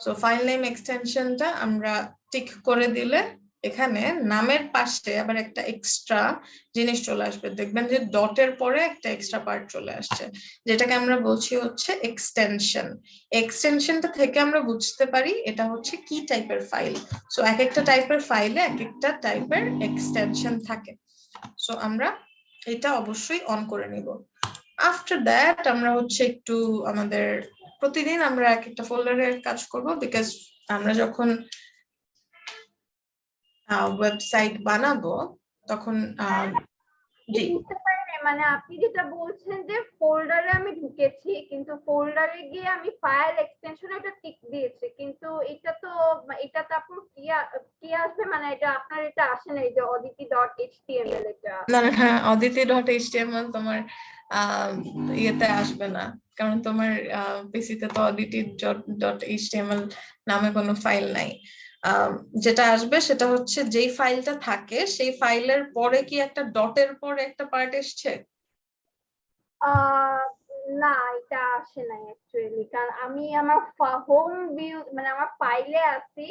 So file name এক্সটেনশনটা আমরা tick করে দিলে এখানে নামের পাশে আবার একটা এক্সট্রা জিনিস চলে আসবে, দেখবেন যে ডটের পরে একটা এক্সট্রা পার্ট চলে আসছে, যেটাকে আমরা বলছি হচ্ছে এক্সটেনশন। এক্সটেনশনটা থেকে আমরা বুঝতে পারি এটা হচ্ছে কি টাইপের ফাইল। সো এক একটা টাইপের ফাইলে এক একটা টাইপের এক্সটেনশন থাকে। সো আমরা এটা অবশ্যই অন করে নিব। আফটার দ্যাট আমরা হচ্ছে একটু আমাদের প্রতিদিন আমরা এক একটা ফোল্ডারের কাজ করব, বিকজ আমরা যখন ওয়েবসাইট বানাবো তখন বুঝতে পারিনি, মানে আপনি যেটা বলছেন যে ফোল্ডারে আমি ঢুকেছি, কিন্তু ফোল্ডারে গিয়ে আমি ফাইল এক্সটেনশনে এটা টিক দিয়েছি, কিন্তু এটা তো আপনার কি আসবে, মানে এটা আপনার এটা আসে না, এই যে aditi.html এটা না না, aditi.html তোমার ইয়েতে আসবে না, কারণ তোমার পিসিতে তো aditi.html নামে কোনো ফাইল নাই। যেটা আসবে সেটা হচ্ছে যেই ফাইলটা থাকে সেই ফাইলের পরে কি একটা ডটের পরে একটা পার্ট এসছে? না, এটা আসে নাই অ্যাকচুয়ালি, কারণ আমি আমার হোম ভিউ মানে আমার ফাইলে আছি।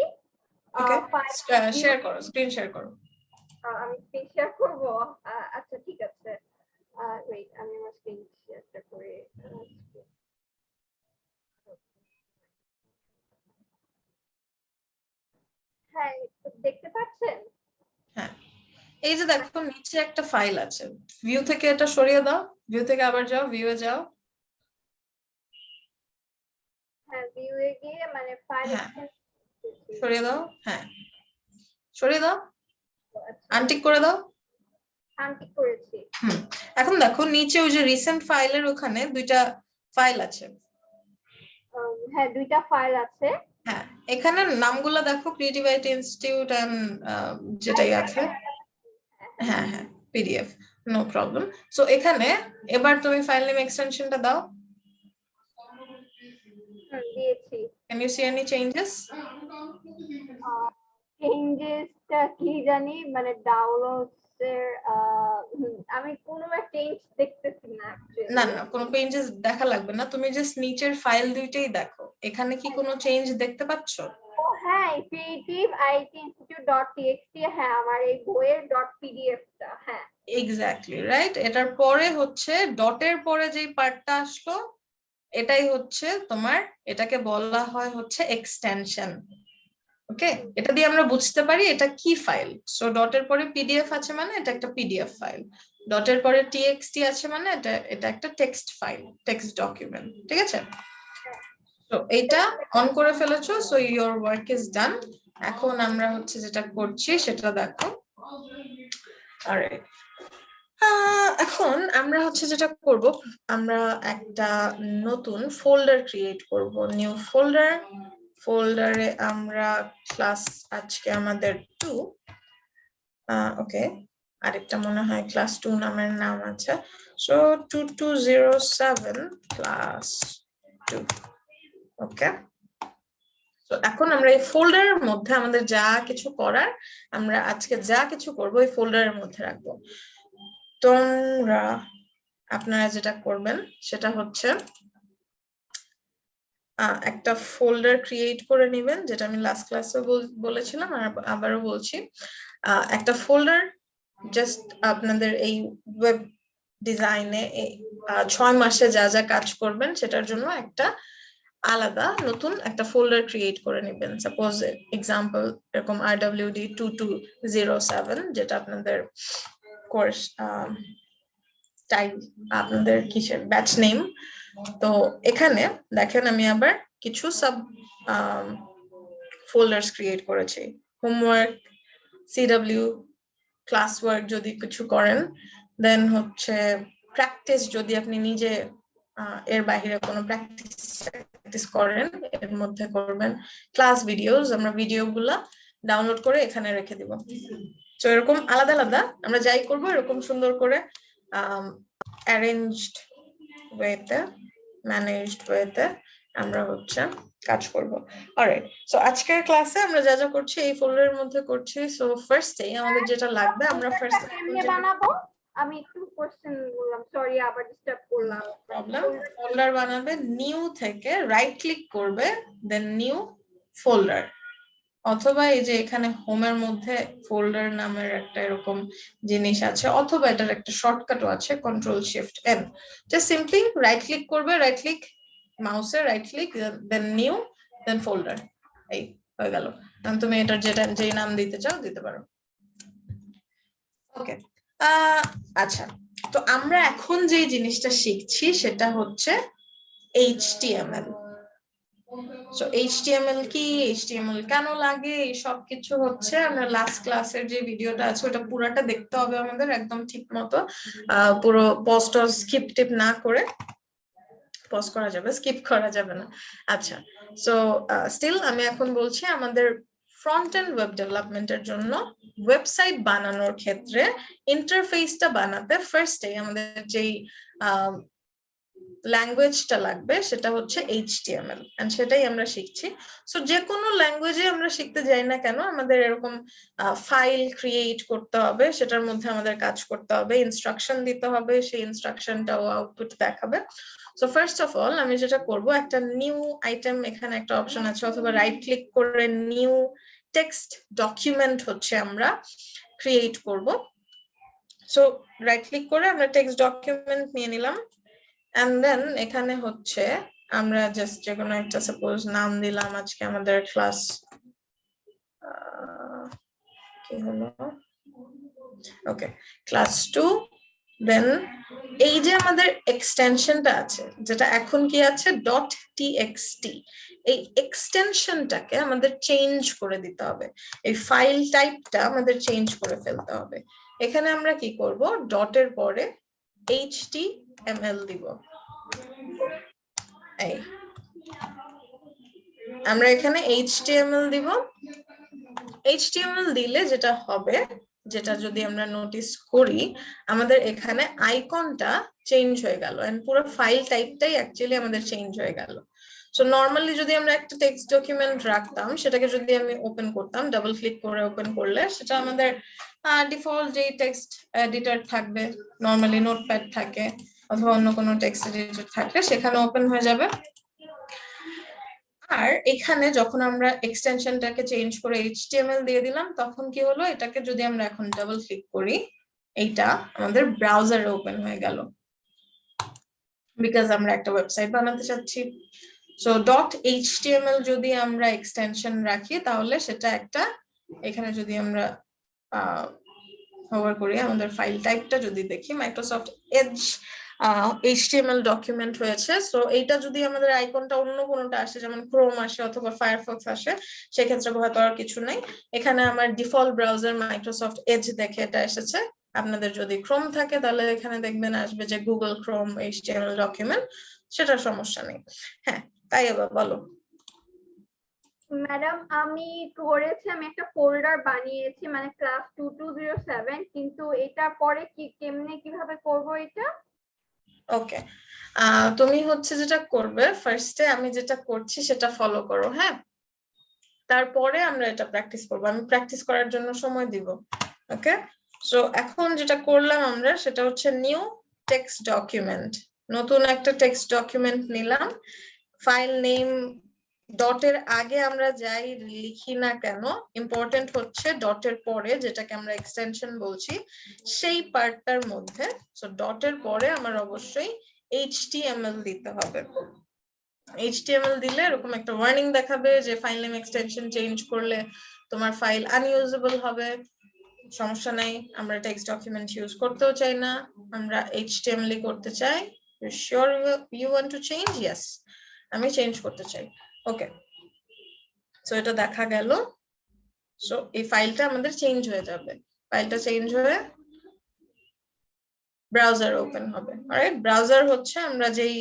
ওকে, শেয়ার করো, স্ক্রিন শেয়ার করো। আমি স্ক্রিন শেয়ার করব? আচ্ছা ঠিক আছে, ওয়েট আমি আমার স্ক্রিন শেয়ারটা করে হ্যাঁ, দেখতে পাচ্ছেন? হ্যাঁ, এই যে দেখো নিচে একটা ফাইল আছে, ভিউ থেকে এটা সরিয়ে দাও, ভিউ থেকে আবার যাও, ভিউয়ে যাও। হ্যাঁ, ভিউ এ গিয়ে মানে ফাইল সরিয়ে দাও, হ্যাঁ সরিয়ে দাও, আনটিক করে দাও। আনটিক করেছি। এখন দেখো নিচে ওই যে রিসেন্ট ফাইলের ওখানে দুইটা ফাইল আছে। হ্যাঁ, দুইটা ফাইল আছে। হ্যাঁ, এখানে নামগুলো দেখো, ক্রিয়েটিভ আইটি ইনস্টিটিউট এন্ড যেটাই আছে। হ্যাঁ হ্যাঁ, পিডিএফ, নো প্রবলেম। সো এখানে এবার তুমি ফাইল নেম এক্সটেনশনটা দাও। দিয়েছি। Can you see any changes? চেঞ্জেসটা কি জানি, মানে ডাউনলোডস এর আমি কোনো চেঞ্জ দেখতেছি না না না, কোনো চেঞ্জেস দেখা লাগবে না, তুমি জাস্ট নিচের ফাইল দুইটাই দেখো, এখানে কি কোনো চেঞ্জ দেখতে পাচ্ছ? ও হ্যাঁ, creativeitinstitute.txt, হ্যাঁ আমার এই বইয়ের .pdf-টা, হ্যাঁ এক্স্যাক্টলি রাইট। এটার পরে হচ্ছে ডটের পরে যে পার্টটা আসলো এটাই হচ্ছে তোমার, এটাকে বলা হয় হচ্ছে এক্সটেনশন। ওকে, এটা দিয়ে আমরা বুঝতে পারি এটা কি ফাইল। সো ডটের পরে পিডিএফ আছে মানে এটা একটা পিডিএফ ফাইল, ডটের পরে টিএক্সটি আছে মানে এটা একটা টেক্সট ফাইল, টেক্সট ডকুমেন্ট, ঠিক আছে? তো এইটা অন করে ফেলেছো, so your work is done. এখন আমরা হচ্ছে যেটা করছি সেটা দেখো। অলরাইট, এখন আমরা হচ্ছে যেটা করব, আমরা একটা নতুন ফোল্ডার ক্রিয়েট করব, নিউ ফোল্ডার। ফোল্ডারে আমরা ক্লাস, আজকে আমাদের 2, ওকে, আরেকটা মনে হয় ক্লাস 2 নামের নাম আছে। সো 2207 ক্লাস 2, ওকে। তো এখন আমরা এই ফোল্ডারের মধ্যে আমাদের যা কিছু করার, আমরা আজকে যা কিছু করব এই ফোল্ডারের মধ্যে রাখবো। তোমরা আপনারা যেটা করবেন সেটা হচ্ছে একটা ফোল্ডার ক্রিয়েট করে নেবেন, যেটা আমি লাস্ট ক্লাসে বলেছিলাম আর আবারও বলছি। একটা ফোল্ডার জাস্ট আপনাদের এই ওয়েব ডিজাইনে 6 মাসে যা যা কাজ করবেন সেটার জন্য একটা আলাদা নতুন একটা ফোল্ডার ক্রিয়েট করে নেবেন। সাপোজ এক্সাম্পল এরকম RWD 2207, যেটা আপনাদের কোর্স টাইপ, আপনাদের কিসের ব্যাচ নেম। তো এখানে দেখেন আমি আবার কিছু সাব ফোল্ডার্স ক্রিয়েট করেছি। হোমওয়ার্ক, সিডব্লিউ, ক্লাস ওয়ার্ক যদি কিছু করেন, দেন হচ্ছে প্র্যাকটিস, যদি আপনি নিজে এর বাইরে কোনো প্র্যাকটিস করেন এর মধ্যে করবেন। ক্লাস ভিডিওস, আমরা ভিডিওগুলা ডাউনলোড করে এখানে রেখে দিব। তো এরকম আলাদা আলাদা আমরা যাই করবো এরকম সুন্দর করে অ্যারেঞ্জড ওয়েতে, ম্যানেজড ওয়েতে আমরা হচ্ছে কাজ করব। অলরাইট, সো আজকের ক্লাসে আমরা যা যা করছি এই ফোল্ডারের মধ্যে করছি। সো ফার্স্টে আমাদের যেটা লাগবে, আমরা ফার্স্ট কেমনে বানাবো? আমি একটু কোশ্চেন বললাম, সরি আবার ডিস্টার্ব করলাম। প্রবলেম। ফোল্ডার বানাবে, নিউ থেকে রাইট ক্লিক করবে, দেন নিউ ফোল্ডার, অথবা এই যে এখানে হোমের মধ্যে ফোল্ডার নামের একটা এরকম জিনিস আছে, অথবা এটার একটা শর্টকাটও আছে control shift N. Just simply right click করবে, রাইট ক্লিক মাউসে রাইট ক্লিক, দেন নিউ, দেন ফোল্ডার, এই হয়ে গেল। তুমি এটার যেই নাম দিতে চাও দিতে পারো। ওকে, আচ্ছা, তো আমরা এখন যে জিনিসটা শিখছি সেটা হচ্ছে HTML। সো HTML কি, HTML কেন লাগে, এই সব কিছু হচ্ছে আমরা লাস্ট ক্লাসের যে ভিডিওটা আছে ওটা পুরোটা দেখতে হবে আমাদের একদম ঠিক মতো, পুরো পজ স্কিপ টিপ না করে, পজ করা যাবে, স্কিপ করা যাবে না। আচ্ছা, সো স্টিল আমি এখন বলছি আমাদের ফ্রন্ট এন্ড ওয়েব ডেভেলপমেন্টের জন্য ওয়েবসাইট বানানোর ক্ষেত্রে ইন্টারফেসটা বানাতে ফার্স্টে আমাদের যেই ল্যাঙ্গুয়েজটা লাগবে সেটা হচ্ছে HTML, এন্ড সেটাই আমরা শিখছি। সো যে কোনো ল্যাঙ্গুয়েজে আমরা শিখতে যাই না কেন, আমাদের এরকম ফাইল ক্রিয়েট করতে হবে, সেটার মধ্যে আমাদের কাজ করতে হবে, ইনস্ট্রাকশন দিতে হবে, সেই ইনস্ট্রাকশনটাও আউটপুট দেখাবে। সো ফার্স্ট অফ অল আমি যেটা করব, একটা নিউ আইটেম, এখানে একটা অপশন আছে, অথবা রাইট ক্লিক করে নিউ টেক্সট ডকুমেন্ট হচ্ছে আমরা ক্রিয়েট করব। সো রাইট ক্লিক করে আমরা টেক্সট ডকুমেন্ট নিয়ে নিলাম, এন্ড দেন এখানে হচ্ছে আমরা জাস্ট যে কোনো একটা সাপোজ নাম দিলাম, আজকে আমাদের ক্লাস কি হলো, ওকে ক্লাস 2। দেন এই যে আমাদের এক্সটেনশনটা আছে, যেটা এখন কি আছে .txt, এই এক্সটেনশনটাকে আমাদের চেঞ্জ করে দিতে হবে, এই ফাইল টাইপটা আমাদের চেঞ্জ করে ফেলতে হবে। এখানে আমরা কি করব, ডটের পরে HTML দিব, এই আমরা এখানে HTML দিব। HTML দিলে যেটা হবে, যেটা যদি আমরা নোটিস করি, আমাদের এখানে আইকনটা চেঞ্জ হয়ে গেল, এন্ড পুরো ফাইল টাইপটাই অ্যাকচুয়ালি আমাদের চেঞ্জ হয়ে গেল। সো নর্মালি যদি আমরা একটা টেক্সট ডকুমেন্ট রাখতাম, সেটাকে যদি আমি ওপেন করতাম, ডাবল ক্লিক করে ওপেন করলে সেটা আমাদের ডিফল্ট যে টেক্সট এডিটর থাকবে, নর্মালি নোটপ্যাড থাকে অথবা অন্য কোনো টেক্সট এডিটর থাকলে সেখানে ওপেন হয়ে যাবে। আর এখানে যখন আমরা এক্সটেনশনটাকে চেঞ্জ করে HTML দিয়ে দিলাম, তখন কি হলো, এটাকে যদি আমরা এখন ডাবল ক্লিক করি, এইটা আমাদের ব্রাউজারে ওপেন হয়ে গেল, বিকজ আমরা একটা ওয়েবসাইট বানাতে চাচ্ছি। সো .html যদি আমরা এক্সটেনশন রাখি, তাহলে সেটা একটা, এখানে যদি আমরা হোভার করি, আমাদের ফাইল টাইপটা যদি দেখি, মাইক্রোসফট এজ HTML ডকুমেন্ট হয়েছে। সো এইটা যদি আমাদের আইকনটা অন্য কোনোটা আসে, যেমন ক্রোম আসে অথবা ফায়ারফক্স আসে, সেক্ষেত্রে ভয় পাওয়ার কিছু নেই। এখানে আমার ডিফল্ট ব্রাউজার মাইক্রোসফট এজ দেখে এটা এসেছে। আপনাদের যদি ক্রোম থাকে তাহলে এখানে দেখবেন আসবে যে গুগল ক্রোম HTML ডকুমেন্ট, সেটার সমস্যা নেই। হ্যাঁ, তাই আবার বলো। ম্যাডাম আমি করেছি, আমি একটা ফোল্ডার বানিয়েছি মানে ক্লাস 2207, কিন্তু এটা পরে কি কেমনে কিভাবে করব এটা? ওকে, তুমি হচ্ছে যেটা করবে, ফার্স্টে আমি যেটা করছি সেটা ফলো করো, হ্যাঁ, তারপরে আমরা এটা প্র্যাকটিস করবো, আমি প্র্যাকটিস করার জন্য সময় দিব। ওকে, সো এখন যেটা করলাম আমরা সেটা হচ্ছে নিউ টেক্সট ডকুমেন্ট, নতুন একটা টেক্সট ডকুমেন্ট নিলাম। ফাইল নেম ডটের আগে আমরা যাই লিখি না কেন, ইম্পর্টেন্ট হচ্ছে ডটের পরে, যেটাকে আমরা এক্সটেনশন বলছি, সেই পার্টটার মধ্যে। সো ডটের পরে আমার অবশ্যই HTML দিতে হবে। HTML দিলে এরকম একটা ওয়ার্নিং দেখাবে যে ফাইল নেম এক্সটেনশন চেঞ্জ করলে তোমার ফাইল আনইউজেবল হবে। সমস্যা নাই, আমরা টেক্সট ডকুমেন্ট ইউজ করতেও চাই না, আমরা HTML করতে চাই। You sure you want to change? Yes, আমি চেঞ্জ করতে চাই। ওকে, সো এটা দেখা গেল। সো এই ফাইলটা আমাদের চেঞ্জ হয়ে যাবে, ফাইলটা চেঞ্জ হয়ে ব্রাউজার ওপেন হবে। অলরাইট, ব্রাউজার হচ্ছে আমরা যেই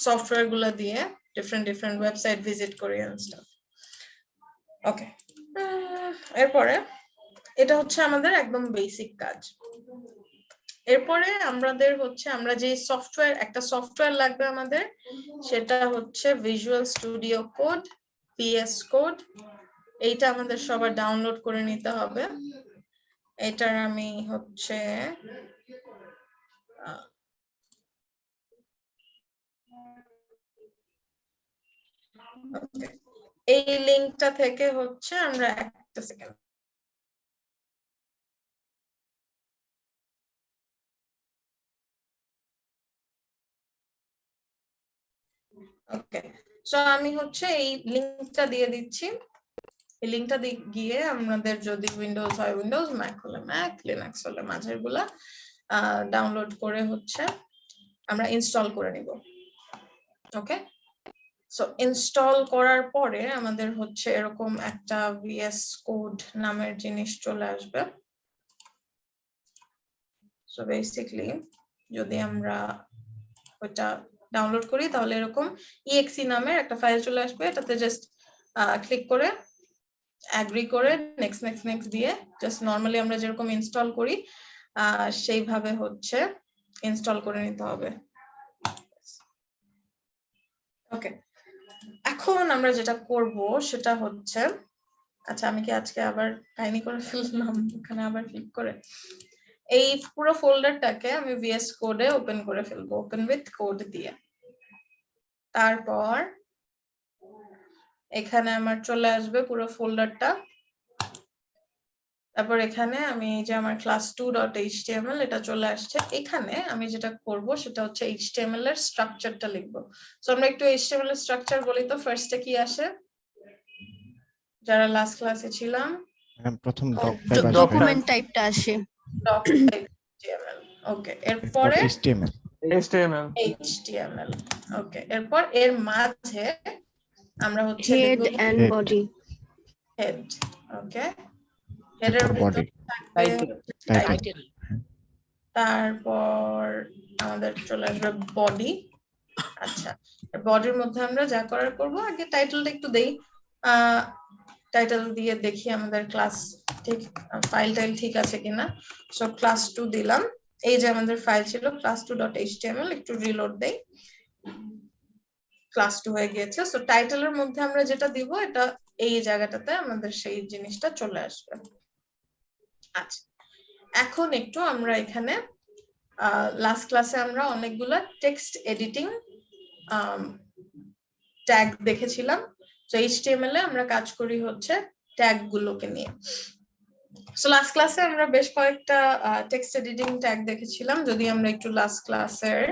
সফটওয়্যার গুলো দিয়ে ডিফারেন্ট ওয়েবসাইট ভিজিট করি এন্ড স্টাফ। ওকে, এরপরে এটা হচ্ছে আমাদের একদম বেসিক কাজ। এরপরে আমাদের হচ্ছে, আমরা যে সফটওয়্যার, একটা সফটওয়্যার লাগবে আমাদের, সেটা হচ্ছে visual studio code, VS code. এইটা আমাদের সবার ডাউনলোড করে নিতে হবে। এটার আমি হচ্ছে এই লিঙ্কটা থেকে হচ্ছে আমরা একটা সেকেন্ড ওকে সো আমি হচ্ছে এই লিঙ্কটা দিয়ে দিচ্ছি এই লিঙ্কটা গিয়ে আমাদের যদি উইন্ডোজ হয় উইন্ডোজ ম্যাক হলে ম্যাক লিনাক্স হলে মাঝের গুলা ডাউনলোড করে হচ্ছে আমরা ইনস্টল করে নিব ওকে সো ইনস্টল করার পরে আমাদের হচ্ছে এরকম একটা ভিএস কোড নামের জিনিস চলে আসবে সো বেসিক্যালি যদি আমরা ওটা ডাউনলোড করি তাহলে এরকম exe নামের একটা ফাইল চলে আসবে এটাতে জাস্ট ক্লিক করে এগ্রি করে নেক্সট নেক্সট নেক্সট দিয়ে জাস্ট নরমালি আমরা যেরকম ইনস্টল করি সেইভাবে হচ্ছে ইনস্টল করে নিতে হবে ওকে এখন আমরা যেটা করব সেটা হচ্ছে আচ্ছা আমি কি আজকে আবার কাহিনী করে ফেললাম এখানে আবার ক্লিক করে এই পুরো ফোল্ডারটাকে আমি ভিএস কোডে ওপেন করে ফেলবো ওপেন উইথ কোড দিয়ে তারপর এখানে আমার চলে আসবে পুরো ফোল্ডারটা তারপর এখানে আমি যে আমার class2.html এটা চলে আসছে এখানে আমি যেটা করব সেটা হচ্ছে html এর স্ট্রাকচারটা লিখবো সো আমরা একটু html এর স্ট্রাকচার বলি তো ফার্স্টে কি আসে যারা লাস্ট ক্লাসে ছিলাম প্রথম ডকুমেন্ট টাইপটা আসে doc type html ওকে এরপরে html ওকে এরপর এর মাঝে আমরা হচ্ছে head and body head okay হেডের বডি টাইটেল তারপর আমাদের চলে আসবে বডি আচ্ছা বডির মধ্যে আমরা যা করার করব আগে টাইটেলটা একটু দেই টাইটেল দিয়ে দেখি আমাদের ক্লাস ঠিক ফাইল টাইল ঠিক আছে কিনা সো ক্লাস 2 দিলাম এই যে আমাদের ফাইল ছিল class2.html একটু রিলোড দেই ক্লাস 2 হয়ে গিয়েছে সো টাইটেলের মধ্যে আমরা যেটা দিব এটা এই জায়গাটাতে আমাদের সেই জিনিসটা চলে আসবে আচ্ছা এখন একটু আমরা এখানে লাস্ট ক্লাসে আমরা অনেকগুলা টেক্সট এডিটিং ট্যাগ দেখেছিলাম তো HTML এ আমরা কাজ করি হচ্ছে ট্যাগ গুলোকে নিয়ে সো লাস্ট ক্লাসে আমরা বেশ কয়েকটা টেক্সট এডিটিং ট্যাগ দেখেছিলাম যদি আমরা একটু লাস্ট ক্লাসের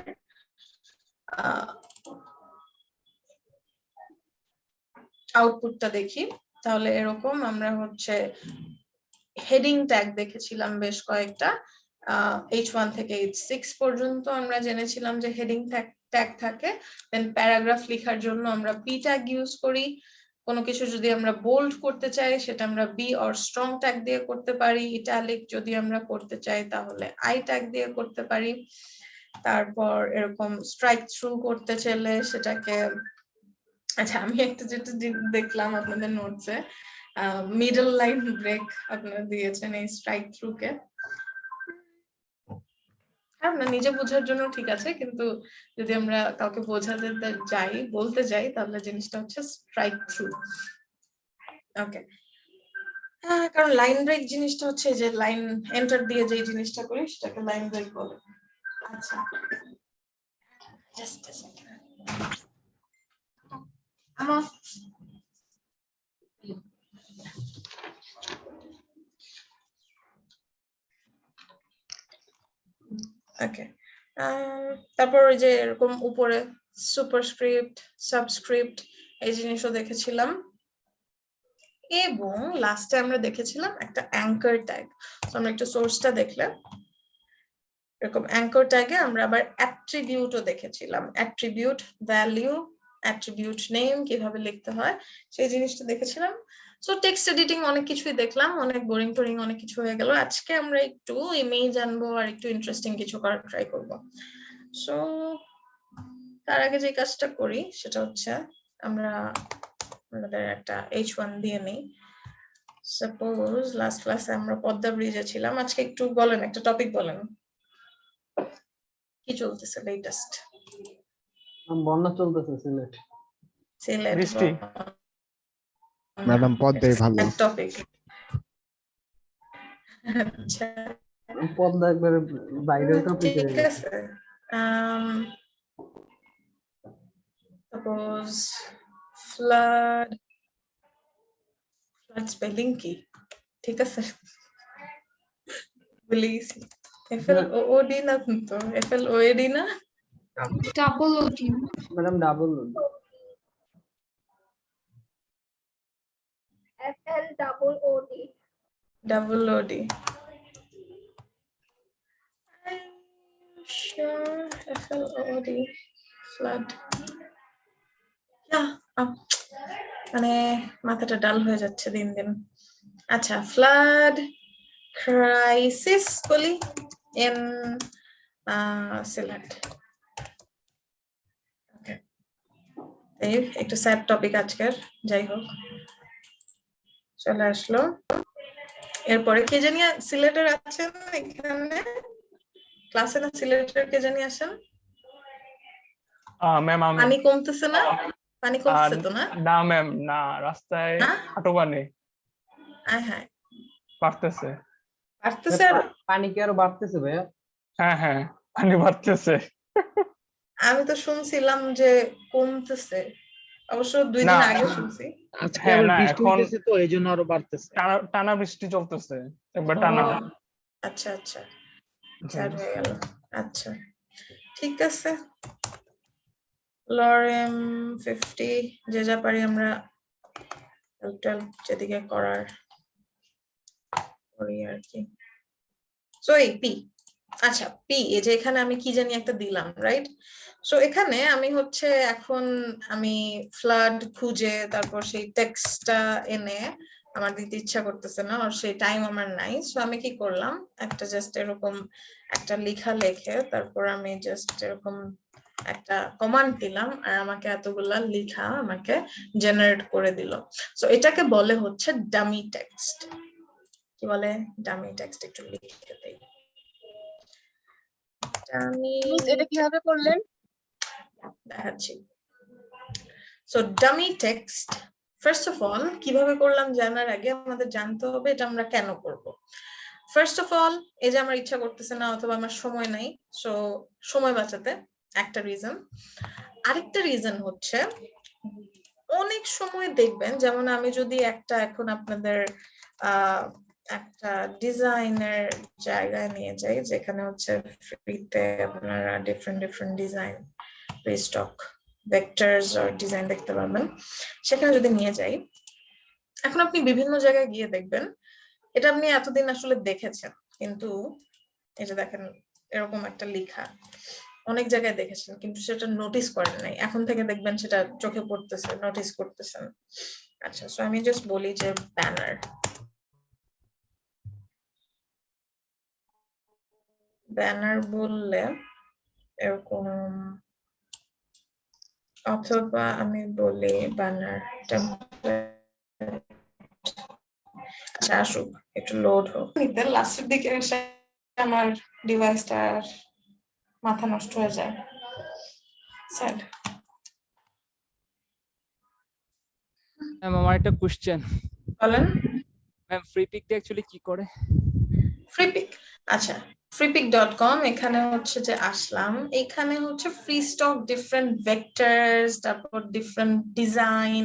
আউটপুটটা দেখি তাহলে এরকম আমরা হচ্ছে হেডিং ট্যাগ দেখেছিলাম বেশ কয়েকটা H1 থেকে H6 পর্যন্ত আমরা জেনেছিলাম যে হেডিং ট্যাগ থাকে দেন প্যারাগ্রাফ লেখার জন্য আমরা p ট্যাগ ইউজ করি কোনো কিছু যদি আমরা বোল্ড করতে চাই সেটা আমরা b অর স্ট্রং ট্যাগ দিয়ে করতে পারি ইটালিক যদি আমরা করতে চাই তাহলে i ট্যাগ দিয়ে করতে পারি তারপর এরকম স্ট্রাইক থ্রু করতে চাইলে সেটাকে আচ্ছা আমি একটা যেটা দেখলাম আপনাদের নোটসে মিডল লাইন ব্রেক আপনারা দিয়েছেন এই স্ট্রাইক থ্রু কে আপনার নিজে বোঝার জন্য ঠিক আছে কিন্তু যদি আমরা কাউকে বোঝাতে যাই বলতে যাই তাহলে জিনিসটা হচ্ছে স্ট্রাইক থ্রু ওকে কারণ লাইন ব্রেক জিনিসটা হচ্ছে যে লাইন এন্টার দিয়ে যে জিনিসটা করি সেটাকে লাইন ব্রেক বলে আচ্ছা জাস্ট আ সেকেন্ড আমা ওকে তারপর ওই যে এরকম উপরে সুপারস্ক্রিপ্ট সাবস্ক্রিপ্ট এই জিনিসও দেখেছিলাম এবং লাস্টে আমরা দেখেছিলাম একটা অ্যাঙ্কার ট্যাগ আমরা একটু সোর্সটা দেখলে এরকম অ্যাঙ্কার ট্যাগে আমরা আবার অ্যাট্রিবিউটও দেখেছিলাম অ্যাট্রিবিউট ভ্যালু অ্যাট্রিবিউট নেম কিভাবে লিখতে হয় সেই জিনিসটা দেখেছিলাম সো টেক্সট এডিটিং অনেক কিছুই দেখলাম অনেক বোরিং টোরিং অনেক কিছু হয়ে গেল আজকে আমরা একটু ইমেজ আনবো আর একটু ইন্টারেস্টিং কিছু করার ট্রাই করব সো তার আগে যে কাজটা করি সেটা হচ্ছে আমরা আমাদের একটা H1 দিয়ে নেই সাপোজ লাস্ট ক্লাসে আমরা পদ্মা ব্রিজে ছিলাম আজকে একটু বলেন একটা টপিক বলেন কি চলতেছে লেটেস্ট বন্যা চলতেছে সিলেট বৃষ্টি ম্যাডাম পদ্মায় ভালো টপিক আচ্ছা পদ্মা একবারে ভাইরাল টপিক ঠিক হয়ে গেছে। আছে suppose flood স্পেলিং কি ঠিক আছে প্লিজ FLOOD না তো FLOAD না ডাবল ওটি madam double FLOOD double OD I'm sure FLOOD flood মানে মাথাটা ডাল হয়ে যাচ্ছে দিন দিন আচ্ছা ফ্লাড ক্রাইসিস বলি ইন সিলেট ওকে এই একটু স্যাড টপিক আজকের যাই হোক চলে আসলো এরপরে কে জানি সিলেটের আছেন এখানে ক্লাসে না সিলেটের কে জানি আসেন ম্যাম আমি পানি কমতেছে না পানি কমতেছে তো না না ম্যাম না রাস্তায় না? হাঁটু পানি আয় হায় বাড়তেছে পারতেছে আর পানি কি আরো বাড়তেছে ভাইয়া? হ্যাঁ হ্যাঁ পানি বাড়তেছে আমি তো শুনছিলাম যে কমতেছে অবশ্য 2 দিন না। আগে শুনছি আজকে হ্যাঁ, আবার না, বৃষ্টি এখন- হইতেছে তো এই জন্য আরো বাড়তেছে। টানা বৃষ্টি চলতেছে একবার টানা ও, আচ্ছা আচ্ছা স্যাড হয়ে গেল আচ্ছা ঠিক আছে লরেম 50 যে যা পারি আমরা টোটাল যেদিকে করার করি আর কি সো এই পি আচ্ছা পি এই যে এখানে আমি কি জানি একটা দিলাম রাইট সো এখানে আমি হচ্ছে এখন আমি ফ্লাড খুঁজে তারপর সেই টেক্সটটা এনে আমার দিতে ইচ্ছা করতেছে না আর সেই টাইম আমার নাই সো আমি কি করলাম একটা জাস্ট এরকম একটা লেখা লিখে তারপর আমি জাস্ট এরকম একটা কমান্ড দিলাম আর আমাকে এতগুলা লেখা আমাকে জেনারেট করে দিল সো এটাকে বলে হচ্ছে ডামি টেক্সট কি বলে ডামি টেক্সট একটু লিখে দেই ডামি এটা কিভাবে করলেন দেখাচ্ছি so dummy text first of all কিভাবে করলাম জানার আগে আমাদের জানতে হবে এটা আমরা কেন করব ফার্স্ট অফ অল এই যে আমার ইচ্ছা করতেছে না অথবা আমার সময় নাই সো সময় বাঁচাতে একটা রিজন আরেকটা রিজন হচ্ছে অনেক সময় দেখবেন যেমন আমি যদি একটা এখন আপনাদের একটা ডিজাইনের জায়গায় নিয়ে যাই যেখানে হচ্ছে ফ্রিতে আপনারা ডিফারেন্ট ডিজাইন রিস্টক ভেক্টরস আর ডিজাইন দেখতে পাবেন সেখানে যদি নিয়ে যাই এখন আপনি বিভিন্ন জায়গায় গিয়ে দেখবেন এটা আপনি এতদিন আসলে দেখেছেন কিন্তু এই যে দেখেন এরকম একটা লেখা অনেক জায়গায় দেখেছেন কিন্তু সেটা নোটিস করেন নাই এখন থেকে দেখবেন সেটা চোখে পড়তেছে নোটিস করতেছেন আচ্ছা সো আমি জাস্ট বলি যে ব্যানার ব্যানার বললে এরকম অথবা আমি বলি ব্যানার আচ্ছা আসুক একটু লোড হোক নিতে লাস্টের দিকে এসে আমার ডিভাইসটা মাথা নষ্ট হয়ে যায় স্যাড ম্যাম আমার একটা কোশ্চেন বলেন ম্যাম ফ্রি পিক দিয়ে অ্যাকচুয়ালি কি করে ফ্রিপিক আচ্ছা freepik.com এখানে হচ্ছে যে আসলাম এখানে হচ্ছে ফ্রি স্টক ডিফারেন্ট ভেক্টরস তারপর ডিফারেন্ট ডিজাইন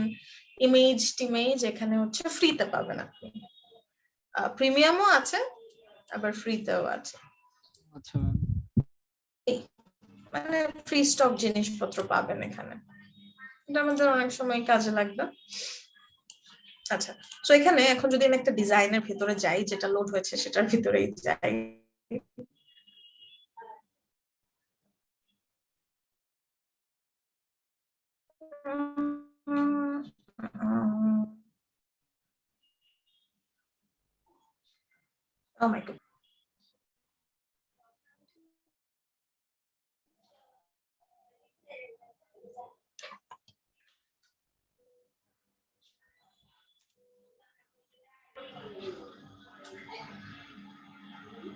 ইমেজ এখানে হচ্ছে ফ্রিতে পাবেন আপনি প্রিমিয়ামও আছে আবার ফ্রিতেও আছে আচ্ছা ম্যাম মানে ফ্রি স্টক জিনিসপত্র পাবেন এখানে এটা আমাদের অনেক সময় কাজে লাগবে আচ্ছা তো এখানে এখন যদি আমি একটা ডিজাইনের ভিতরে যাই যেটা লোড হয়েছে সেটার ভিতরেই যাই Oh my god.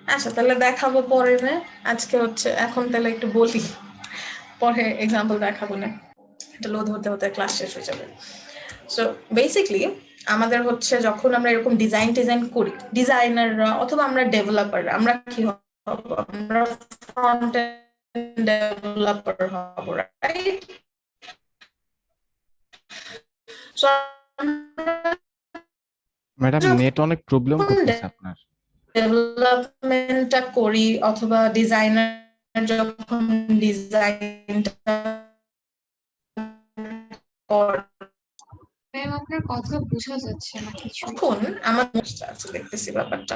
আচ্ছা তাহলে দেখাবো পরে না আজকে হচ্ছে এখন তাহলে একটু বলি পরে এক্সাম্পল দেখাবো না এটা লোড হতে হতে ক্লাস শেষ হয়ে যাবে সো বেসিক্যালি আমাদের হচ্ছে যখন আমরা এরকম ডিজাইন করি, ডিজাইনাররা অথবা আমরা ডেভেলপাররা, আমরা কি হব, আমরা ফ্রন্ট এন্ড ডেভেলপার হব, রাইট? সো ম্যাডাম নেট অনেক প্রবলেম করতেছে আপনার। ডেভেলপমেন্টটা করি অথবা ডিজাইনার যখন ডিজাইনটা ম্যাম আপনার কথা বোঝা যাচ্ছে না কিছু। তখন আমার আছে, দেখতেছি ব্যাপারটা।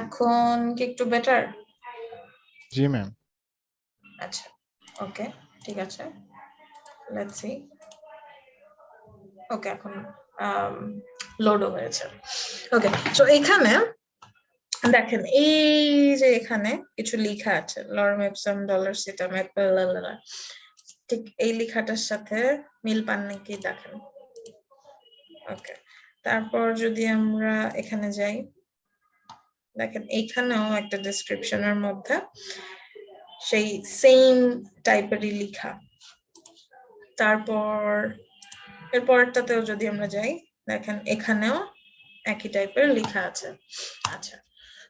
এখন কি একটু বেটার? জি ম্যাম। আচ্ছা, ওকে, ঠিক আছে, লেটস সি। ওকে, এখন লোড হয়েছে। ওকে, সো এখানে দেখেন, এই যে এখানে কিছু লেখা আছে, লরেম ইপসাম ডলার সিটাম, ঠিক এই লেখাটার সাথে মিল পান নাকি দেখেন। ওকে, তারপর যদি আমরা এখানে যাই, দেখেন এইখানেও একটা ডেসক্রিপশনের মধ্যে সেই সেম টাইপেরই লেখা। তারপর এর পরেরটাতেও যদি আমরা যাই, দেখেন এখানেও একই টাইপের লেখা আছে। আচ্ছা,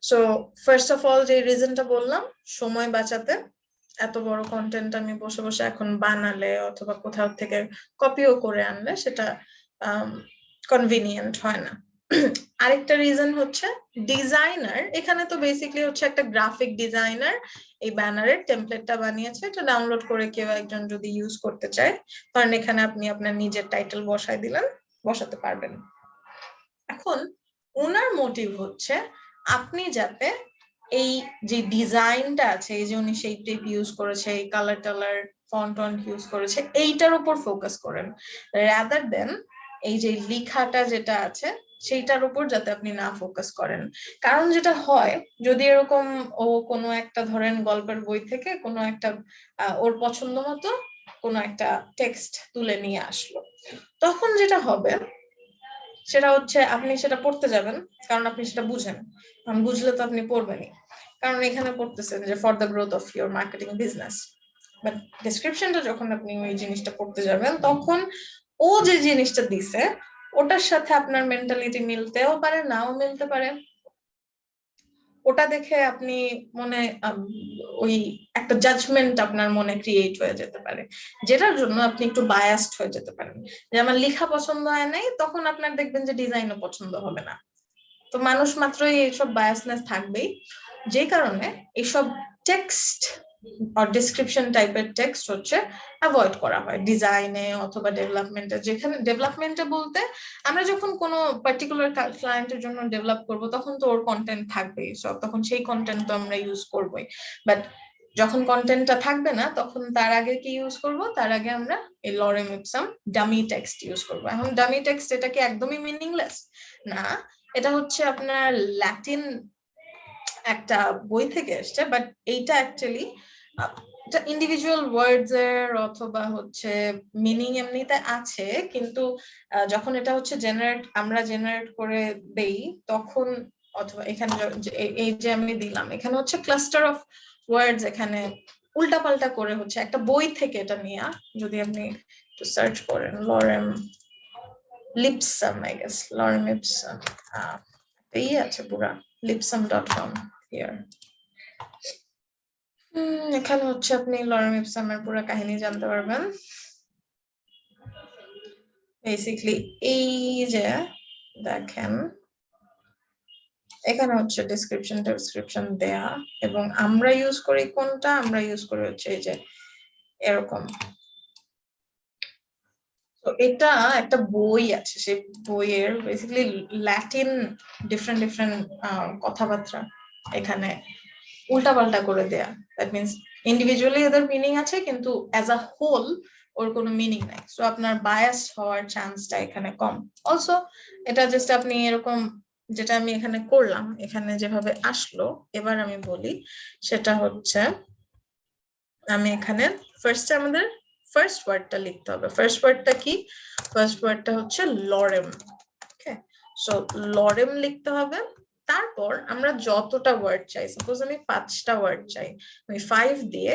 সো ফার্স্ট অফ অল যে রিজনটা বললাম, সময় বাঁচাতে, এত বড় কন্টেন্ট আমি বসে বসে এখন বানালে অথবা কোথাও থেকে কপিও করে আনলে সেটা কনভিনিয়েন্ট হয় না। আরেকটা রিজন হচ্ছে ডিজাইনার, এখানে তো বেসিক্যালি হচ্ছে একটা গ্রাফিক ডিজাইনার এই ব্যানারের টেমপ্লেটটা বানিয়েছে, এটা ডাউনলোড করে কেউ একজন যদি ইউজ করতে চায়, কারণ এখানে আপনি আপনার নিজের টাইটেল বসাই দিলেন, বসাতে পারবেন। এখন ওনার মোটিভ হচ্ছে আপনি যাতে এই যে ডিজাইনটা আছে, এই যে উনি সেই টেপ ইউজ করেছে, এই কালার টালার ফন্ট ইউজ করেছে, এইটার উপর ফোকাস করেন, রাদার দেন এই যে লেখাটা যেটা আছে সেইটার উপর যাতে আপনি না ফোকাস করেন। কারণ যেটা হয়, যদি এরকম ও কোনো একটা ধরেন গল্পের বই থেকে কোনো একটা ওর পছন্দ মতো কোনো একটা টেক্সট তুলে নিয়ে আসলো, তখন যেটা হবে সেটা হচ্ছে আপনি সেটা পড়তে যাবেন, কারণ আপনি সেটা বুঝেন, কারণ বুঝলে তো আপনি পড়বেনই, কারণ এখানে পড়তেছেন যে for the growth of your marketing business. But ডেসক্রিপশনটা যখন আপনি ওই জিনিসটা পড়তে যাবেন, তখন ও যে জিনিসটা দিছে ওটার সাথে আপনার মেন্টালিটি মিলতেও পারে, নাও মিলতে পারে। ওটা দেখে আপনি মনে ওই একটা জাজমেন্ট আপনার মনে ক্রিয়েট হয়ে যেতে পারে, যেটার জন্য আপনি একটু বায়াসড হয়ে যেতে পারেন, যে আমার লেখা পছন্দ হয় নাই, তখন আপনার দেখবেন যে ডিজাইনও পছন্দ হবে না। তো মানুষ মাত্রই এইসব বায়াসনেস থাকবেই, যে কারণে এইসব টেক্সট আর ডেসক্রিপশন টাইপের টেক্সট হচ্ছে অ্যাভয়েড করা হয় ডিজাইনে অথবা ডেভেলপমেন্টে। যেখানে ডেভেলপমেন্টে বলতে আমরা যখন কোনো পার্টিকুলার ক্লায়েন্টের জন্য ডেভেলপ করব, তখন তো ওর কন্টেন্ট থাকবেই, সব তখন সেই কন্টেন্ট তো আমরা ইউজ করবোই। বাট যখন কন্টেন্টটা থাকবে না, তখন তার আগে কি ইউজ করব, তার আগে আমরা এই lorem ipsum dummy text use করব। এখন ডামি টেক্সট এটা কি একদমই মিনিংলেস না, এটা হচ্ছে আপনার ল্যাটিন একটা বই থেকে এসছে, বাট এইটা অ্যাকচুয়ালি এটা ইন্ডিভিজুয়াল ওয়ার্ডস এর অথবা হচ্ছে মিনিং এমনিতে আছে, কিন্তু যখন এটা হচ্ছে আমরা জেনারেট করে দেই তখন, অথবা এখানে এই যে আমি দিলাম, এখানে হচ্ছে ক্লাস্টার অফ ওয়ার্ডস, এখানে উল্টাপাল্টা করে হচ্ছে একটা বই থেকে এটা নিয়ে, যদি আপনি একটু সার্চ করেন লরেম লিপসাম, আই গেস লরেম লিপসাম, এই আছে পুরা lipsum.com here. এখানে হচ্ছে আপনি লরেম ইপসামের পুরো কাহিনী জানতে পারবেন। বেসিক্যালি এই যে দেখেন এখানে হচ্ছে ডেসক্রিপশন দেয়া, এবং আমরা ইউজ করি কোনটা, আমরা ইউজ করি হচ্ছে এই যে এরকম। তো এটা একটা বই আছে, সেই বইয়ের বেসিক্যালি ল্যাটিন ডিফারেন্ট কথাবার্তা এখানে উল্টাপাল্টা করে দেয়া। দ্যাট মিনস ইন্ডিভিজুয়ালি এদের মিনিং আছে, কিন্তু অ্যাজ আ হোল ওর কোনো মিনিং নাই, সো আপনার বায়াস হওয়ার চান্সটা এখানে কম। অলসো এটা জাস্ট আপনি এরকম, যেটা আমি এখানে করলাম, এখানে যেভাবে আসলো, এবার আমি বলি সেটা হচ্ছে আমি এখানে ফার্স্টে আমাদের ফার্স্ট ওয়ার্ডটা লিখতে হবে। ফার্স্ট ওয়ার্ডটা কি? ফার্স্ট ওয়ার্ডটা হচ্ছে লরেম। ওকে, সো লরেম লিখতে হবে। তারপর আমরা যতটা ওয়ার্ড চাই, সাপোজ আমি 5টা ওয়ার্ড চাই, আমি 5 দিয়ে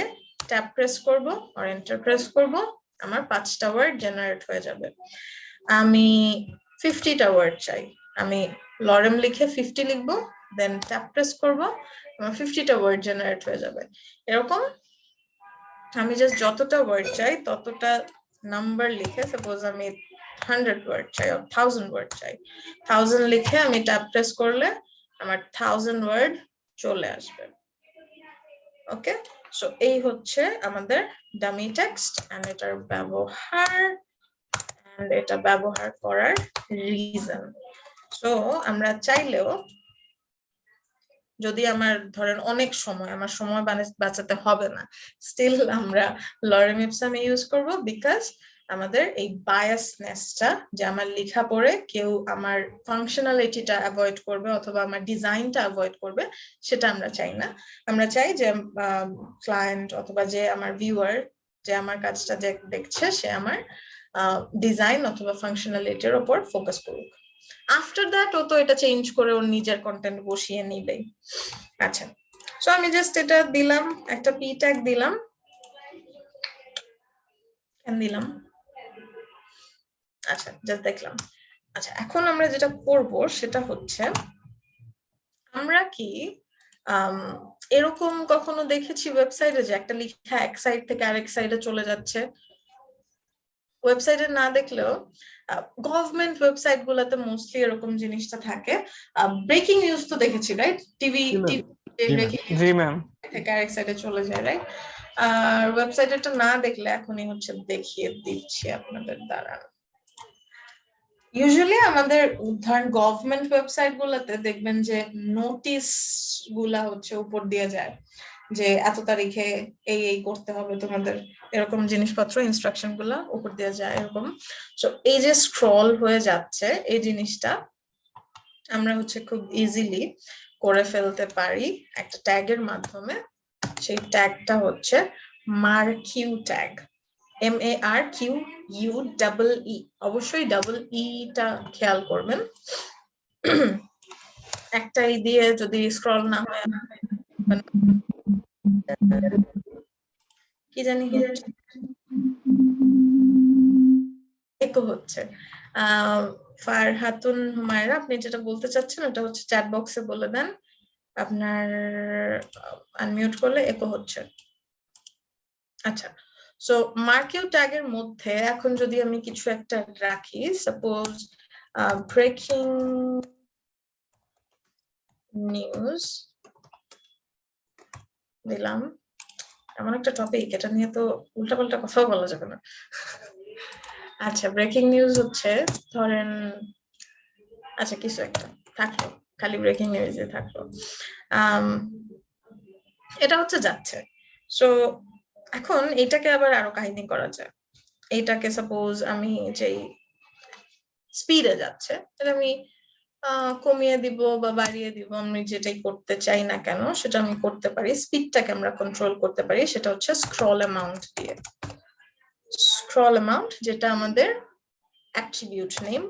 ট্যাব প্রেস করব আর এন্টার প্রেস করব, আমার 5টা ওয়ার্ড জেনারেট হয়ে যাবে। আমি 50টা ওয়ার্ড চাই, আমি লরেম লিখে 50 লিখবো, দেন ট্যাব প্রেস করব, আমার 50টা ওয়ার্ড জেনারেট হয়ে যাবে। এরকম আমি জাস্ট যতটা ওয়ার্ড চাই ততটা নাম্বার লিখে, সাপোজ আমি 100 ওয়ার্ড চাই, 1000 ওয়ার্ড চাই, 1000 লিখে আমি ট্যাব প্রেস করলে আমার 1000 ওয়ার্ড চলে আসবে। ওকে, সো এই হচ্ছে আমাদের ডামি টেক্সট এন্ড এটার ব্যবহার এন্ড এটা ব্যবহার করার রিজন। সো আমরা চাইলেও, যদি আমার ধরেন অনেক সময়, আমার সময় বাঁচাতে হবে না, স্টিল আমরা লরেম ইপসাম ইউজ করব, বিকজ আমাদের এই বায়াসনেসটা, যে আমার লেখা পড়ে কেউ আমার ফাংশনালিটিটা অ্যাভয়েড করবে অথবা আমার ডিজাইনটা অ্যাভয়েড করবে, সেটা আমরা চাই না। আমরা চাই যে ক্লায়েন্ট অথবা যে আমার ভিউয়ার, যে আমার কাজটা দেখছে, সে আমার ডিজাইন অথবা ফাংশনালিটির উপর ফোকাস করুক। আফটার দ্যাট ও তো এটা চেঞ্জ করে ওর নিজের কন্টেন্ট বসিয়ে নিবেই। আচ্ছা, সো আমি জাস্ট এটা দিলাম, একটা পি ট্যাগ দিলাম, দিলাম। আচ্ছা, জাস্ট দেখলাম। আচ্ছা, এখন আমরা যেটা করব সেটা হচ্ছে, আমরা কি এরকম কখনো দেখেছি ওয়েবসাইটে যে একটা লেখা এক সাইড থেকে আরেক সাইডে চলে যাচ্ছে? ওয়েবসাইটে না দেখলেও গভর্নমেন্ট ওয়েবসাইট গুলাতে মোস্টলি এরকম জিনিসটা থাকে। ব্রেকিং নিউজ তো দেখেছি, রাইট? টিভি ব্রেকিং জি ম্যাম। থেকে আরেক সাইডে চলে যায়, রাইট? আর ওয়েবসাইটটা না দেখলে এখনই হচ্ছে দেখিয়ে দিচ্ছি আপনাদের দ্বারা। ইউজুয়ালি আমাদের ধরেন গভর্নমেন্ট ওয়েবসাইট গুলাতে দেখবেন যে নোটিশ গুলা হচ্ছে উপর দিয়ে যায়, যে এত তারিখে এই করতে হবে তোমাদের, এরকম জিনিসপত্র ইনস্ট্রাকশন গুলা উপর দিয়ে যায় এরকম। তো এই যে স্ক্রল হয়ে যাচ্ছে, এই জিনিসটা আমরা হচ্ছে খুব ইজিলি করে ফেলতে পারি একটা ট্যাগের মাধ্যমে। সেই ট্যাগটা হচ্ছে মার্কিউ ট্যাগ, MARQUEE। অবশ্যই ডাবল টা খেয়াল করবেন। একটাই দিয়ে যদি স্ক্রল না হয়, কি জানি একো হচ্ছে। ফারহাতুন হুমায়রা, আপনি যেটা বলতে চাচ্ছেন এটা হচ্ছে চ্যাট বক্সে বলে দেন, আপনার আনমিউট করলে একো হচ্ছে। আচ্ছা, সো মার্কিউ ট্যাগের মধ্যে এখন যদি আমি কিছু একটা রাখি, সাপোজ ব্রেকিং নিউজ দিলাম, এমন একটা টপিক, এটা নিয়ে তো উল্টাপাল্টা কথাও বলা যাবে না। আচ্ছা, ব্রেকিং নিউজ হচ্ছে ধরেন, আচ্ছা কিছু একটা থাকলো, খালি ব্রেকিং নিউজে থাকলো, এটা হচ্ছে যাচ্ছে। সো এখন এটাকে আবার আরো কাহিনী করা যায়। এইটাকে সাপোজ আমি যেই স্পিডে যাচ্ছে, এটা আমি কমিয়ে দিব বা বাড়িয়ে দিব, আমি যেটাই করতে চাই না কেন সেটা আমি করতে পারি। স্পিডটাকে আমরা কন্ট্রোল করতে পারি, সেটা হচ্ছে স্ক্রল অ্যামাউন্ট দিয়ে। স্ক্রল অ্যামাউন্ট যেটা আমাদের অ্যাট্রিবিউট নেম,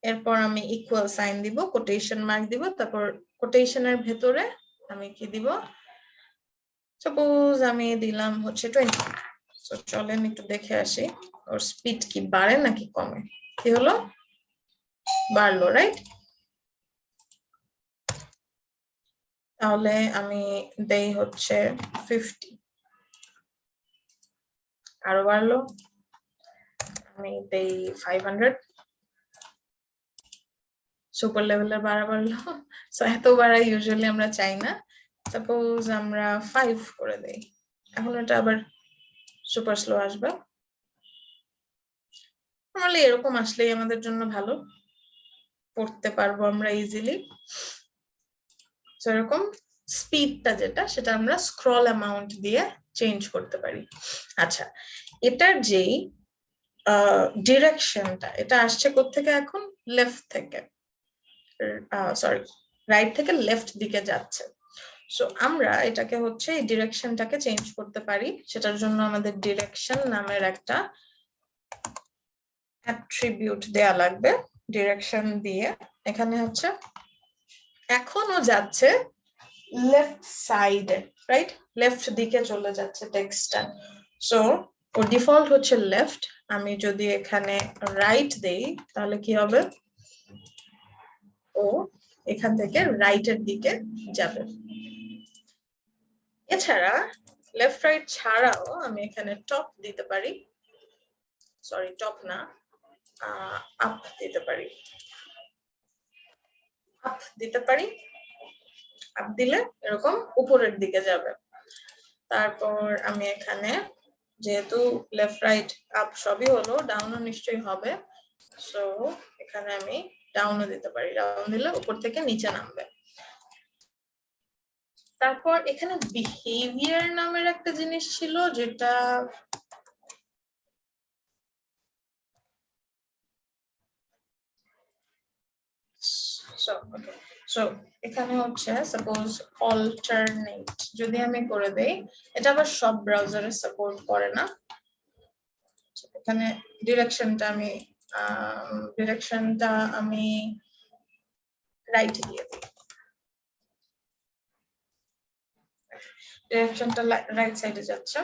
এরপর আমি ইকুয়াল সাইন দিব, কোটেশন মার্ক দিব, তারপর কোটেশনের ভেতরে আমি কি দিব, সাপোজ আমি দিলাম হচ্ছে 20। সো চলেন একটু দেখে আসি ওর স্পিড কি বাড়ে নাকি কমে। কি হলো? বাড়লো, রাইট? তাহলে আমি দেই হচ্ছে 50, আরো বাড়লো, আমি দেই 500, সুপার লেভেলের বাড়লো। সো এত বাড়া ইউজুয়ালি আমরা চাই না, সাপোজ আমরা 5 করে দেই, এখন এটা আবার সুপার স্লো আসবে। নরমালি এরকম আসলেই আমাদের জন্য ভালো, পড়তে পারবো আমরা ইজিলি। সো এরকম স্পিডটা যেটা, সেটা আমরা স্ক্রল অ্যামাউন্ট দিয়ে চেঞ্জ করতে পারি। আচ্ছা, এটার যেই ডিরেকশনটা, এটা আসছে কোত্থেকে এখন? লেফট থেকে, সরি রাইট থেকে লেফট দিকে যাচ্ছে। সো আমরা এটাকে হচ্ছে এই ডিরেকশনটাকে চেঞ্জ করতে পারি। সেটার জন্য আমাদের ডিরেকশন নামের একটা অ্যাট্রিবিউট দেয়া লাগবে। ডিরেকশন দিয়ে এখানে হচ্ছে এখনো যাচ্ছে লেফট সাইডে, রাইট, লেফট দিকে চলে যাচ্ছে টেক্সটটা। সো ওর ডিফল্ট হচ্ছে লেফট। আমি যদি এখানে রাইট দেই তাহলে কি হবে? ও এখান থেকে রাইটের দিকে যাবে। এছাড়া লেফট রাইট ছাড়াও আমি এখানে টপ দিতে পারি, সরি টপ না, আপ দিতে পারি। আপ দিতে পারি, আপ দিলে এরকম উপরের দিকে যাবে। তারপর আমি এখানে যেহেতু লেফট রাইট আপ সবই হলো, ডাউনও নিশ্চয়ই হবে, সো এখানে আমি ডাউনও দিতে পারি। ডাউন দিলে উপর থেকে নিচে নামবে। তারপর এখানে বিহেভিয়ার নামের একটা জিনিস ছিল, যেটা সো এখানে হচ্ছে সাপোজ অল্টারনেট যদি আমি করে দেই, এটা আবার সব ব্রাউজারে সাপোর্ট করে না। এখানে ডিরেকশনটা আমি রাইট দিয়ে দিই, ডিরেকশনটা রাইট সাইডে যাচ্ছে।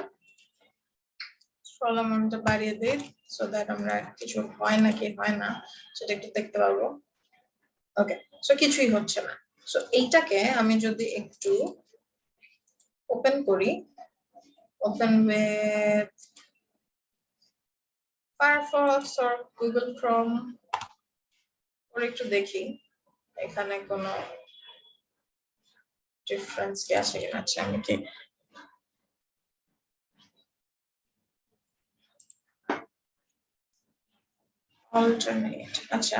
স্ক্রল অ্যামাউন্টটা বাড়িয়ে দিই সো দ্যাট আমরা কিছু হয় নাকি হয় না সেটা একটু দেখতে পারবো। ওকে, সো কিছুই হচ্ছে না। সো এইটাকে আমি যদি একটু ওপেন করি, open with Firefox or Google Chrome, ওর একটু দেখি এখানে কোনো ডিফারেন্স কি আছে কিনা। আচ্ছা, আমি কি অল্টারনেট, আচ্ছা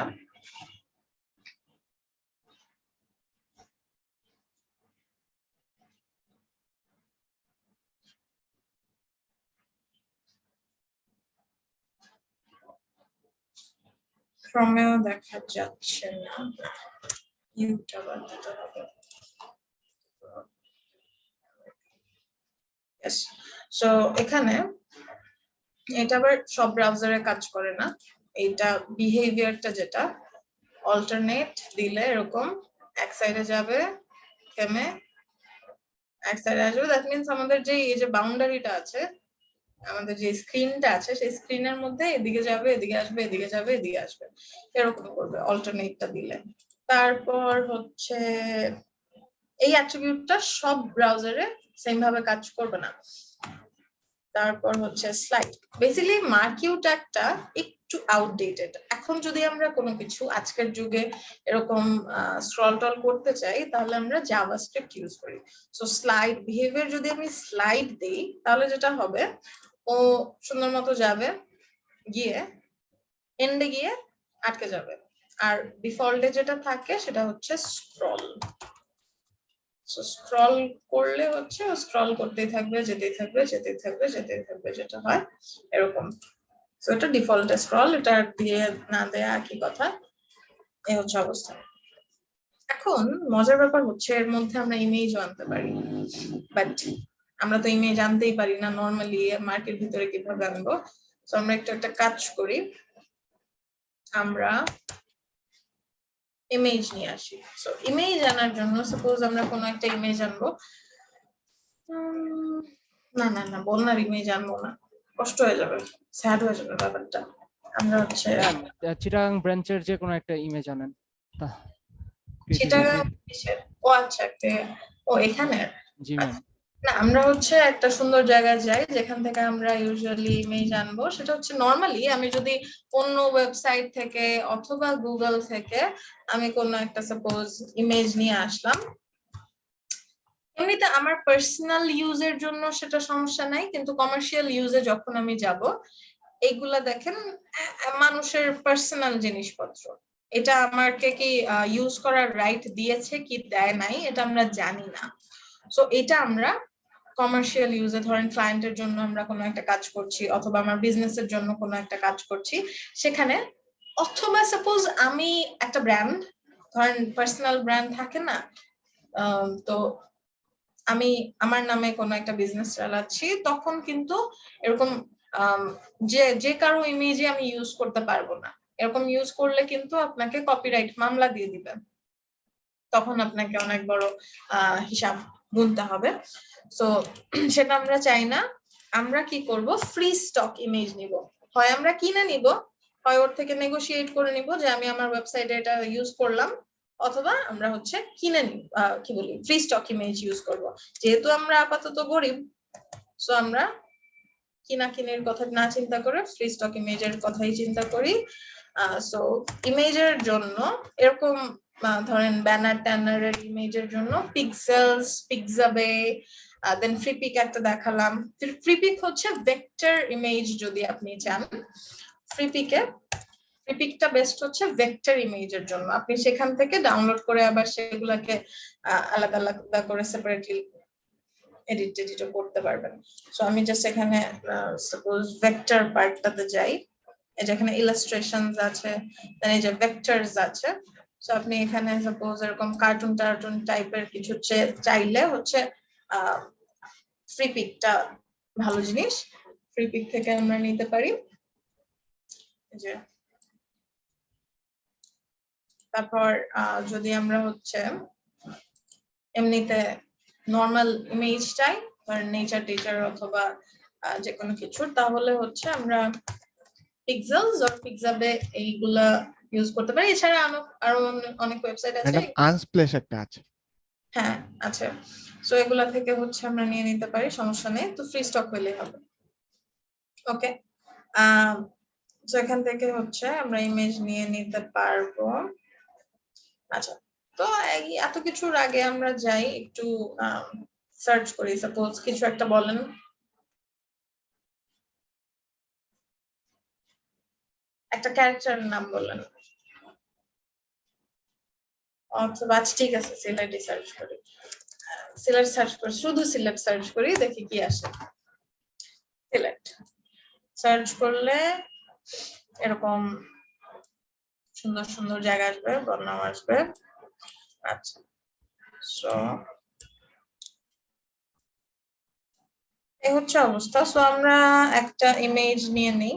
ক্রমেও দেখা যাচ্ছে না, ইউটা বানাতে হবে। সো এখানে এটা আবার সব ব্রাউজারে কাজ করে না। এইটা বিহেভিয়ারটা যেটা অল্টারনেট দিলে এরকম এক সাইডে যাবে, থেমে এক সাইডে আসবে। দ্যাট মিন্স আমাদের যে এই যে বাউন্ডারিটা আছে, আমাদের যে স্ক্রিনটা আছে, সেই স্ক্রিনের মধ্যে এদিকে যাবে, এদিকে আসবে, এদিকে যাবে, এদিকে আসবে, এরকম করবে অল্টারনেটটা দিলে। তারপর হচ্ছে এই অ্যাট্রিবিউটটা সব ব্রাউজারে সেম ভাবে কাজ করবে না। তারপর হচ্ছে স্লাইড। বেসিক্যালি মার্কিউ ট্যাগটা একটু আউটডেটেড। এখন যদি আমরা কোনো কিছু আজকের যুগে এরকম স্ক্রল টল করতে চাই তাহলে আমরা জাভাস্ক্রিপ্ট ইউজ করি। সো স্লাইড বিহেভিয়ার যদি আমি স্লাইড দেই তাহলে যেটা হবে, ও সুন্দর মতো যাবে, গিয়ে এন্ডে গিয়ে আটকে যাবে। আর ডিফল্টে যেটা থাকে সেটা হচ্ছে স্ক্রল। স্ক্রল করলে হচ্ছে স্ক্রল করতেই থাকবে, যেতেই থাকবে, যেতেই থাকবে, যেতেই থাকবে, যেটা হয় এরকম। সো এটা ডিফল্টে স্ক্রল, এটা দিয়ে না দেয়া একই কথা। এই হচ্ছে অবস্থা। এখন মজার ব্যাপার হচ্ছে এর মধ্যে আমরা ইমেজও আনতে পারি, বাট আমরা তো ইমেজ আনতেই পারি না নর্মালি, মার্কের ভিতরে কিভাবে আনবো? সো আমরা একটা কাজ করি, আমরা ইমেজ নিয়ে আসি। সো ইমেজ আনার জন্য সাপোজ আমরা কোনো একটা ইমেজ আনবো, না না না বলনার ইমেজ আনবো না, কষ্ট হয়ে যাবে, স্যাড হয়ে যাবে ব্যাপারটা। আমরা হচ্ছে চিটাগাং ব্রাঞ্চের যে কোনো একটা ইমেজ আনেন। চিটাগাং, ও আচ্ছা, ও এখানে জি ম্যাম। না, আমরা হচ্ছে একটা সুন্দর জায়গায় যাই যেখান থেকে আমরা ইউজুয়ালি ইমেজ আনবো। সেটা হচ্ছে নর্মালি আমি যদি অন্য ওয়েবসাইট থেকে অথবা গুগল থেকে আমি কোনো একটা সাপোজ ইমেজ নিয়ে আসলাম, এমনিতে আমার পার্সোনাল ইউজের জন্য সেটা সমস্যা নাই, কিন্তু কমার্শিয়াল ইউজে যখন আমি যাব, এইগুলা দেখেন মানুষের পার্সোনাল জিনিসপত্র, এটা আমাকে কি ইউজ করার রাইট দিয়েছে কি দেয় নাই এটা আমরা জানি না। সো এটা আমরা কমার্শিয়াল ইউজে, ধরেন ক্লায়েন্টের জন্য আমরা কোনো একটা কাজ করছি অথবা আমার বিজনেসের জন্য কোনো একটা কাজ করছি সেখানে, অথবা সাপোজ আমি একটা ব্র্যান্ড, ধরেন পার্সোনাল ব্র্যান্ড থাকে না, তো আমি আমার নামে কোনো একটা বিজনেস চালাচ্ছি, তখন কিন্তু এরকম যে কারো ইমেজে আমি ইউজ করতে পারবো না। এরকম ইউজ করলে কিন্তু আপনাকে কপিরাইট মামলা দিয়ে দিবেন, তখন আপনাকে অনেক বড় হিসাব গুনতে হবে। তো সেটা আমরা চাই না। আমরা কি করব, ফ্রি স্টক ইমেজ নিব, হয় আমরা কিনে নিব, হয় ওর থেকে নেগোশিয়েট করে নিব যে আমি আমার ওয়েবসাইটে এটা ইউজ করলাম, অথবা আমরা হচ্ছে কিনে নিব, কি বলি, ফ্রি স্টক ইমেজ ইউজ করব। যেহেতু আমরা আপাতত গরিব, সো আমরা কিনাকিনির কথা না চিন্তা করে ফ্রি স্টক ইমেজের কথাই চিন্তা করি। সো ইমেজের জন্য এরকম ধরেন ব্যানার ট্যানারের ইমেজের জন্য পিক্সেলস, পিক্সাবে, দেন ফ্রিপিক একটা দেখালাম। ফ্রিপিক হচ্ছে ভেক্টর ইমেজ, যদি আপনি চান ফ্রিপিকটা বেস্ট হচ্ছে ভেক্টর ইমেজের জন্য। আপনি সেখান থেকে ডাউনলোড করে আবার সেগুলোকে আলাদা আলাদা করে সেপারেটলি এডিটও করতে পারবেন। সো আমি জাস্ট এখানে সাপোজ ভেক্টর পার্টটাতে যাই, এই যেখানে ইলাস্ট্রেশনস আছে, এই যে ভেক্টরস আছে। সো আপনি এখানে সাপোজ এরকম কার্টুন টার্টুন টাইপের কিছু চাইলে হচ্ছে ফ্রিপিকটা ভালো জিনিস, ফ্রিপিক থেকে আমরা নিতে পারি। যে তারপর যদি আমরা হচ্ছে এমনিতে নর্মাল ইমেজ চাই, ধরেন নেচার টেচার অথবা যে কোনো কিছুর, তাহলে হচ্ছে আমরা পিক্সেলস আর পিক্সাবে এইগুলা ইউজ করতে পারি। এছাড়া আরো অনেক ওয়েবসাইট আছে। ম্যাডাম আনস্প্ল্যাশ একটা আছে। হ্যাঁ আছে। সো এগুলা থেকে হচ্ছে আমরা নিয়ে নিতে পারি, সমস্যা নেই। তো ফ্রি স্টক হলেই হবে। ওকে, তো এখান থেকে হচ্ছে আমরা ইমেজ নিয়ে নিতে পারবো। আচ্ছা, তো এই এত কিছুর আগে আমরা যাই একটু সার্চ করি। সাপোজ কিছু একটা বলেন, একটা ক্যারেক্টারের নাম বলেন, অথবা আচ্ছা ঠিক আছে সিলেটই সার্চ করি, সিলেট সার্চ করি, শুধু সিলেট সার্চ করি, দেখি কি আসে। সিলেট সার্চ করলে এরকম সুন্দর সুন্দর জায়গা আসবে, বর্ণনাম আসবে। আচ্ছা, সো এই হচ্ছে অবস্থা। সো আমরা একটা ইমেজ নিয়ে নিই।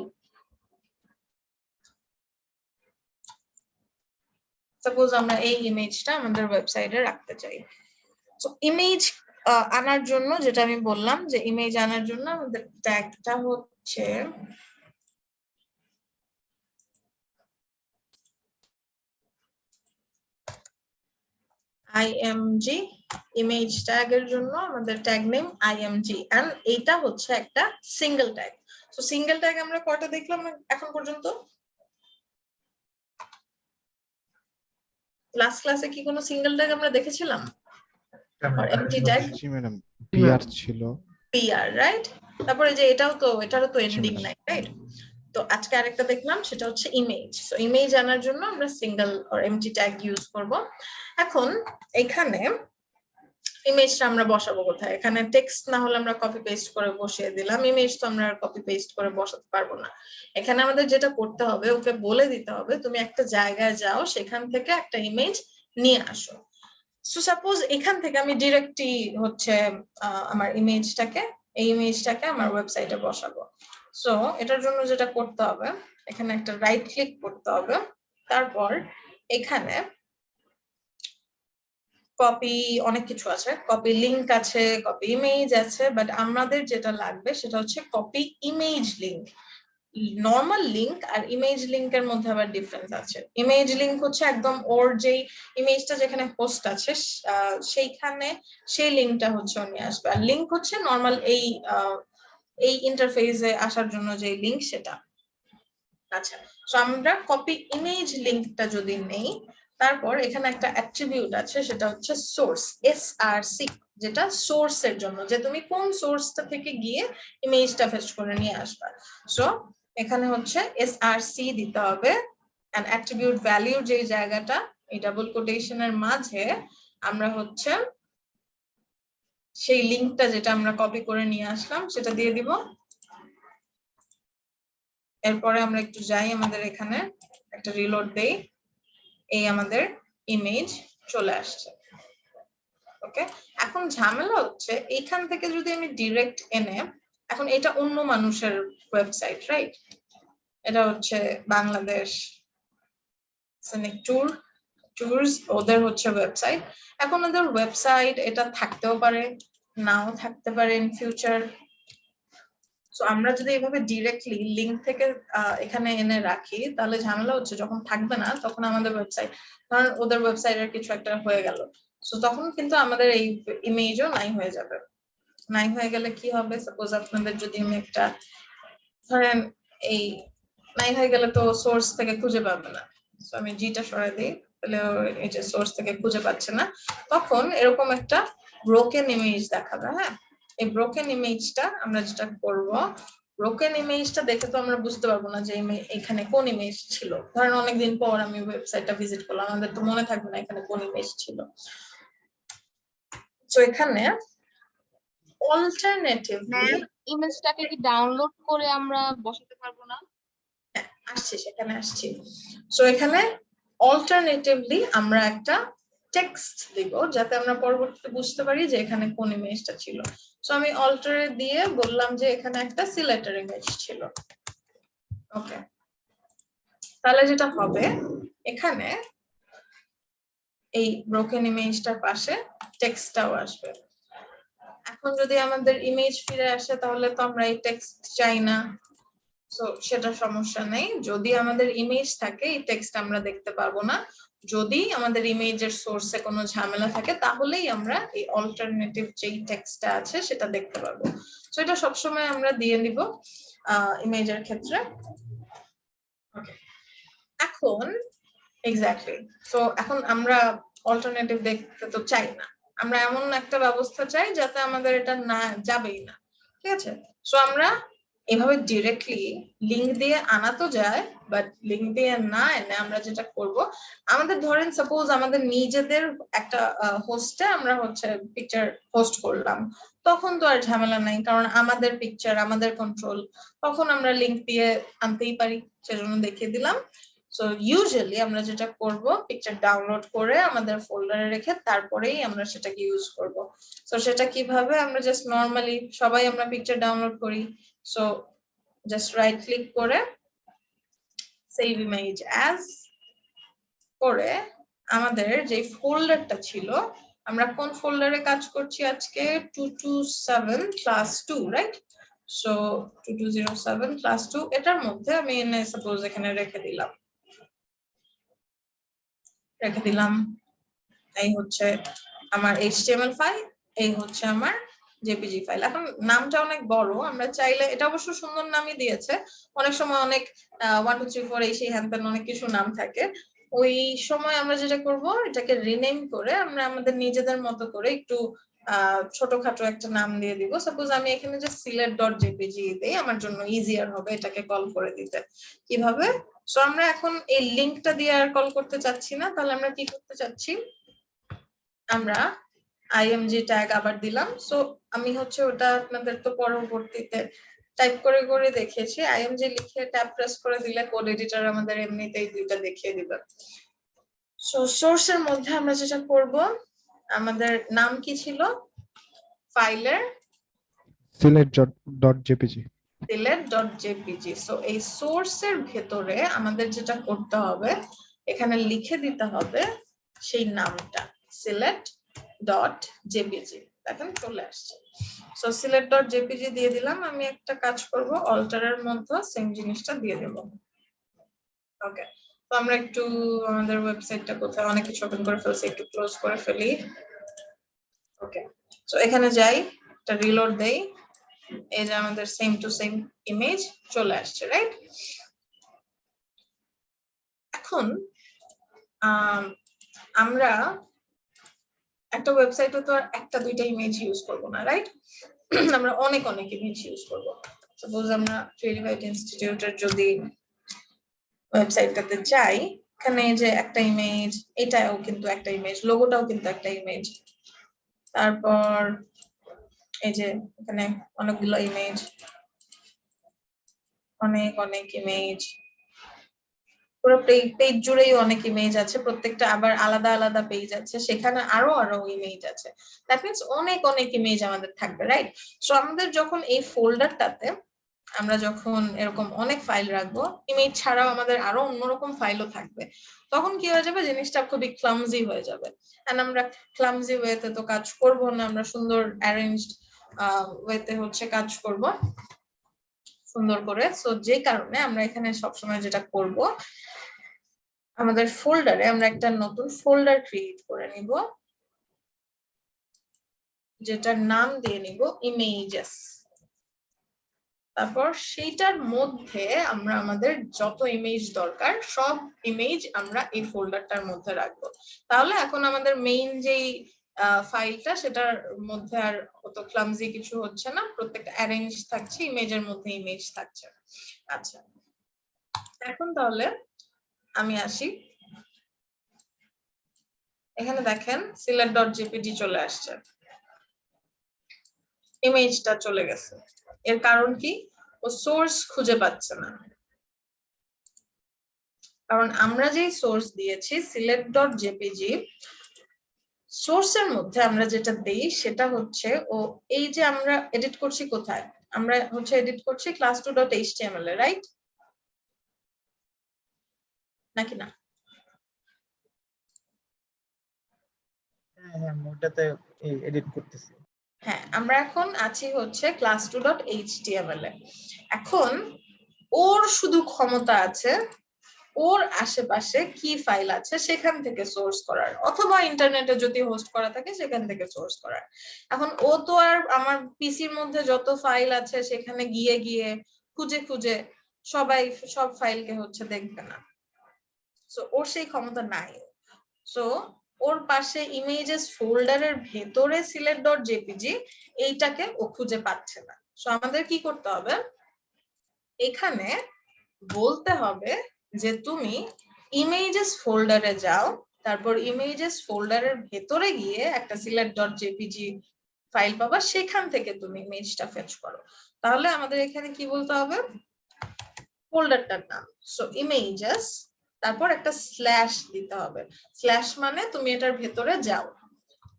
সাপোজ আমরা এই ইমেজটা আমাদের ওয়েবসাইটে রাখতে চাই। সো ইমেজ আনার জন্য যেটা আমি বললাম, যে ইমেজ আনার জন্য আমাদের ট্যাগটা হচ্ছে img। ইমেজ ট্যাগের জন্য আমাদের ট্যাগ নেম img, এন্ড এইটা হচ্ছে একটা single tag. So single tag আমরা কয়টা দেখলাম এখন পর্যন্ত? লাস্ট ক্লাসে কি কোনো সিঙ্গেল ট্যাগ আমরা দেখেছিলাম? আর এমটি ট্যাগ? জি ম্যাডাম, পিআর ছিল। PR, right. তারপরে যে এটারও তো এন্ডিং নাই, রাইট? তো আজকে আরেকটা দেখলাম, সেটা হচ্ছে ইমেজ। সো ইমেজ আনার জন্য আমরা single or MT tag use করব। এখন এখানে ইমেজটা আমরা বসাবো কোথায়? এখানে টেক্সট না হলে আমরা কপি পেস্ট করে বসিয়ে দিলাম, ইমেজ তো আমরা আর কপি পেস্ট করে বসাতে পারবো না। এখানে আমাদের যেটা করতে হবে, ওকে বলে দিতে হবে তুমি একটা জায়গায় যাও, সেখান থেকে একটা ইমেজ নিয়ে আসো। সো সাপোজ এখান থেকে আমি ডিরেক্টলি হচ্ছে আমার এই ইমেজটাকে আমার ওয়েবসাইটে বসাবো। সো এটার জন্য যেটা করতে হবে, এখানে একটা রাইট ক্লিক করতে হবে, তারপর এখানে কপি অনেক কিছু আছে, কপি লিংক আছে, কপি ইমেজ আছে, বাট আমাদের যেটা লাগবে সেটা হচ্ছে copy image link. Normal link আর ইমেজ লিংকের মধ্যে আবার ডিফারেন্স আছে। ইমেজ লিংক হচ্ছে একদম ওর যেই ইমেজটা যেখানে পোস্ট আছে সেইখানে সেই লিংকটা হচ্ছে নিয়ে আসবে, আর লিংক হচ্ছে নর্মাল এই ইন্টারফেসে আসার জন্য যে লিংক সেটা। আচ্ছা, সো আমরা কপি ইমেজ লিংকটা যদি নেই, তারপর এখানে একটা অ্যাট্রিবিউট আছে, সেটা হচ্ছে সোর্স, SRC, যেটা সোর্সের জন্য, যে তুমি কোন সোর্সটা থেকে গিয়ে ইমেজটা ফেচ করে নিয়ে আসবা। সো এখানে হচ্ছে SRC দিতে হবে, এন্ড অ্যাট্রিবিউট ভ্যালিউ যে জায়গাটা, এই ডাবল কোটেশনের মাঝে আমরা হচ্ছে সেই লিঙ্কটা যেটা আমরা কপি করে নিয়ে আসলাম সেটা দিয়ে দিব। এরপরে আমরা একটু যাই আমাদের এখানে, একটা রিলোড দেই, এই আমাদের ইমেজ চলে আসছে। ওকে, এখন ঝামেলা হচ্ছে এইখান থেকে যদি আমি ডিরেক্ট এনে, এখন এটা অন্য মানুষের ওয়েবসাইট, রাইট? এটা হচ্ছে বাংলাদেশ সিনিক ট্যুরস, ওদের হচ্ছে ওয়েবসাইট। এখন ওদের ওয়েবসাইট এটা থাকতেও পারে, নাও থাকতে পারে ইন ফিউচার। সো আমরা যদি এভাবে ডিরেক্টলি লিংক থেকে এখানে এনে রাখি, তাহলে ঝামেলা হচ্ছে যখন থাকবে না তখন আমাদের ওয়েবসাইট, কারণ ওদের ওয়েবসাইটের কিছু একটা হয়ে গেল, সো তখন কিন্তু আমাদের এই ইমেজও নাই হয়ে যাবে। নাই হয়ে গেলে কি হবে, সাপোজ আপনাদের যদি আমি একটা, ধরেন এই নাই হয়ে গেলে তো সোর্স থেকে খুঁজে পাবে না, সো আমি জিটা সরাই দিই, তাহলে এই যে সোর্স থেকে খুঁজে পাচ্ছে না, তখন এরকম একটা ব্রোকেন ইমেজ দেখাবে। হ্যাঁ, এই ব্রোকেন ইমেজটা আমরা যেটা করব, ব্রোকেন ইমেজটা দেখে তো আমরা বুঝতে পারবো না যে এখানে কোন ইমেজ ছিল। ধরেন অনেকদিন পর আমি ওয়েবসাইটটা ভিজিট করলাম, আমাদের তো মনে থাকবে না এখানে কোন ইমেজ ছিল। তো এখানে অল্টারনেটিভলি ইমেজটাকে কি ডাউনলোড করে আমরা বসাতে পারবো না? আসছি, সেখানে আসছি। সো এখানে অল্টারনেটিভলি আমরা একটা টেক্সট দিব যাতে আমরা পরবর্তীতে বুঝতে পারি যে এখানে কোন ইমেজটা ছিল। সো আমি অল্টারে দিয়ে বললাম যে এখানে একটা সিলেক্টেড ইমেজ ছিল। ওকে, তাহলে যেটা হবে এখানে এই ব্রোকেন ইমেজটার পাশে টেক্সটটাও আসবে। এখন যদি আমাদের ইমেজ ফিরে আসে তাহলে তো আমরা এই টেক্সট চাই না, সো সেটা সমস্যা নেই। যদি আমাদের ইমেজ থাকে এই টেক্সট আমরা দেখতে পারবো না, যদি আমাদের ইমেজের সোর্সে কোনো ঝামেলা থাকে তাহলেই আমরা এই অল্টারনেটিভ যেই টেক্সটটা আছে সেটা দেখতে পারবো। সো এটা সবসময় আমরা দিয়ে নিব ইমেজের ক্ষেত্রে। ওকে, এখন এক্স্যাক্টলি, সো এখন আমরা অল্টারনেটিভ দেখতে তো চাই না, আমরা এমন একটা ব্যবস্থা চাই যাতে আমাদের এটা না যাবেই না, ঠিক আছে? সো আমরা এভাবে ডিরেক্টলি লিংক দিয়ে আনা তো যায়, বাট লিংক দিয়ে না এনে আমরা যেটা করব, আমাদের ধরেন সাপোজ আমাদের নিজেদের একটা হোস্টে আমরা হচ্ছে পিকচার পোস্ট করলাম, তখন তো আর ঝামেলা নাই, কারণ আমাদের পিকচার আমাদের কন্ট্রোল, তখন আমরা লিংক দিয়ে আনতেই পারি, সেজন্য দেখিয়ে দিলাম। সো ইউজুয়ালি আমরা যেটা করব, পিকচার ডাউনলোড করে আমাদের ফোল্ডারে রেখে তারপরেই আমরা সেটাকে ইউজ করব। সো সেটা কিভাবে, আমরা জাস্ট নরমালি সবাই আমরা পিকচার ডাউনলোড করি, সো জাস্ট রাইট ক্লিক করে সেভ ইমেজ অ্যাজ করে আমাদের যে ফোল্ডারটা ছিল, আমরা কোন ফোল্ডারে কাজ করছি আজকে, 227 ক্লাস 2, রাইট? সো 2207 ক্লাস 2, এটার মধ্যে আমি এনে সাপোজ এখানে রেখে দিলাম, এই হচ্ছে আমার HTML ফাইল, এই হচ্ছে আমার জেপিজি ফাইল। এখন নামটা অনেক বড়, আমরা চাইলে, এটা অবশ্য সুন্দর নামই দিয়েছে, অনেক সময় অনেক 1 2 3 4 এই সেই হ্যান ত্যান অনেক কিছু নাম থাকে, ওই সময় আমরা যেটা করব, এটাকে রিনেম করে আমরা আমাদের নিজেদের মতো করে একটু ছোটখাটো একটা নাম দিয়ে দিব। সাপোজ আমি এখানে যে সিলেট.jpg দেই, আমার জন্য ইজিয়ার হবে এটাকে কল করে দিতে। কিভাবে, সো আমরা এখন এই লিংকটা দিয়ে আর কল করতে চাচ্ছি না, তাহলে আমরা কি করতে চাচ্ছি, আমরা img ট্যাগ আবার দিলাম। সো আমি হচ্ছে ওটা আপনাদের তো পরবর্তীতে টাইপ করে করে দেখিয়েছি, img লিখে ট্যাব প্রেস করে দিলে কোড এডিটর আমাদের এমনিতেই দুইটা দেখিয়ে দিবে। সো সোর্সের মধ্যে আমরা যেটা করব, আমাদের নাম কি ছিল ফাইলের, সিলেট.jpg। সো এই সোর্সের ভেতরে আমাদের যেটা করতে হবে, এখানে লিখে দিতে হবে সেই নামটা, সিলেট.jpg। দেখেন চলে আসছে। সো সিলেট.jpg দিয়ে দিলাম। আমি একটা কাজ করব, অল্টারের মধ্যে সেম জিনিসটা দিয়ে দেব। ওকে, তো আমরা একটু আমাদের ওয়েবসাইটটা কোথায়, অনেক কিছু ওপেন করে ফেলছি, একটু ক্লোজ করে ফেলি। ওকে, সো এখানে যাই, একটা রিলোড দেই, এই যে আমাদের সেম টু সেম ইমেজ চলে আসছে, রাইট? এখন আমরা একটা ওয়েবসাইটে তো আর একটা দুইটা ইমেজ ইউজ করবো না, রাইট? আমরা অনেক অনেক ইমেজ ইউজ করবো। সাপোজ আমরা ভেরিফাইড ইনস্টিটিউটের যদি ওয়েবসাইটটাতে যাই, এখানে যে একটা ইমেজ, এটাও কিন্তু একটা ইমেজ, লোগোটাও কিন্তু একটা ইমেজ, তারপর এই যে এখানে অনেকগুলো ইমেজ, অনেক অনেক ইমেজ, পুরো পেজ জুড়েই অনেক ইমেজ আছে, প্রত্যেকটা আবার আলাদা আলাদা পেজ আছে, সেখানে আরো আরো ইমেজ আছে। দ্যাট মিনস অনেক অনেক ইমেজ আমাদের থাকবে, রাইট? সো আমাদের যখন এই ফোল্ডারটাতে আমরা যখন এরকম অনেক ফাইল রাখবো, ইমেজ ছাড়াও আমাদের আরো অন্যরকম ফাইলও থাকবে, তখন কি হয়ে যাবে, জিনিসটা খুবই ক্লামজি হয়ে যাবে। এন্ড আমরা ক্লামজি ওয়েতে তো কাজ করব না, আমরা সুন্দর অ্যারেঞ্জড ওয়েতে হচ্ছে কাজ করব সুন্দর করে। সো যে কারণে আমরা এখানে সবসময় যেটা করব, আমাদের ফোল্ডারে আমরা একটা নতুন ফোল্ডার ক্রিয়েট করে নিব, যেটার নাম দিয়ে নিব ইমেজেস। তারপর সেইটার মধ্যে আমরা আমাদের যত ইমেজ দরকার সব ইমেজ আমরা এই ফোল্ডারটার মধ্যে রাখবো। তাহলে এখন আমাদের মেইন যেই ফাইলটা, সেটার মধ্যে আর অত ক্লামজি কিছু হচ্ছে না, প্রত্যেকটা অ্যারেঞ্জ থাকছে, ইমেজের মধ্যে ইমেজ থাকছে। আচ্ছা, এখন তাহলে আমি আসি, এখানে দেখেন select.jpg চলে আসছে, ইমেজটা চলে গেছে। এর কারণ কি, ও সোর্স খুঁজে পাচ্ছে না, কারণ আমরা যে সোর্স দিয়েছি select.jpg, সোর্সের মধ্যে আমরা যেটা দেই সেটা হচ্ছে, ও এই যে আমরা এডিট করছি কোথায়, আমরা হচ্ছে এডিট করছি class2.html এ, রাইট নাকি না? হ্যাঁ, ওটাতে এডিট করতেছি। হ্যাঁ, আমরা এখন আছি হচ্ছে class2.html এ। এখন ওর শুধু ক্ষমতা আছে ওর আশেপাশে কি ফাইল আছে সেখান থেকে সোর্স করার, অথবা ইন্টারনেটে যদি হোস্ট করা থাকে সেখান থেকে সোর্স করার। এখন ও তো আর আমার পিসির মধ্যে যত ফাইল আছে সেখানে গিয়ে গিয়ে খুঁজে খুঁজে সব ফাইলকে হচ্ছে দেখবে না, সো ওর সেই ক্ষমতা নাই। সো ওর পাশে ইমেজেস ফোল্ডারের ভেতরে select.jpg এইটাকে ও খুঁজে পাচ্ছে না। সো আমাদের কি করতে হবে, এখানে বলতে হবে যে তুমি ইমেজেস ফোল্ডারে যাও, তারপর ইমেজেস ফোল্ডারের ভেতরে গিয়ে একটা select.jpg ফাইল পাবা, সেখান থেকে তুমি ইমেজটা ফেচ করো। তাহলে আমাদের এখানে কি বলতে হবে, ফোল্ডারটার নাম, সো ইমেজেস, তারপর একটা স্ল্যাশ দিতে হবে। স্ল্যাশ মানে তুমি এটার ভেতরে যাও,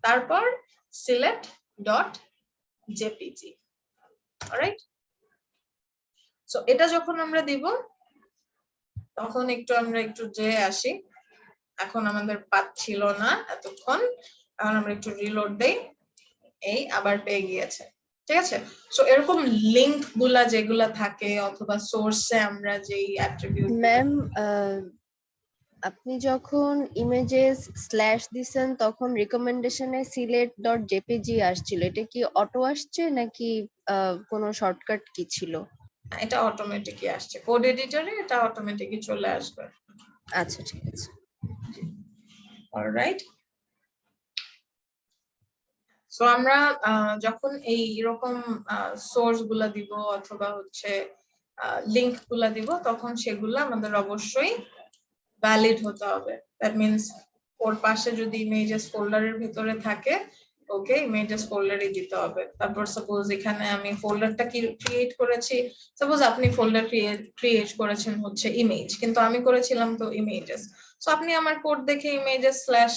তারপর select.jpg, অলরাইট? সো এটা যখন আমরা দিব তখন আমরা একটু যে আসি, এখন আমাদের পাচ্ছিল না এতক্ষণ, এখন আমরা একটু রিলোড দেই, এই আবার পেয়ে গিয়েছে, ঠিক আছে? সো এরকম লিংক গুলা যেগুলা থাকে অথবা সোর্সে আমরা যেই অ্যাট্রিবিউট, ম্যাম আপনি যখন ইমেজেস স্ল্যাশ দিছেন তখন রিকমেন্ডেশনে select.jpg আসছিল, এটা কি অটো আসছে নাকি কোনো শর্টকাট কি ছিল? এটা অটোমেটিকই আসছে, কোড এডিটরে এটা অটোমেটিকই চলে আসবে। আচ্ছা, ঠিক আছে। অলরাইট, সো আমরা যখন এই এরকম সোর্স গুলা দিব অথবা হচ্ছে লিংক গুলা দিব, তখন সেগুলো আমাদের অবশ্যই ভ্যালিড হতে হবে। দ্যাট মিনস ওর পাশে যদি ইমেজেস ফোল্ডারের ভিতরে থাকে, ওকে ইমেজেস ফোল্ডারই দিতে হবে। তারপর সাপোজ এখানে আমি ফোল্ডারটা ক্রিয়েট করেছি, সাপোজ আপনি ফোল্ডার ক্রিয়েট করেছেন হচ্ছে ইমেজ, কিন্তু আমি করেছিলাম তো ইমেজেস। সো আপনি আমার কোড দেখে ইমেজেস স্ল্যাশ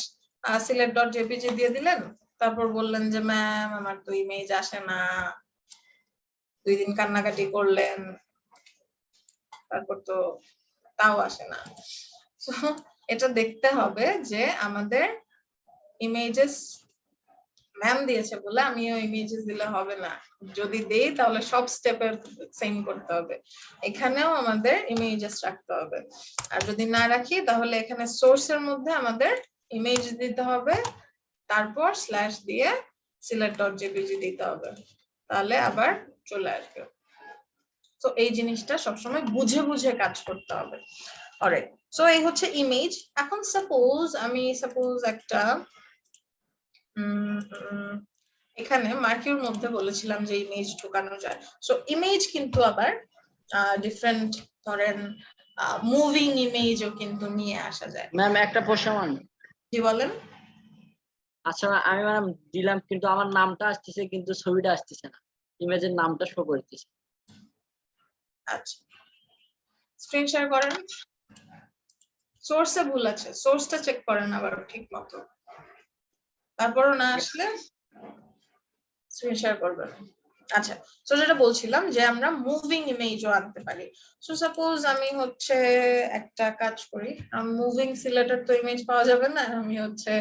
select.jpg দিয়ে দিলেন, তারপর বললেন যে ম্যাম আমার তো ইমেজ আসে না, 2 দিন কান্নাকাটি করলেন, তারপর তো তাও আসে না। সো এটা দেখতে হবে যে আমাদের ইমেজেস ম্যাম দিয়েছে বলে আমিও ইমেজেস দিলে হবে না, যদি দেই তাহলে সব স্টেপের সেম করতে হবে, এখানেও আমাদের ইমেজেস রাখতে হবে। আর যদি না রাখি তাহলে এখানে সোর্সের মধ্যে আমাদের ইমেজ দিতে হবে, তারপর স্ল্যাশ দিয়ে select.jpg দিতে হবে, তাহলে আবার চলে আসবে। তো এই জিনিসটা সবসময় বুঝে বুঝে কাজ করতে হবে। অলরাইট, সো এই হচ্ছে ইমেজ। এখন সাপোজ একটা এখানে মার্কিউর মধ্যে বলেছিলাম যে ইমেজ ঢোকানো যায়। সো ইমেজ কিন্তু আবার ডিফারেন্ট, ধরেন মুভিং ইমেজও কিন্তু নিয়ে আসা যায়। ম্যাম একটা প্রশ্ন, জি বলেন। আচ্ছা আমি ম্যাডাম দিলাম, কিন্তু আমার নামটা আসতেছে কিন্তু ছবিটা আসতেছে না, ইমেজের নামটা শো করতেছে। আচ্ছা, স্ক্রিন শেয়ার করেন। সোর্সে ভুল আছে, সোর্সটা চেক করেন আবার ঠিক মতো, তারপরও না আসলে স্ক্রিন শেয়ার করবেন। আচ্ছা, তো যেটা বলছিলাম যে আমরা মুভিং ইমেজও আনতে পারি। সো সাপোজ আমি হচ্ছে একটা কাজ করি, মুভিং সিলেটের তো ইমেজ পাওয়া যাবে না, আমি হচ্ছে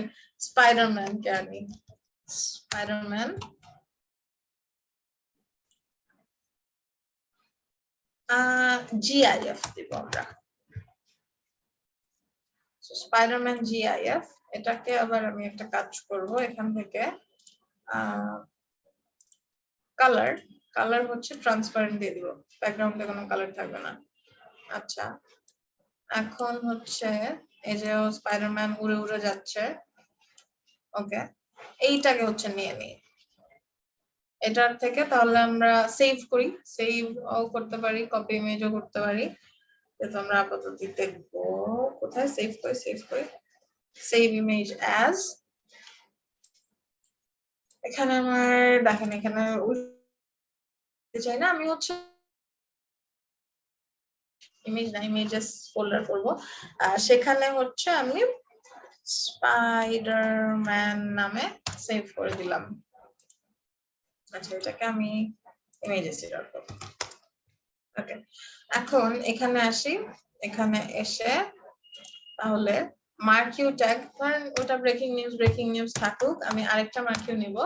স্পাইডারম্যান কে আনি। স্পাইডারম্যান GIF দিব আমরা, স্পাইডারম্যান GIF। এটাকে আবার আমি একটা কাজ করব, এখান থেকে কালার, কালার হচ্ছে ট্রান্সপারেন্ট দিয়ে দিব, ব্যাকগ্রাউন্ডে কোনো কালার থাকবে না। আচ্ছা, এখন হচ্ছে এই যে স্পাইডারম্যান উড়ে উড়ে যাচ্ছে, ওকে, এইটাকে হচ্ছে নিয়ে নিই এটার থেকে, তাহলে আমরা সেভ করি, সেভ করতে পারি, কপি ইমেজও করতে পারি। তো আমরা আপাতত দেখবো কোথায় সেভ করি, সেভ করি, সেভ ইমেজ অ্যাজ। এখানে আমার দেখেন, এখানে চাই না, আমি হচ্ছে ইমেজ না ইমেজেস ফোল্ডার করবো, সেখানে হচ্ছে আমি স্পাইডারম্যান নামে সেভ করে দিলাম। আচ্ছা, এটাকে আমি ইমেজেস এর করব। ওকে, এখন এখানে আসি, এখানে এসে তাহলে মার্কিউ ট্যাগ, ধরেন ওটা ব্রেকিং নিউজ থাকুক, আমি আরেকটা মার্কিউ নিব,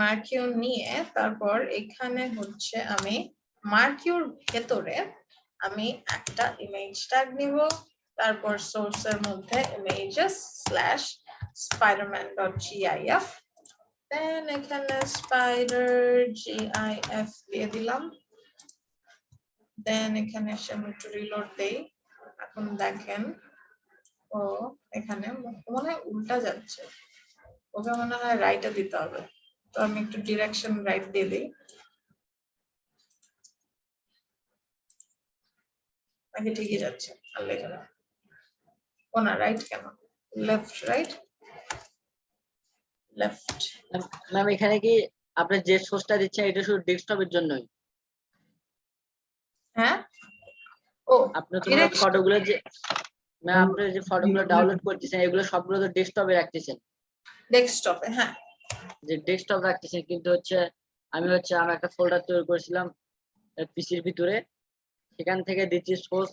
মার্কিউ নিয়ে তারপর এখানে হচ্ছে আমি মার্কিউর ভেতরে আমি একটা ইমেজ ট্যাগ নিব, তারপর সোর্সের মধ্যে images /spiderman.gif, দেন এখানে spider gif দিয়ে দিলাম, দেন এখানে এসে আমি একটু রিলোড দেই। এখন দেখেন ও এখানে মনে হয় উল্টা যাচ্ছে, ওকে মনে হয় রাইটে দিতে হবে, তো আমি একটু ডিরেকশন রাইট দিয়ে দিই। নাকি ঠিকই যাচ্ছে, আর লেখা না, ও না রাইট কেন, লেফট রাইট লেফট। ম্যাম এখানে কি আপনি যে সোর্সটা দিচ্ছেন এটা শুধু ডেস্কটপের জন্যই? হ্যাঁ, ও আপনি তো ফটোগুলো যে ম্যাম আপনি যে ফটোগুলো ডাউনলোড করতেছেন এগুলো সবগুলো তো ডেস্কটপে রাখতেছেন। ডেস্কটপে, হ্যাঁ, যে ডেস্কটপ রাখতেছেন, কিন্তু হচ্ছে আমি একটা ফোল্ডার তৈরি করেছিলাম পিসির ভিতরে, সেখান থেকে দিচ্ছি সোর্স,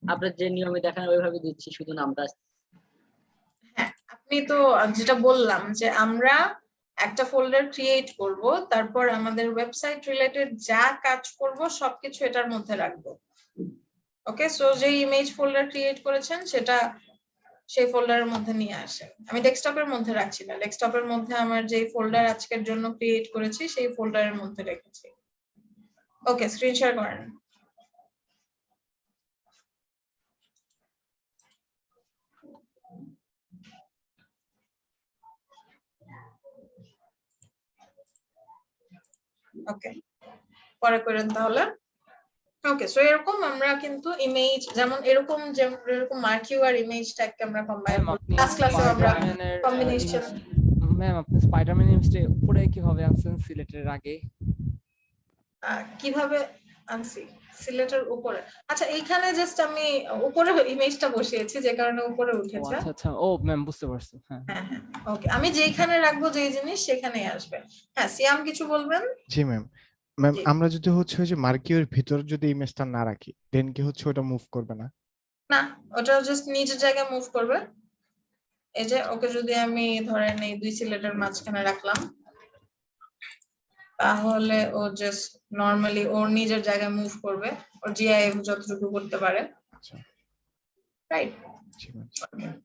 আপনার যে নিয়মে দেখেন ওইভাবে দিচ্ছি, শুধু নামটা। হ্যাঁ, আপনি তো যেটা বললাম যে আমরা একটা ফোল্ডার ক্রিয়েট করব, তারপর আমাদের ওয়েবসাইট রিলেটেড যা কাজ করব সবকিছু এটার মধ্যে রাখবো। ওকে, সো যে ইমেজ ফোল্ডার ক্রিয়েট করেছেন সেটা সেই ফোল্ডারের মধ্যে নিয়ে আসেন। আমি ডেস্কটপের মধ্যে রাখছি না, ডেস্কটপের মধ্যে আমার যে ফোল্ডার আজকের জন্য ক্রিয়েট করেছি সেই ফোল্ডারের মধ্যে রেখেছি। ওকে, স্ক্রিন শেয়ার করেন। ওকে, পরে করেন তাহলে। ওকে, সো এরকম আমরা কিন্তু ইমেজ যেমন এরকম মার্কিউ আর ইমেজ ট্যাগকে আমরা কম্বাইন ম্যাম করি। আপনি ক্লাসে আমরা স্পাইডারম্যানের কম্বিনেশন, ম্যাম আপনি স্পাইডারম্যান ইমেজটা উপরে কিভাবে আনছেন সিলেটের আগে? কিভাবে আনছি সিলেটের উপরে? আচ্ছা, এইখানে জাস্ট আমি উপরে ইমেজটা বসিয়েছি যে কারণে উপরে ও উঠেছে। আচ্ছা আচ্ছা, ও ম্যাম বুঝতে পারছি। হ্যাঁ হ্যাঁ হ্যাঁ, ওকে, আমি যেখানে রাখবো যে জিনিস সেখানেই আসবে। হ্যাঁ, সিয়াম কিছু বলবেন? জি ম্যাম। ম্যাম জি। আমরা যদি হচ্ছে ওই যে মার্কিউর ভিতর যদি ইমেজটা না রাখি দেন কি হচ্ছে ওটা মুভ করবে না? না, ওটা জাস্ট নিজের জায়গায় মুভ করবে। এই যে ওকে যদি আমি ধরেন এই দুই সিলেটের মাঝখানে রাখলাম, তাহলে ও জাস্ট নরমালি ওর নিজের জায়গায় মুভ করবে, ওর জিআইএফ যতটুকু করতে পারে। আচ্ছা, রাইট, জি ম্যাম।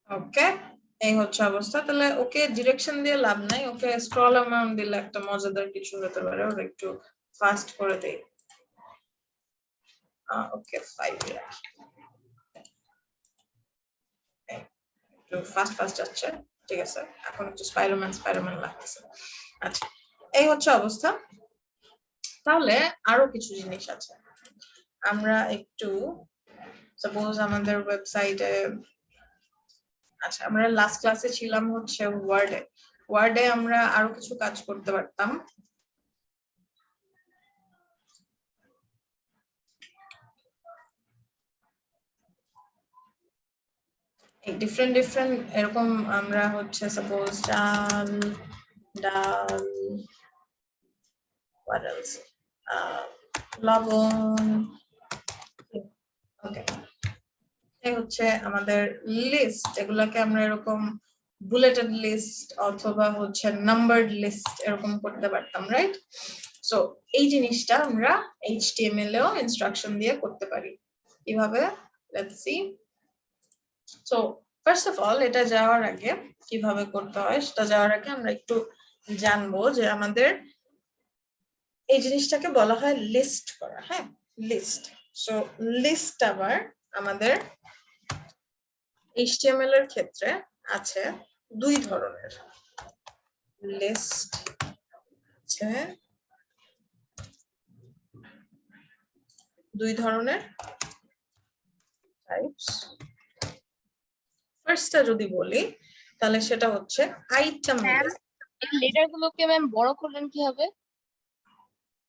ওকে, এই হচ্ছে অবস্থা। তাহলে ওকে ডিরেকশন দিয়ে লাভ নাই, ওকে স্ক্রল অ্যামাউন্ট দিলে একটা মজাদার কিছু হতে পারে, ওর একটু ফাস্ট করে দেই। ওকে 5 রাখি, একটু ফাস্ট যাচ্ছে, ঠিক আছে। এখন একটু স্পাইডারম্যান লাগতেছে। আচ্ছা, এই হচ্ছে অবস্থা। তাহলে আরো কিছু জিনিস আছে, আমরা একটু সাপোজ আমাদের ওয়েবসাইটে আচ্ছা, আমরা লাস্ট ক্লাসে ছিলাম হচ্ছে ওয়ার্ডে। ওয়ার্ডে আমরা আরো কিছু কাজ করতে পারতাম। ডিফারেন্ট ডিফারেন্ট এরকম আমরা হচ্ছে সাপোজ চাল, ডাল, what else? লবণ। ওকে, এই হচ্ছে আমাদের লিস্ট। এগুলাকে আমরা এরকম বুলেটেড লিস্ট অথবা হচ্ছে নাম্বারড লিস্ট এরকম করতে পারতাম, রাইট? সো এই জিনিসটা আমরা HTML এও ইনস্ট্রাকশন দিয়ে করতে পারি। কিভাবে? Let's see. So first of all এটা যাওয়ার আগে কিভাবে করতে হয় সেটা যাওয়ার আগে আমরা একটু জানবো যে আমাদের এই জিনিসটাকে বলা হয় লিস্ট করা। হ্যাঁ, লিস্ট। সো লিস্ট আবার আমাদের HTML এর ক্ষেত্রে আছে দুই ধরনের। লিস্ট আছে দুই ধরনের টাইপস। ফার্স্টটা যদি বলি তাহলে সেটা হচ্ছে আইটেম লিস্ট। এই লেটার গুলোকে ম্যাম বড় করলেন কি হবে?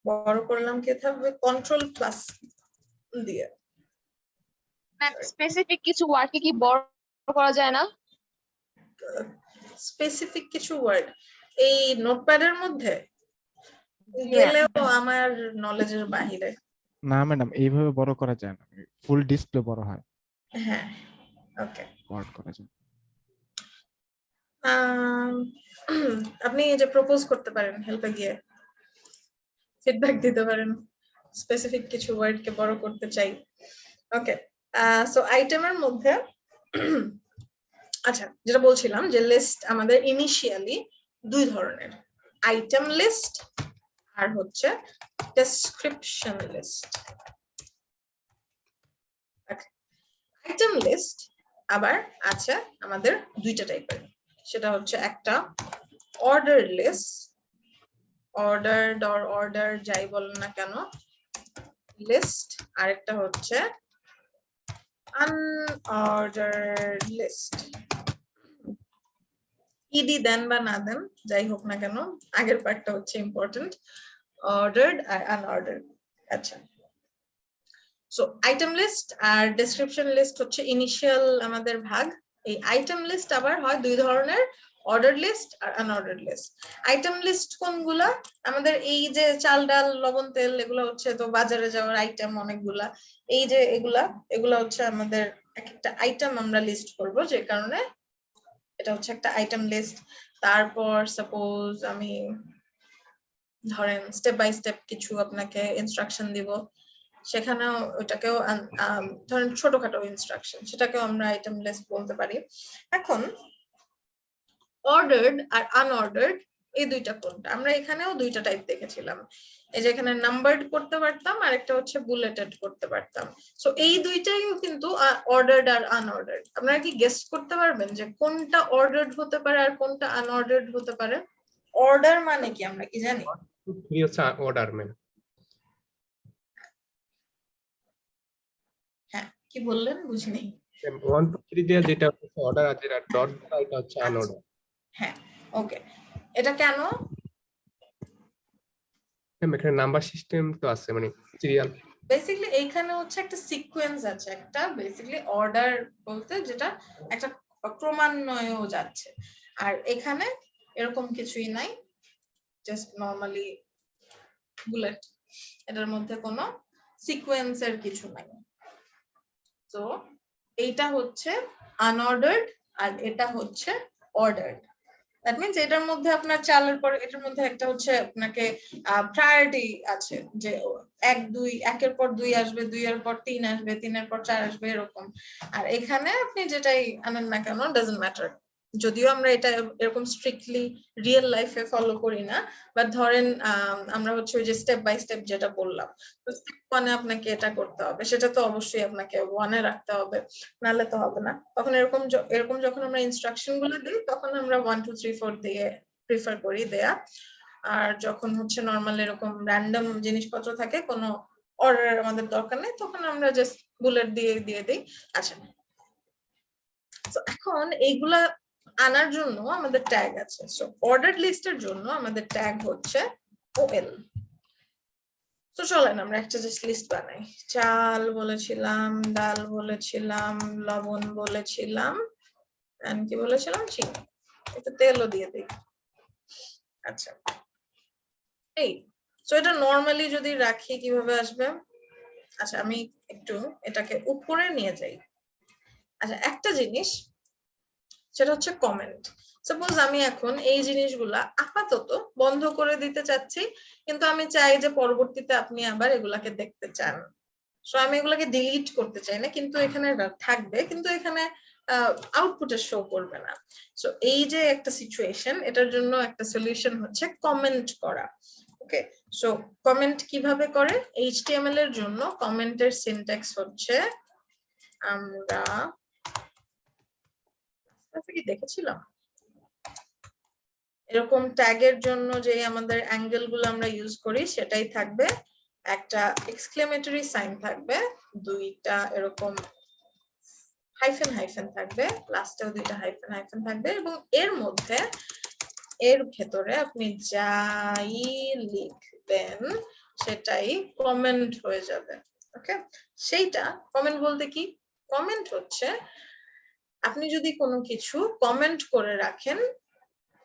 বড় করলাম কি থাকবে? কন্ট্রোল প্লাস দিয়ে। স্পেসিফিক কিছু ওয়ার্ডকে কি বড় করা যায় না? স্পেসিফিক কিছু ওয়ার্ড এই নোটপ্যাডের মধ্যে গেলেও আমার নলেজের বাহিরে। না ম্যাডাম, এইভাবে বড় করা যায় না, ফুল ডিসপ্লে বড় হয়, হ্যাঁ, ওকে। ওয়ার্ড করা যায়। আপনি এই যে প্রপোজ করতে পারেন, হেল্পে গিয়ে ফিডব্যাক দিতে পারেন, স্পেসিফিক কিছু ওয়ার্ডকে বড় করতে চাই। ওকে, সো আইটেমের মধ্যে আচ্ছা, যেটা বলছিলাম যে লিস্ট আমাদের ইনিশিয়ালি দুই ধরনের, আইটেম লিস্ট আর হচ্ছে ডেসক্রিপশন লিস্ট। আইটেম লিস্ট আবার আছে আমাদের দুইটা টাইপের। সেটা হচ্ছে একটা অর্ডার লিস্ট, অর্ডারড অর অর্ডার যাই বলেন না কেন লিস্ট, আরেকটা হচ্ছে আনঅর্ডার্ড লিস্ট। ইডি দেন বা না দেন যাই হোক না কেন, আগের পার্টটা হচ্ছে ইম্পর্টেন্ট, অর্ডার্ড আর আনঅর্ডার্ড। আচ্ছা, সো আইটেম লিস্ট আর ডেসক্রিপশন লিস্ট হচ্ছে ইনিশিয়াল আমাদের ভাগ। এই আইটেম লিস্ট আবার হয় দুই ধরনের, অর্ডার লিস্ট আর আনঅর্ডার্ড লিস্ট। আইটেম লিস্ট কোনগুলা? আমাদের এই যে চাল, ডাল, লবণ, তেল, এগুলো হচ্ছে তো বাজারে যাওয়ার আইটেম অনেকগুলা। এই যে এগুলা হচ্ছে আমাদের এক একটা আইটেম আমরা লিস্ট করব, যে কারণে এটা হচ্ছে একটা আইটেম লিস্ট। তারপর সাপোজ আমি ধরেন স্টেপ বাই স্টেপ কিছু আপনাকে ইনস্ট্রাকশন দিব, সেখানেও ওটাকেও ধরেন ছোটখাটো ইনস্ট্রাকশন, সেটাকেও আমরা আইটেম লিস্ট বলতে পারি। এখন অর্ডার্ড আর আনঅর্ডার্ড এই দুইটা কোনটা? আমরা এখানেও দুইটা টাইপ দেখেছিলাম, এই যে এখানে নাম্বারড করতে পারতাম আর একটা হচ্ছে বুলেটেড করতে পারতাম। সো এই দুইটাইও কিন্তু অর্ডার্ড আর আনঅর্ডার্ড। আপনারা কি গেস করতে পারবেন যে কোনটা অর্ডার্ড হতে পারে আর কোনটা আনঅর্ডার্ড হতে পারে? অর্ডার মানে কি আমরা কি জানি? কি হচ্ছে অর্ডার ম্যাম? হ্যাঁ, কি বললেন বুঝিনি। 1 2 3 দিয়ে যেটা হচ্ছে অর্ডার আর যেটা ডট দেওয়া এটা হচ্ছে আনঅর্ডার। হ্যাঁ, ওকে। এটা কেন? ম্যাম এখানে নাম্বার সিস্টেম তো আছে, মানে সিরিয়াল। বেসিক্যালি এইখানে হচ্ছে একটা সিকোয়েন্স আছে, একটা বেসিক্যালি অর্ডার বলতে যেটা একটা ক্রমান্বয়েও যাচ্ছে, আর এখানে এরকম কিছুই নাই, জাস্ট নরমালি বুলেট, এটার মধ্যে কোনো সিকোয়েন্সের কিছু নাই। তো এইটা হচ্ছে আনঅর্ডার্ড আর এটা হচ্ছে অর্ডার্ড। দ্যাট মিন্স এটার মধ্যে আপনার চালের পর এটার মধ্যে একটা হচ্ছে আপনাকে প্রায়োরিটি আছে, যে 1 2 একের পর 2 আসবে, 2 এর পর 3 আসবে, 3 এর পর 4 আসবে, এরকম। আর এখানে আপনি যেটাই আনেন না কেন ডাজন্ট ম্যাটার, যদিও আমরা এটা এরকম স্ট্রিক্টলি রিয়েল লাইফে ফলো করি না, বাট ধরেন আমরা হচ্ছে ওই যে স্টেপ বাই স্টেপ যেটা বললাম, তো স্টেপ 1 এ আপনাকে এটা করতে হবে, সেটা তো অবশ্যই আপনাকে 1 এ রাখতে হবে, নাহলে তো হবে না। তখন এরকম যখন আমরা ইনস্ট্রাকশন গুলো দিই তখন আমরা 1 2 3 4 দিয়ে প্রিফার করি দেয়া। আর যখন হচ্ছে নরমাল এরকম র্যান্ডম জিনিসপত্র থাকে, কোনো অর্ডার আমাদের দরকার নেই, তখন আমরা জাস্ট বুলেট দিয়ে দিই। আচ্ছা, তো এখন এইগুলা আনার জন্য আমাদের ট্যাগ আছে। সো অর্ডার লিস্টের জন্য আমাদের ট্যাগ হচ্ছে OL। তো চলেন আমরা একটা জাস্ট লিস্ট বানাই। চাল বলেছিলাম, ডাল বলেছিলাম, লবণ বলেছিলাম, and কি বলেছিলাম, চিনি। একটু তেলও দিয়ে দিই। আচ্ছা, এই সো এটা নরমালি যদি রাখি কিভাবে আসবে? আচ্ছা, আমি একটু এটাকে উপরে নিয়ে যাই। আচ্ছা, একটা জিনিস সেটা হচ্ছে কমেন্ট। সাপোজ আমি এখন এই জিনিসগুলা আপাতত বন্ধ করে দিতে চাচ্ছি, কিন্তু আমি চাই যে পরবর্তীতে আপনি আবার এগুলাকে দেখতে চান। সো আমি এগুলাকে ডিলিট করতে চাই না, কিন্তু এখানে থাকবে, কিন্তু এখানে আউটপুটে শো করবে না। সো এই যে একটা সিচুয়েশন, এটার জন্য একটা সলিউশন হচ্ছে কমেন্ট করা। ওকে, সো কমেন্ট কিভাবে করে? HTML এর জন্য কমেন্টের সিনট্যাক্স হচ্ছে, আমরা কি দেখেছিলাম এরকম ট্যাগের জন্য যে আমাদের অ্যাঙ্গেল গুলো আমরা ইউজ করি সেটাই থাকবে, একটা এক্সক্লেমেটরি সাইন থাকবে, দুইটা এরকম হাইফেন হাইফেন থাকবে, লাস্টেও দুইটা হাইফেন হাইফেন থাকবে, এবং এর মধ্যে এর ভেতরে আপনি যাই লিখবেন সেটাই কমেন্ট হয়ে যাবে। ওকে, সেইটা কমেন্ট বলতে কি? কমেন্ট হচ্ছে আপনি যদি কোনো কিছু কমেন্ট করে রাখেন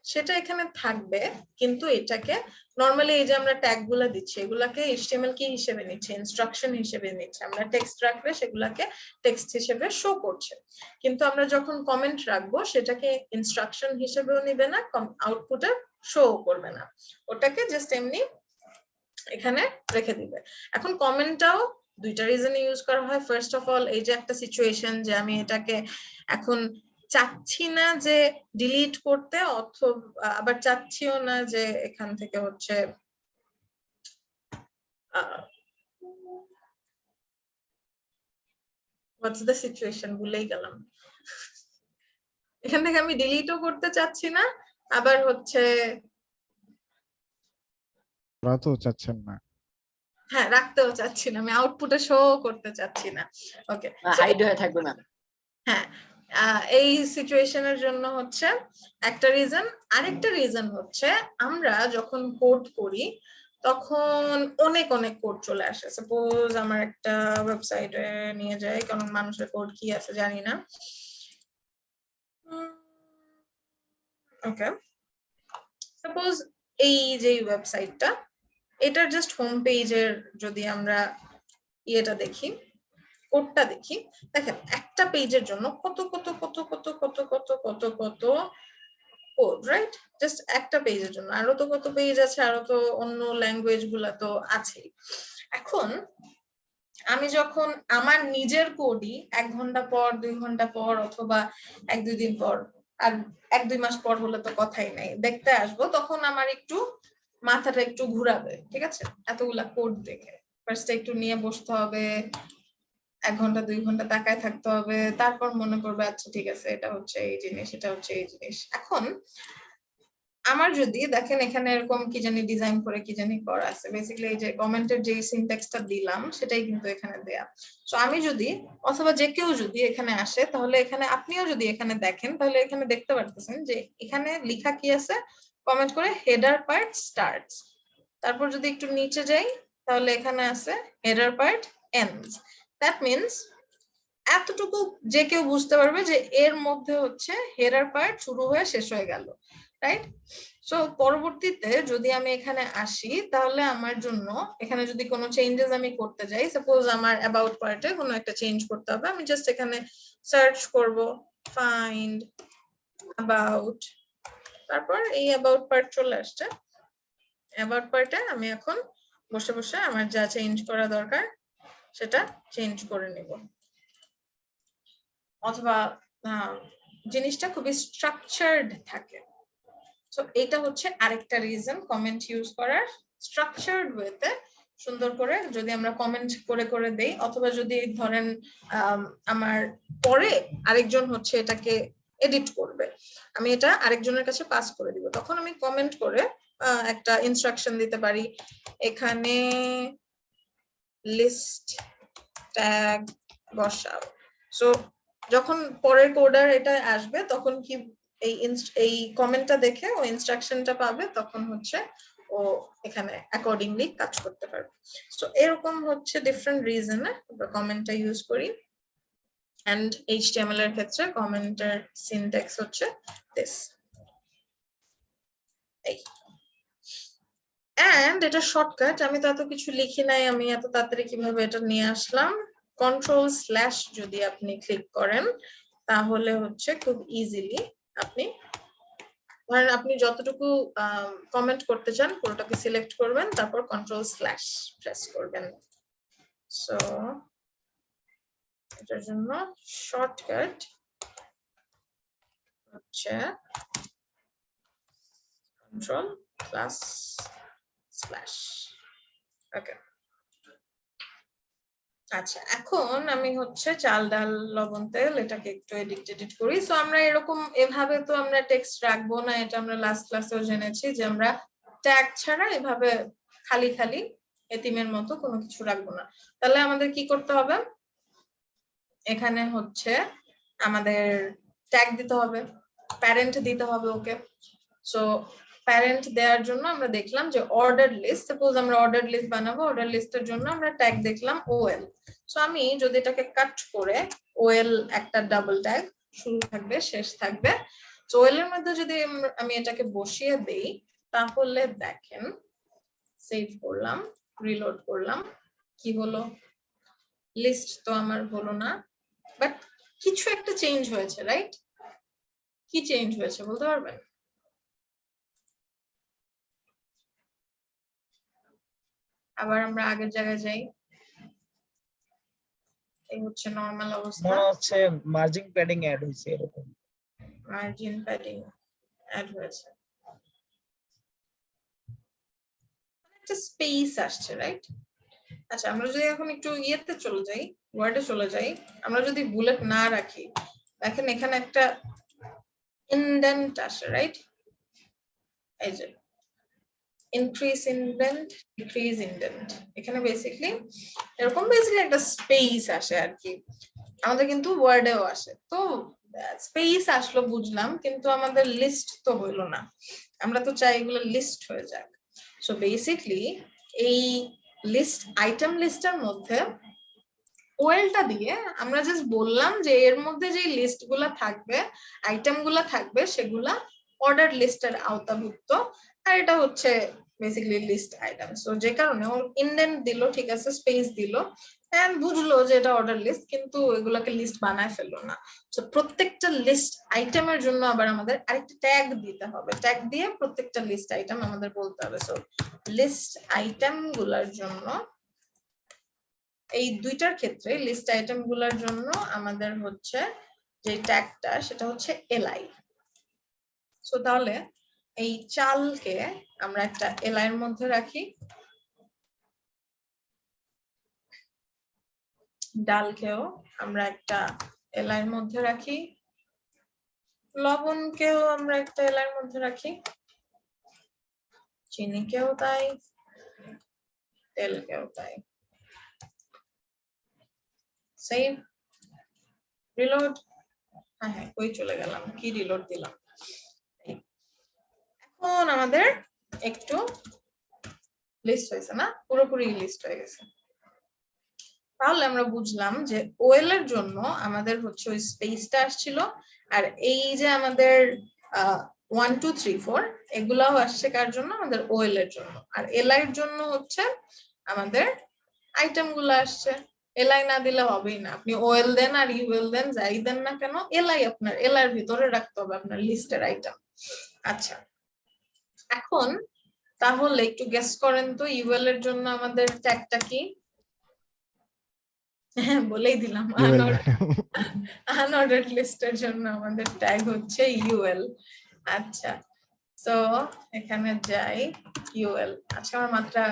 সেটা এখানে থাকবে, কিন্তু এটাকে নরমালি এই যে আমরা ট্যাগ গুলা দিচ্ছি এগুলাকে HTML কি হিসেবে নিচ্ছে? ইনস্ট্রাকশন হিসেবে নিচ্ছে। আমরা টেক্সট রাখলে সেগুলাকে টেক্সট হিসেবে শো করছে, কিন্তু আমরা যখন কমেন্ট রাখবো সেটাকে ইনস্ট্রাকশন হিসেবেও নিবে না, আউটপুটে শো করবে না, ওটাকে জাস্ট এমনি এখানে রেখে দিবে। এখন কমেন্টটাও দুইটা রিজনে ইউজ করা হয়। ফার্স্ট অফ অল, এই যে একটা সিচুয়েশন যে আমি এটাকে এখন চাচ্ছি না যে ডিলিট করতে, অথবা আবার চাচ্ছিও না যে এখান থেকে হচ্ছে হোয়াটস দ্য সিচুয়েশন ভুলেই গেলাম। এখান থেকে আমি ডিলিটও করতে চাচ্ছি না, আবার হচ্ছে তো চাচ্ছেন না। হ্যাঁ, রাখতেও চাচ্ছি না, আমি আউটপুটে শো করতে চাচ্ছি না। ওকে, হাইড হয়ে থাকবে ম্যাম। হ্যাঁ, এই সিচুয়েশনের জন্য হচ্ছে একটা রিজন। আরেকটা রিজন হচ্ছে আমরা যখন কোড করি তখন অনেক অনেক কোড চলে আসে। সাপোজ আমার একটা ওয়েবসাইটে নিয়ে যায়, কারণ মানুষের কোড কি আছে জানি না। ওকে, সাপোজ এই যে ওয়েবসাইটটা, এটার জাস্ট হোম পেজের যদি আমরা ইয়েটা দেখি, কোডটা দেখি, দেখেন একটা পেজের জন্য কত কত কত কত কত কত কত কত কোড, রাইট? জাস্ট একটা পেজের জন্য, আরো তো কত পেজ আছে, আরো তো অন্য ল্যাঙ্গুয়েজ গুলা তো আছেই। এখন আমি যখন আমার নিজের কোডই 1 ঘন্টা পর, 2 ঘন্টা পর, অথবা 1-2 দিন পর, আর 1-2 মাস পর হলে তো কথাই নাই, দেখতে আসবো, তখন আমার একটু মাথাটা একটু ঘুরাবে, ঠিক আছে? এতগুলা কোড দেখে ফার্স্টে একটু নিয়ে বসতে হবে, 1 ঘন্টা 2 ঘন্টা তাকায় থাকতে হবে, তারপর মনে করবে আচ্ছা ঠিক আছে, এটা হচ্ছে এই জিনিস, এটা হচ্ছে এই জিনিস। এখন আমার যদি দেখেন এখানে এরকম কি জানি ডিজাইন করে কি জানি করা আছে, বেসিক্যালি এই যে কমেন্টের যে সিনট্যাক্সটা দিলাম সেটাই কিন্তু এখানে দেয়া। সো আমি যদি, অথবা যে কেউ যদি এখানে আসে, তাহলে এখানে আপনিও যদি এখানে দেখেন, তাহলে এখানে দেখতে পারতেছেন যে এখানে লেখা কি আছে, কমেন্ট করে হেডার পার্ট স্টার্টস। তারপর যদি একটু নিচে যাই তাহলে এখানে আছে header part ends. That means এতটুকু যে কেউ বুঝতে পারবে যে এর মধ্যে হচ্ছে হেডার পার্ট শুরু হয়ে শেষ হয়ে গেল, রাইট? সো পরবর্তীতে যদি আমি এখানে আসি, তাহলে আমার জন্য এখানে যদি কোনো চেঞ্জেস আমি করতে যাই, সাপোজ আমার অ্যাবাউট পার্টে কোনো একটা চেঞ্জ করতে হবে, আমি জাস্ট এখানে সার্চ করব ফাইন্ড অ্যাবাউট, তারপর এই অ্যাবাউট পার্ট চলে আসছে। অ্যাবাউট পার্টে আমি এখন বসে বসে আমার যা চেঞ্জ করা দরকার সেটা চেঞ্জ করে নিব, অথবা জিনিসটা খুবই স্ট্রাকচার্ড থাকে। সো এটা হচ্ছে আরেকটা রিজন কমেন্ট ইউজ করার, স্ট্রাকচার্ড ওয়েতে সুন্দর করে যদি আমরা কমেন্ট করে করে দেই, অথবা যদি ধরেন আমার পরে আরেকজন হচ্ছে এটাকে এডিট করবে, আমি এটা আরেকজনের কাছে পাস করে দিব, তখন আমি কমেন্ট করে একটা ইনস্ট্রাকশন দিতে পারি, এখানে লিস্ট ট্যাগ বসাও। সো যখন পরের কোডার এটা আসবে তখন কি এই কমেন্টটা দেখে ও ইনস্ট্রাকশনটা পাবে, তখন হচ্ছে ও এখানে অ্যাকর্ডিংলি কাজ করতে পারবে। সো এরকম হচ্ছে ডিফারেন্ট রিজনে আমরা কমেন্টটা ইউজ করি। এন্ড HTML এর ক্ষেত্রে কমেন্টের সিনট্যাক্স হচ্ছে দিস। এই এন্ড এটা শর্টকাট, আমি তো এত কিছু লিখি নাই, আমি এত তাড়াতাড়ি কিভাবে এটা নিয়ে আসলাম। Ctrl/ যদি আপনি ক্লিক করেন তাহলে হচ্ছে খুব ইজিলি আপনি ধরেন আপনি যতটুকু কমেন্ট করতে চান পুরোটাকে সিলেক্ট করবেন, তারপর Ctrl/ প্রেস করবেন। সো এটার জন্য শর্টকাট হচ্ছে Ctrl+/। ওকে, আচ্ছা এখন আমি হচ্ছে চাল ডাল লবণ তেল এটাকে একটু এডিট করি। সো আমরা এরকম এভাবে তো আমরা টেক্সট রাখবো না, এটা আমরা লাস্ট ক্লাসেও জেনেছি যে আমরা ট্যাগ ছাড়া এভাবে খালি খালি এতিমের মতো কোনো কিছু রাখবো না। তাহলে আমাদের কি করতে হবে, এখানে হচ্ছে আমাদের ট্যাগ দিতে হবে, প্যারেন্ট দিতে হবে ওকে। সো প্যারেন্ট দেওয়ার জন্য আমরা দেখলাম যে অর্ডার লিস্ট, সাপোজ আমরা অর্ডার লিস্ট বানাবো, অর্ডার লিস্টের জন্য আমরা ট্যাগ দেখলাম OL। সো আমি যদি এটাকে কাট করে OL একটা ডাবল ট্যাগ, শুরু থাকবে শেষ থাকবে, সো OL এর মধ্যে যদি আমি এটাকে বসিয়ে দেই তাহলে দেখেন সেভ করলাম, রিলোড করলাম, কি হলো, লিস্ট তো আমার হলো না, বাট কিছু একটা চেঞ্জ হয়েছে, রাইট? কি চেঞ্জ হয়েছে বলতে পারবেন? আবার আমরা আগের জায়গায় যাই, এই হচ্ছে নরমাল অবস্থা, মনে হচ্ছে মার্জিন প্যাডিং অ্যাড হয়েছে এরকম। মার্জিন প্যাডিং অ্যাড হয়েছে, একটা স্পেস আসছে, রাইট? আচ্ছা আমরা যদি এখন একটু ইয়েতে চলে যাই, ওয়ার্ডে চলে যাই, আমরা যদি বুলেট না রাখি, দেখেন এখানে একটা ইনডেন্ট আসে, রাইট? এই যে increase indent, decrease indent, এখানে বেসিক্যালি এরকম বেসিক্যালি একটা স্পেস আসে আর কি, আমাদের কিন্তু ওয়ার্ডেও আসে। তো স্পেস আসলো বুঝলাম, কিন্তু আমাদের লিস্ট তো হইলো না, আমরা তো চাই এগুলো লিস্ট হয়ে যাক। সো বেসিক্যালি এই লিস্ট আইটেম লিস্টের মধ্যে ওয়েলটা দিয়ে আমরা জাস্ট বললাম যে এর মধ্যে যে লিস্ট গুলা থাকবে, আইটেম গুলা থাকবে, সেগুলা অর্ডার লিস্টের আওতাভুক্ত, আর এটা হচ্ছে বেসিক্যালি লিস্ট আইটেম। সো যে কারণে ও ইনডেন্ট দিল, ঠিক আছে, স্পেস দিল, এন্ড বুঝলো যে এটা অর্ডার লিস্ট, কিন্তু এগুলাকে লিস্ট বানায় ফেললো না। সো প্রত্যেকটা লিস্ট আইটেমের জন্য আবার আমাদের আরেকটা ট্যাগ দিতে হবে, ট্যাগ দিয়ে প্রত্যেকটা লিস্ট আইটেম আমাদের বলতে হবে। সো লিস্ট আইটেম গুলার জন্য এই দুইটার ক্ষেত্রে লিস্ট আইটেম গুলার জন্য আমাদের হচ্ছে যে ট্যাগটা সেটা হচ্ছে li। সো তাহলে এই চালকে আমরা একটা li এর মধ্যে রাখি, ডালকেও আমরা একটা li এর মধ্যে রাখি, লবণকেও আমরা একটা li এর মধ্যে রাখি, চিনিকেও তাই, তেলকেও তাই। সেভ, রিলোড, হ্যাঁ কই চলে গেলাম, কি রিলোড দিলাম। এখন আমাদের একটু লিস্ট হয়েছে না, পুরোপুরি লিস্ট হয়ে গেছে। তাহলে আমরা বুঝলাম যে ওএল এর জন্য আমাদের হচ্ছে ওই স্পেসটা আসছিল, আর এই যে আমাদের 1 2 3 4 এগুলাও আসছে কার জন্য, আমাদের ওএল এর জন্য, আর এলআই এর জন্য হচ্ছে আমাদের আইটেম গুলো আসছে। এলআই না দিলে হবেই না, আপনি ওএল দেন আর ইউএল দেন, যাই দেন না কেন, এলআই আপনার এলআই এর ভিতরে রাখতে হবে আপনার লিস্টের আইটেম। আচ্ছা এখন তাহলে একটু গেস করেন তো ইউএল এর জন্য আমাদের ট্যাগটা কি? হ্যাঁ বলেই দিলাম, আনঅর্ডার্ড লিস্টের জন্য আমাদের ট্যাগ হচ্ছে ইউএল। আচ্ছা তো এখানে যাই ইউএল। আচ্ছা আমার মাত্রা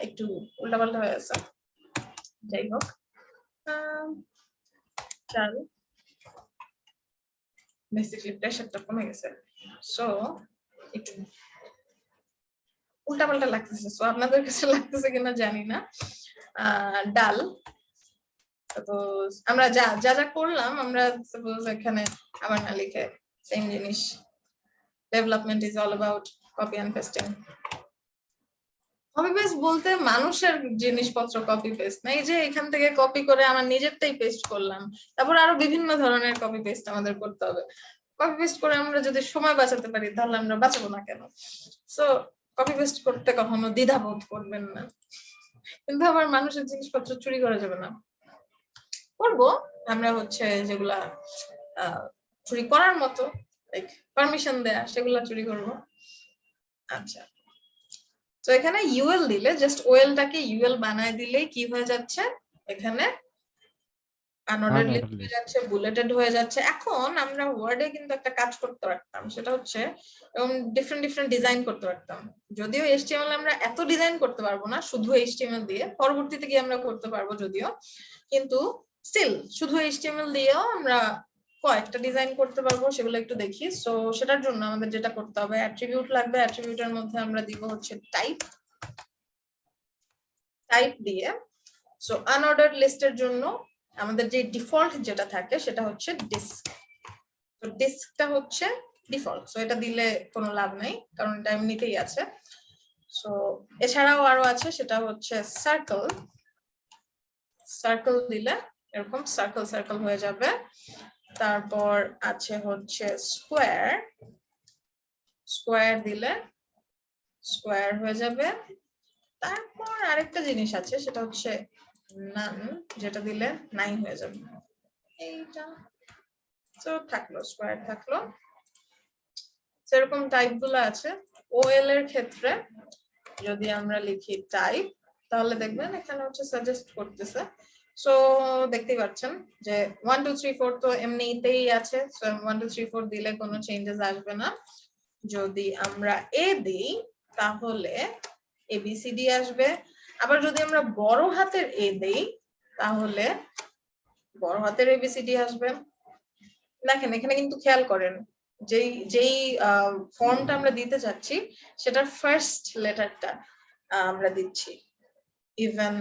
একটু উল্টাপাল্টা হয়ে আছে, যাই হোক চল বেসিক্যালি প্রেশারটা কমে গেছে, সো একটু উল্টাপাল্টা লাগতেছে, সো আপনাদের কাছে লাগতেছে কিনা জানি না। ডাল সাপোজ আমরা যা যা যা করলাম আমরা সাপোজ এখানে আবার না লিখে সেম জিনিস development is all about copy and pasting. Copy paste বলতে মানুষের জিনিসপত্র কপি পেস্ট না, এই যে এখান থেকে কপি করে আমার নিজেরটাই পেস্ট করলাম, তারপর আরো বিভিন্ন ধরনের কপি পেস্ট আমাদের করতে হবে। কপি পেস্ট করে আমরা যদি সময় বাঁচাতে পারি তাহলে আমরা বাঁচাবো না কেন? সো কপি পেস্ট করতে কখনো দ্বিধাবোধ করবেন না, কিন্তু আবার মানুষের জিনিসপত্র চুরি করা যাবে না। করবো আমরা হচ্ছে যেগুলা চুরি করার মতো লাইক পারমিশন দেয়া সেগুলা চুরি করব। আচ্ছা, তো এখানে ইউএল দিলে জাস্ট ওএলটাকে ইউএল বানায় দিলেই কি হয়ে যাচ্ছে, এখানে আনঅর্ডারড লিস্ট হয়ে যাচ্ছে, বুলেটেড হয়ে যাচ্ছে। এখন আমরা ওয়ার্ডে কিন্তু একটা কাজ করতে পারতাম, সেটা হচ্ছে ডিফারেন্ট ডিজাইন করতে পারতাম। যদিও এইচটিএমএল আমরা এত ডিজাইন করতে পারবো না শুধু এইচটিএমএল দিয়ে, পরবর্তীতে গিয়ে আমরা করতে পারবো যদিও, কিন্তু স্টিল শুধু এইচটিএমএল দিয়েও আমরা কয়েকটা ডিজাইন করতে পারবো, সেগুলো একটু দেখি। সো সেটার জন্য আমাদের যেটা করতে হবে, অ্যাট্রিবিউট লাগবে। অ্যাট্রিবিউটের মধ্যে আমরা দিব হচ্ছে টাইপ দিয়ে। সো আনঅর্ডারড লিস্টের জন্য আমাদের যে ডিফল্ট যেটা থাকে সেটা হচ্ছে ডিস্ক। তো ডিস্কটা হচ্ছে ডিফল্ট, সো এটা দিলে কোনো লাভ নাই কারণ এটা এমনিতেই আছে। সো এছাড়াও আরো আছে, সেটা হচ্ছে সার্কেল। সার্কেল দিলে এরকম সার্কেল সার্কেল হয়ে যাবে। তারপর আছে হচ্ছে স্কোয়ার। স্কোয়ার দিলে স্কোয়ার হয়ে যাবে। তারপর আরেকটা জিনিস আছে সেটা হচ্ছে নান, যেটা দিলে 9 হয়ে যাবে। এইটা তো থাকলো, স্কোয়ার থাকলো। সেরকম টাইপ গুলো আছে। ওএল এর ক্ষেত্রে যদি আমরা লিখি টাইপ তাহলে দেখবেন এখানে হচ্ছে সাজেস্ট করতেছে। সো দেখতেই পাচ্ছেন যে 1 2 3 4 তো এমনিতেই আছে, সো 1 2 3 4 দিলে কোনো চেঞ্জেস আসবে না। যদি আমরা এ দিই তাহলে এবিসিডি আসবে। আবার যদি আমরা বড় হাতের এ দেই তাহলে বড় হাতের এবিসিডি আসবে। দেখেন এখানে কিন্তু খেয়াল করেন যেই ফর্মটা আমরা দিতে চাচ্ছি সেটার ফার্স্ট লেটারটা আমরা দিচ্ছি। ইভেন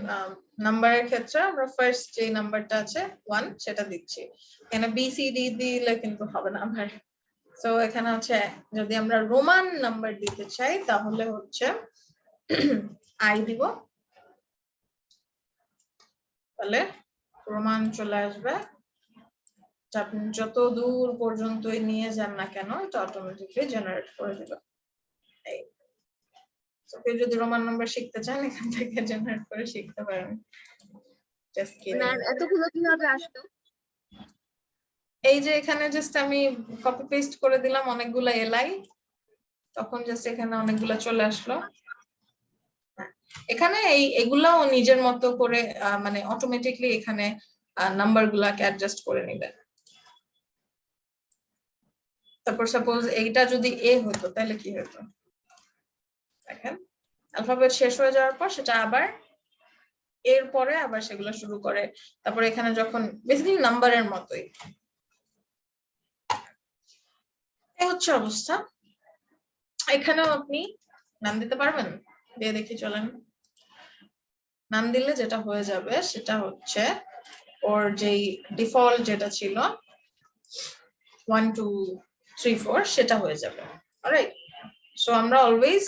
নাম্বারের ক্ষেত্রে আমরা ফার্স্ট যে নাম্বারটা আছে 1 সেটা দিচ্ছি। এখানে বিসিডি দিলে কিন্তু হবে না আমার। সো এখানে হচ্ছে যদি আমরা রোমান নাম্বার দিতে চাই তাহলে হচ্ছে আই দিব, তাহলে রোমান চলে আসবে। আপনি যত দূর পর্যন্তই নিয়ে যান না কেন এটা অটোমেটিকলি জেনারেট করে দিল। এই তো কেউ যদি রোমান নাম্বার শিখতে চান এখান থেকে জেনারেট করে শিখতে পারেন। Just kidding. এতগুলো কিভাবে আসলো? এই যে এখানে জাস্ট আমি কপি পেস্ট করে দিলাম অনেকগুলো এলআই, তখন জাস্ট এখানে অনেকগুলো চলে আসলো। এখানে এগুলাও নিজের মতো করে মানে অটোমেটিকলি এখানে নাম্বার গুলাকে অ্যাডজাস্ট করে নিবে। তারপর সাপোজ এইটা যদি এ হতো তাহলে কি হতো, দেখেন অ্যালফাবেট শেষ হয়ে যাওয়ার পর সেটা আবার এর পরে আবার সেগুলো শুরু করে। তারপর এখানে যখন বেসিক্যালি নাম্বারের মতোই এই হচ্ছে অবস্থা। এখানেও আপনি নাম দিতে পারবেন, দিয়ে দেখি চলেন। নাম দিলে যেটা হয়ে যাবে সেটা হচ্ছে ওর যেই ডিফল্ট যেটা ছিল 1 2 3 4 সেটা হয়ে যাবে। অলরাইট, সো আমরা অলওয়েজ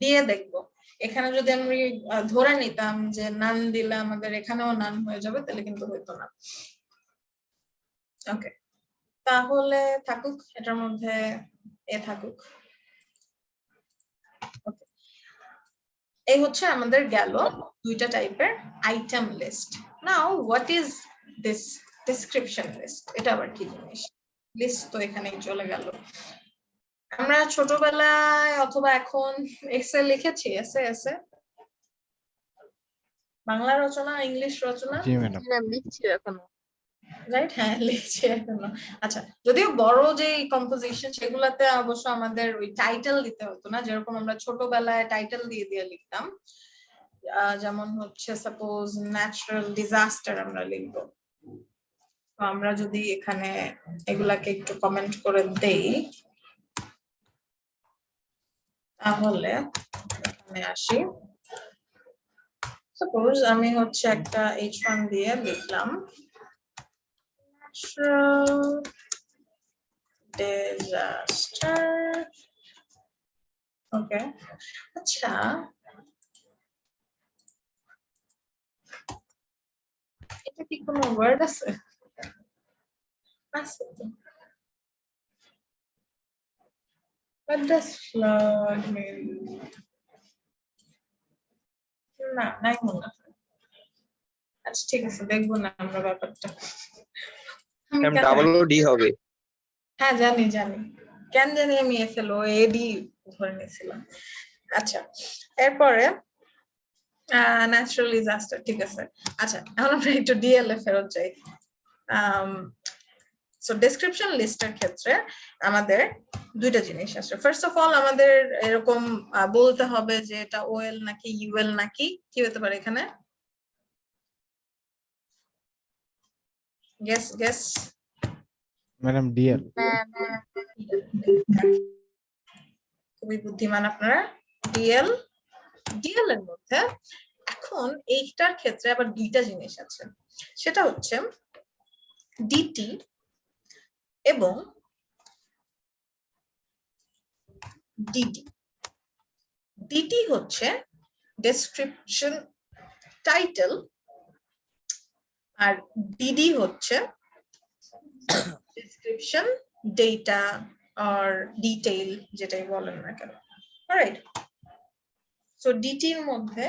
দিয়ে দেখবো। এখানে যদি আমি ধরে নিতাম যে নান দিলে আমাদের এখানেও নান হয়ে যাবে তাহলে কিন্তু হইতো না। ওকে, তাহলে থাকুক এটার মধ্যে এ থাকুক। এই হচ্ছে আমাদের গেল দুইটা টাইপের item list. Now what is this description list? এটা আবার কি জিনিস? লিস্ট তো এখানেই চলে গেল। আমরা ছোটবেলায় অথবা এখন এক্সেল লিখেছি, এসে বাংলা রচনা, ইংলিশ রচনা, জি ম্যাডাম লিখছি এখনো। রাইট? হ্যাঁ লিখছি এখনো। আচ্ছা, যদিও বড় যে কম্পোজিশন সেগুলাতে অবশ্য আমাদের ওই টাইটেল দিতে হতো না, যেরকম আমরা ছোটবেলায় টাইটেল দিয়ে দিয়ে লিখতাম। যেমন হচ্ছে সাপোজ ন্যাচারাল ডিজাস্টার আমরা লিখবো, তো আমরা যদি এখানে এগুলাকে একটু কমেন্ট করে দেই তাহলে এখানে আসি। সাপোজ আমি হচ্ছে একটা h1 দিয়ে লিখলাম natural disaster. ওকে, আচ্ছা এটা কি কোনো ওয়ার্ড আছে? আছে তো। What does flood mean? না, নাই মনে হয়। আচ্ছা ঠিক আছে, দেখবো না আমরা ব্যাপারটা। আমি ম্যাম কেন ডাবল ও ডি হবে। হ্যাঁ জানি কেন জানি আমি এফএলও এডি ধরে নিয়েছিলাম। আচ্ছা এরপরে ন্যাচারাল ডিজাস্টার, ঠিক আছে। আচ্ছা এখন আমরা একটু ডিএল এ ফেরত যাই। সো ডেসক্রিপশন লিস্টের ক্ষেত্রে আমাদের দুইটা জিনিস আছে। ফার্স্ট অফ অল আমাদের এরকম বলতে হবে যে এটা ওএল নাকি ইউএল নাকি কি হতে পারে এখানে, গেস ম্যাডাম ডিএল। খুবই বুদ্ধিমান আপনারা। ডিএল এর মধ্যে এখন এইটার ক্ষেত্রে আবার দুইটা জিনিস আছে, সেটা হচ্ছে ডিটি এবং ডিডি। ডিটি হচ্ছে ডেসক্রিপশন টাইটেল আর ডিডি হচ্ছে ডেসক্রিপশন ডেটা আর ডিটেইল যেটাই বলেন না কেন। অলরাইট, সো ডিটির মধ্যে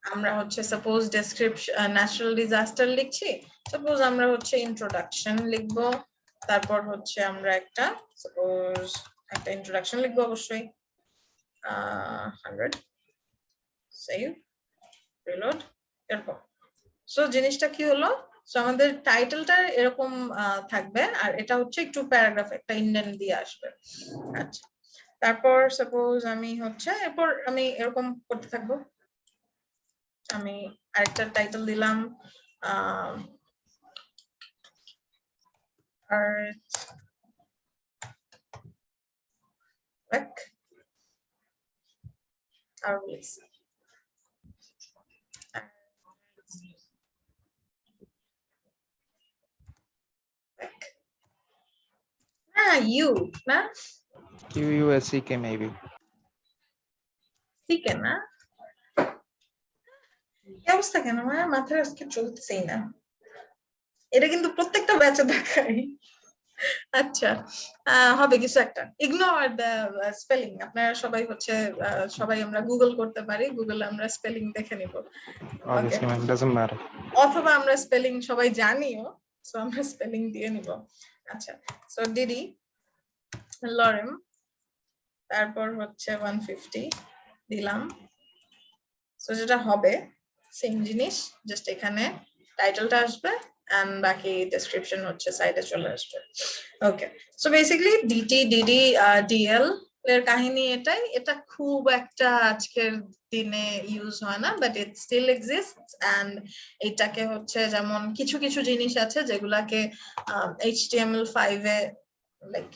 আমরা হচ্ছে সাপোজ ডেসক্রিপশন ন্যাচারাল ডিজাস্টার লিখছি, সাপোজ আমরা হচ্ছে ইন্ট্রোডাকশন লিখবো, তারপর হচ্ছে আমরা একটা সাপোজ একটা ইন্ট্রোডাকশন লিখবো অবশ্যই 100 সেভ রিলোড এরকম। সো জিনিসটা কি হলো, সো আমাদের টাইটেলটা এরকম থাকবে আর এটা হচ্ছে একটু প্যারাগ্রাফ একটা ইন্ডেন্ট দিয়ে আসবে। আচ্ছা তারপর সাপোজ আমি হচ্ছে এরপর আমি এরকম করতে থাকবো, আমি আরেকটা টাইটেল দিলাম ইউ না QUSCK maybe. ঠিক না, কি অবস্থা কেন আমার মাথায় আজকে চলতেছেই না, এটা কিন্তু প্রত্যেকটা ব্যাচে দেখাই। আচ্ছা হবে কিছু একটা, ইগনোর দ্য স্পেলিং। আপনারা সবাই হচ্ছে সবাই আমরা গুগল করতে পারি, গুগলে আমরা স্পেলিং দেখে নিব, Obviously, ma'am, doesn't matter. অথবা আমরা স্পেলিং সবাই জানিও, সো আমরা স্পেলিং দিয়ে নিব। আচ্ছা সো ডিডি লরেম, তারপর হচ্ছে 150 দিলাম। সো যেটা হবে সেম জিনিস, জাস্ট এখানে টাইটেলটা আসবে এন্ড বাকি ডেসক্রিপশন হচ্ছে সাইডে চলে আসবে। Okay, so basically DT DD DL এর কাহিনী এটাই। এটা খুব একটা আজকের দিনে ইউজ হয় না, but it still exists and এটাকে হচ্ছে যেমন কিছু কিছু জিনিস আছে যেগুলাকে HTML5 এ লাইক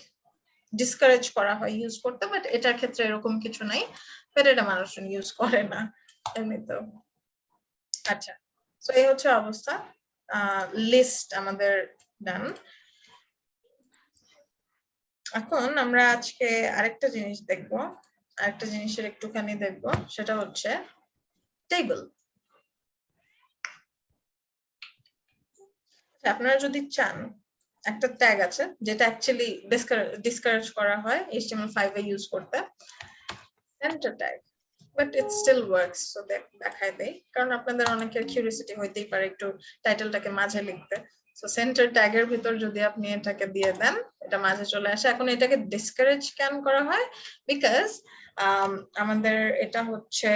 ডিসকারেজ করা হয় ইউজ করতে, বাট এটার ক্ষেত্রে এরকম কিছু নাই, বাট এটা মানুষজন ইউজ করে না এমনিতেও। আচ্ছা সো এই হচ্ছে অবস্থা, লিস্ট আমাদের ডান। এখন আমরা আজকে আরেকটা জিনিস দেখবো, আরেকটা জিনিসের একটুখানি দেখবো, সেটা হচ্ছে টেবিল। আপনারা যদি চান, একটা ট্যাগ আছে যেটা অ্যাকচুয়ালি ডিসকারেজ করা হয় HTML5 এ ইউজ করতে, centre tag, but it still works. So দেখাই দেই, কারণ আপনাদের অনেকের কিউরিওসিটি হইতেই পারে একটু টাইটেলটাকে মাঝে লিখতে। সো সেন্টার ট্যাগের ভিতর যদি আপনি এটাকে দিয়ে দেন, এটা মাঝে চলে আসে। এখন এটাকে ডিসকারেজ কেন করা হয়, বিকজ আমাদের এটা হচ্ছে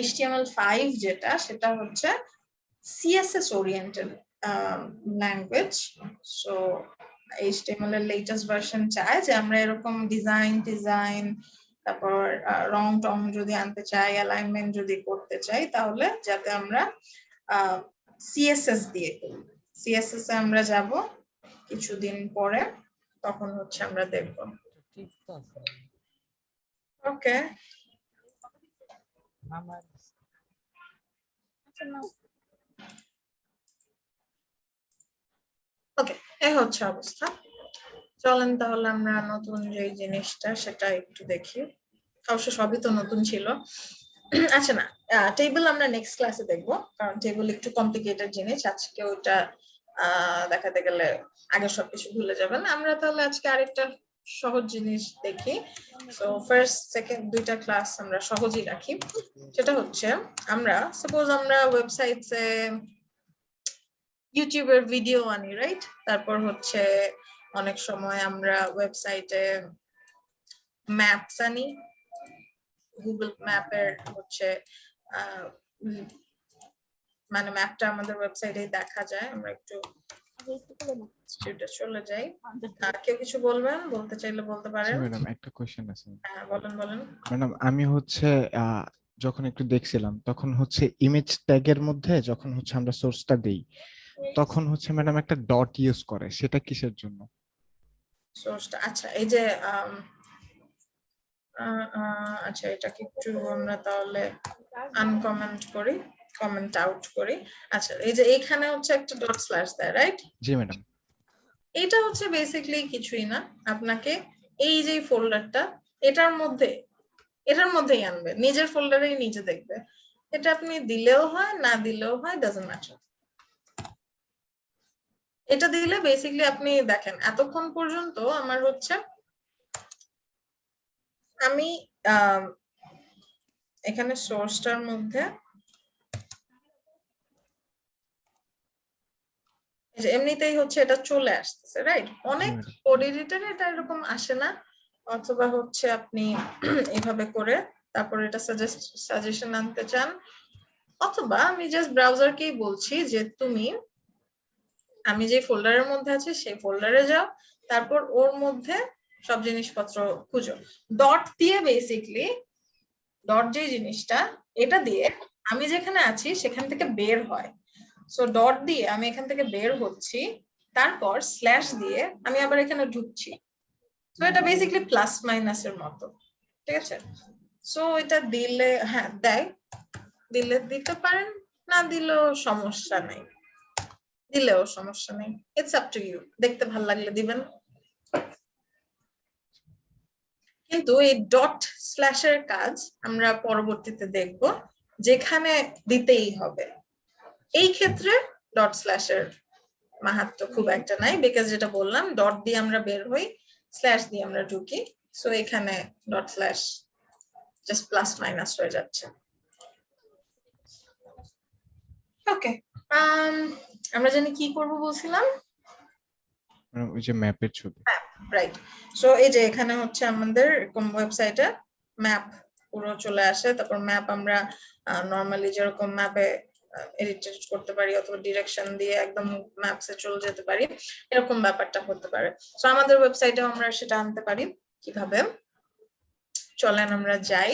HTML5 যেটা, সেটা হচ্ছে CSS oriented language. So HTML এর লেটেস্ট ভার্সন চায় যে আমরা এরকম ডিজাইন তারপর রং টং যদি আনতে চাই, অ্যালাইনমেন্ট যদি করতে চাই, তাহলে যাতে আমরা CSS দিয়ে করি। CSS এ আমরা যাব কিছুদিন পরে, তখন হচ্ছে আমরা দেখব। ওকে, হচ্ছে না। ওকে, এই হচ্ছে অবস্থা। চলেন তাহলে আমরা নতুন যে জিনিসটা সেটা একটু দেখি। অবশ্য সবই তো নতুন ছিল। আচ্ছা না, টেবিল আমরা নেক্সট ক্লাসে দেখবো, কারণ টেবিল একটু কমপ্লিকেটেড জিনিস। আজকে ওইটা দেখাতে গেলে আগে সবকিছু ভুলে যাবেন। আমরা তাহলে আজকে আরেকটা সহজ জিনিস দেখি। সো ফার্স্ট সেকেন্ড দুইটা ক্লাস আমরা সহজই রাখি। সেটা হচ্ছে আমরা সাপোজ আমরা ওয়েবসাইটে ইউটিউবের ভিডিও আনি, রাইট? তারপর হচ্ছে অনেক সময় আমরা ওয়েবসাইটে ম্যাপস আনি, গুগল ম্যাপের হচ্ছে মানে ম্যাপটা আমাদের ওয়েবসাইটে দেখা যায়। আমরা একটু চলে যাই। কেউ কিছু বলবেন? বলতে চাইলে বলতে পারেন। ম্যাডাম একটা কোশ্চেন আছে। হ্যাঁ বলেন বলেন। ম্যাডাম আমি হচ্ছে যখন একটু দেখছিলাম তখন হচ্ছে ইমেজ ট্যাগের মধ্যে যখন হচ্ছে আমরা সোর্সটা দেই তখন হচ্ছে ম্যাডাম একটা ডট ইউজ করে, সেটা কিসের জন্য? সোর্সটা আচ্ছা এই যে আচ্ছা এটাকে একটু আমরা তাহলে আনকমেন্ট করি, কমেন্ট আউট করি। আচ্ছা এই যে এখানে হচ্ছে একটা ডট স্ল্যাশ দেয়, রাইট? জি ম্যাডাম। এটা হচ্ছে বেসিক্যালি কিছুই না, আপনাকে এই যে ফোল্ডারটা এটার মধ্যেই আনবে, নিজের ফোল্ডারেই নিজে দেখবে। এটা আপনি দিলেও হয় না দিলেও হয়, ডাজন্ট ম্যাটার। এটা দিলে বেসিক্যালি আপনি দেখেন এতক্ষণ পর্যন্ত আমার হচ্ছে আমি এখানে সোর্সটার মধ্যে এমনিতেই হচ্ছে এটা চলে আসতেছে, রাইট? অনেক কোড এডিটরে এটা এরকম আসে না, অথবা হচ্ছে আপনি এইভাবে করে তারপর এটা সাজেশন আনতে চান, অথবা আমি জাস্ট ব্রাউজারকেই বলছি যে তুমি আমি যে ফোল্ডারের মধ্যে আছি সেই ফোল্ডারে যাও, তারপর ওর মধ্যে সব জিনিসপত্র খুঁজো। ডট দিয়ে বেসিক্যালি ডট যে জিনিসটা এটা দিয়ে আমি যেখানে আছি সেখান থেকে বের হয়। সো ডট দিয়ে আমি এখান থেকে বের হচ্ছি, তারপর স্ল্যাশ দিয়ে আমি আবার এখানে ঢুকছি। তো এটা বেসিক্যালি প্লাস মাইনাসের মতো, ঠিক আছে? সো এটা দিলে হ্যাঁ দেয়, দিলে দিতে পারেন, না দিলেও সমস্যা নেই, দিলেও সমস্যা নেই। ইটস আপ টু ইউ, দেখতে ভালো লাগলে দিবেন। কিন্তু এই ডট স্ল্যাশের কাজ আমরা পরবর্তীতে দেখব, যেখানে দিতেই হবে। এই ক্ষেত্রে ডট স্ল্যাশের মাহাত্ম্য খুব একটা নাই, বিকজ যেটা বললাম ডট দিয়ে আমরা বের হই, স্ল্যাশ দিয়ে আমরা ঢুকি। সো এখানে dot slash just plus minus হয়ে যাচ্ছে। ওকে, আমরা জানি কি করব বলছিলাম, ওই যে ম্যাপের ছবি, রাইট? সো এই যে এখানে হচ্ছে আমাদের ওয়েবসাইটে ম্যাপ পুরো চলে আসে, তারপর ম্যাপ আমরা নরমালি যেরকম ম্যাপে এডিট করতে পারি অথবা ডিরেকশন দিয়ে একদম ম্যাপসে চলে যেতে পারি, এরকম ব্যাপারটা হতে পারে। সো আমাদের ওয়েবসাইটে আমরা সেটা আনতে পারি কিভাবে, চলেন আমরা যাই।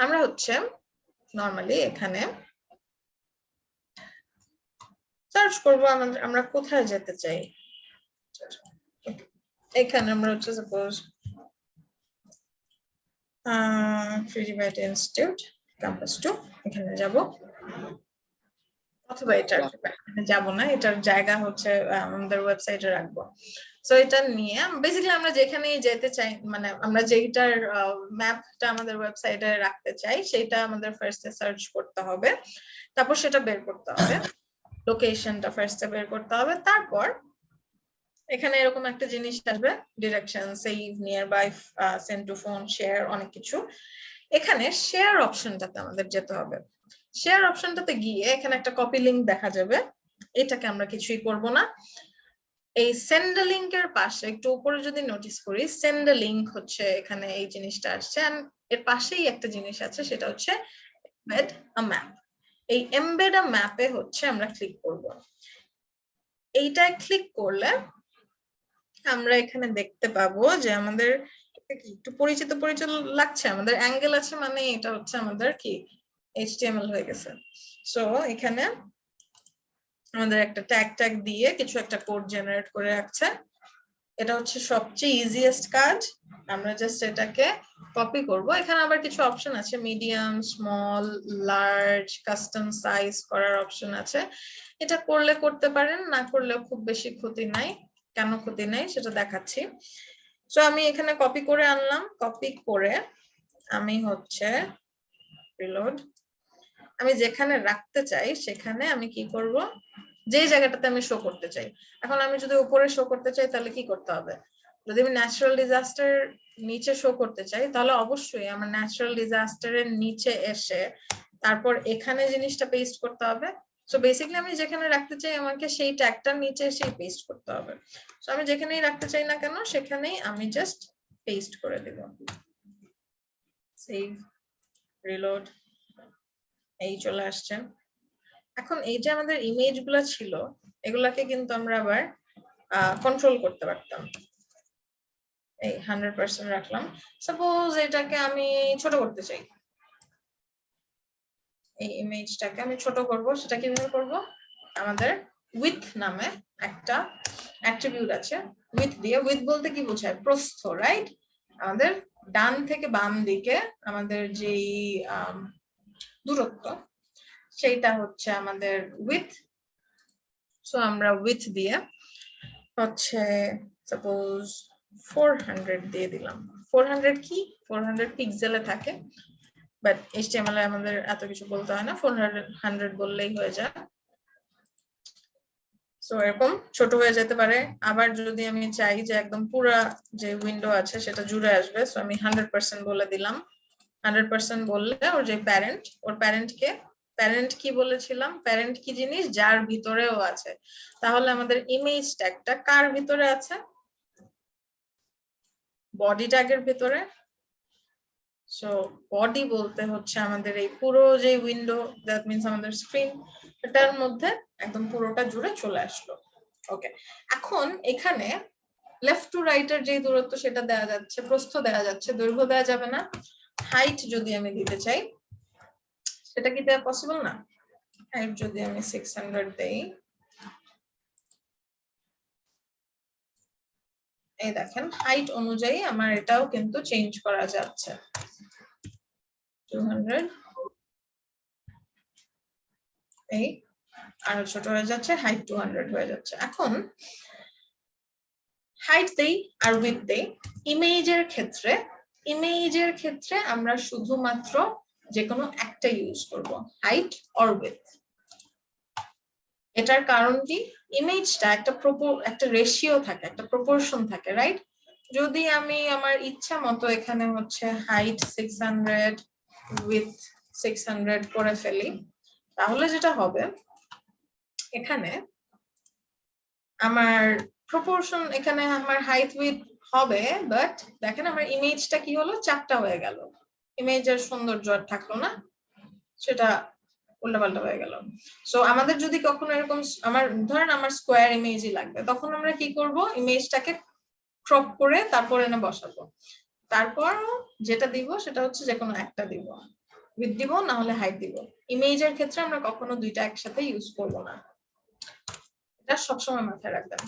আমরা হচ্ছে নরমালি এখানে সার্চ করব আমরা কোথায় যেতে চাই। এখানে আমরা হচ্ছে সাপোজ ফ্রিজিবাইট ইনস্টিটিউট ক্যাম্পাস 2 এখানে যাব, অথবা এটা যাব না, এটার জায়গা হচ্ছে আমাদের ওয়েবসাইটে রাখবো। সো এটা নিয়ে বেসিক্যালি আমরা যেখানেই যেতে চাই, মানে আমরা যেটার ম্যাপটা আমাদের ওয়েবসাইটে রাখতে চাই সেটা আমাদের ফার্স্টে সার্চ করতে হবে, তারপর সেটা বের করতে হবে, লোকেশনটা ফার্স্টে বের করতে হবে, তারপর এখানে এরকম একটা জিনিস আসবে direction, save, nearby, send to phone, share, অনেক কিছু। এখানে শেয়ার অপশনটাতে আমাদের যেতে হবে। শেয়ার অপশনটাতে গিয়ে এখানে একটা কপি লিংক দেখা যাবে, এটাকে আমরা কিছুই করব না। এই সেন্ড লিংকের পাশে একটু উপরে যদি নোটিস করি, সেন্ড লিংক হচ্ছে এখানে এই জিনিসটা আসছে, এন্ড এর পাশেই একটা জিনিস আছে, সেটা হচ্ছে এমবেড আ ম্যাপ। এই এমবেড আ ম্যাপে হচ্ছে আমরা ক্লিক করব। এইটায় ক্লিক করলে আমরা এখানে দেখতে পাবো যে আমাদের একটু পরিচিত পরিচিত লাগছে, আমাদের অ্যাঙ্গেল আছে, মানে এটা হচ্ছে আমাদের কি HTML হয়ে গেছে। সো এখানে আমাদের একটা ট্যাগ দিয়ে কিছু একটা কোড জেনারেট করে রাখছে, এটা হচ্ছে সবচেয়ে ইজিয়েস্ট কাজ। আমরা জাস্ট এটাকে কপি করব। এখানে আবার কিছু অপশন আছে, medium, small, large, custom size করার অপশন আছে। এটা করলে করতে পারেন, না করলেও খুব বেশি ক্ষতি নাই। কেন ক্ষতি নাই সেটা দেখাচ্ছি। সো আমি এখানে কপি করে আনলাম, কপি করে আমি হচ্ছে রিলোড, আমি যেখানে রাখতে চাই সেখানে আমি কি করব, যে জায়গাটাতে আমি শো করতে চাই। এখন আমি যদি উপরে শো করতে চাই তাহলে কি করতে হবে, যদি আমি ন্যাচারাল ডিজাস্টার নিচে শো করতে চাই তাহলে অবশ্যই আমার ন্যাচারাল ডিজাস্টারের নিচে এসে তারপর এখানে জিনিসটা পেস্ট করতে হবে। সো বেসিক্যালি আমি যেখানে রাখতে চাই আমাকে সেই ট্যাগটার নিচে এসেই পেস্ট করতে হবে। সো আমি যেখানেই রাখতে চাই না কেন সেখানেই আমি জাস্ট পেস্ট করে দেব। সেভ, রিলোড, এই চলে আসছে। এখন এই যে আমাদের ইমেজ গুলা ছিল এগুলাকে কিন্তু আমরা আবার কন্ট্রোল করতে পারতাম। এই 100% রাখলাম। সাপোজ এটাকে আমি ছোট করতে চাই, এই ইমেজটাকে আমি ছোট করব, সেটা কিভাবে করব, আমাদের উইথ নামে একটা অ্যাট্রিবিউট আছে, উইথ দিয়ে, উইথ বলতে কি বোঝায়, প্রস্থ, রাইট? আমাদের ডান থেকে বাম দিকে আমাদের যেই দূরত্ব সেইটা হচ্ছে আমাদের উইথ। সো আমরা উইথ দিয়ে হচ্ছে সাপোজ 400 দিয়ে দিলাম। 400 কি, 400 পিক্সেলে থাকে, বাট HTML এ আমাদের এত কিছু বলতে হয় না, 400 বললেই হয়ে যায়। সো এরকম ছোট হয়ে যেতে পারে। আবার যদি আমি চাই যে একদম পুরো যে উইন্ডো আছে সেটা জুড়ে আসবে, সো আমি 100% বলে দিলাম। 100% বললে ওর যে প্যারেন্ট, ওর প্যারেন্টকে, প্যারেন্ট কি বলেছিলাম, প্যারেন্ট কি জিনিস, যার ভিতরেও আছে। তাহলে আমাদের ইমেজ ট্যাগটা কার ভিতরে আছে, বডি ট্যাগের ভিতরে। সো বডি বলতে হচ্ছে আমাদের এই পুরো যে উইন্ডো, দ্যাট মিন্স আমাদের স্ক্রিন, এটার মধ্যে একদম পুরোটা জুড়ে চলে আসলো। ওকে, এখন এখানে লেফট টু রাইট এর যে দূরত্ব সেটা দেওয়া যাচ্ছে, প্রস্থ দেওয়া যাচ্ছে, দৈর্ঘ্য দেওয়া যাবে না। হাইট যদি আমি দিতে চাই সেটা কি দেওয়া পসিবল না? হাইট যদি আমি 600 দেই, এই দেখেন হাইট অনুযায়ী আমার এটাও কিন্তু চেঞ্জ করা যাচ্ছে। 200, এই আরো ছোট হয়ে যাচ্ছে, হাইট 200 হয়ে যাচ্ছে। এখন হাইট দেই আর উইডথ দেই। ইমেজের ক্ষেত্রে আমরা শুধুমাত্র যে কোনো একটা ইউজ করব, হাইট অর উইডথ। এটার কারণ কি, ইমেজটা একটা রেশিও থাকে, একটা প্রপোর্শন থাকে, রাইট? যদি আমি আমার ইচ্ছা মতো এখানে হচ্ছে হাইট 600 উইথ 600 করে ফেলি, তাহলে যেটা হবে এখানে আমার প্রপোর্শন, এখানে আমার হাইট উইথ হবে, বাট দেখেন আমার ইমেজটা কি হলো, চারটা হয়ে গেল। ইমেজের সৌন্দর্য আর থাকলো না, সেটা উল্টাপাল্টা হয়ে গেল। সো আমাদের যদি কখনো এরকম, আমার ধরেন আমার স্কোয়ার ইমেজই লাগবে, তখন আমরা কি করব, ইমেজটাকে ক্রপ করে তারপর এনে বসাবো। তারপর যেটা দিব সেটা হচ্ছে যে কোনো একটা দিব, উইথ দিব না হলে হাইট দিব। ইমেজের ক্ষেত্রে আমরা কখনো দুইটা একসাথে ইউজ করব না, এটা সবসময় মাথায় রাখবেন।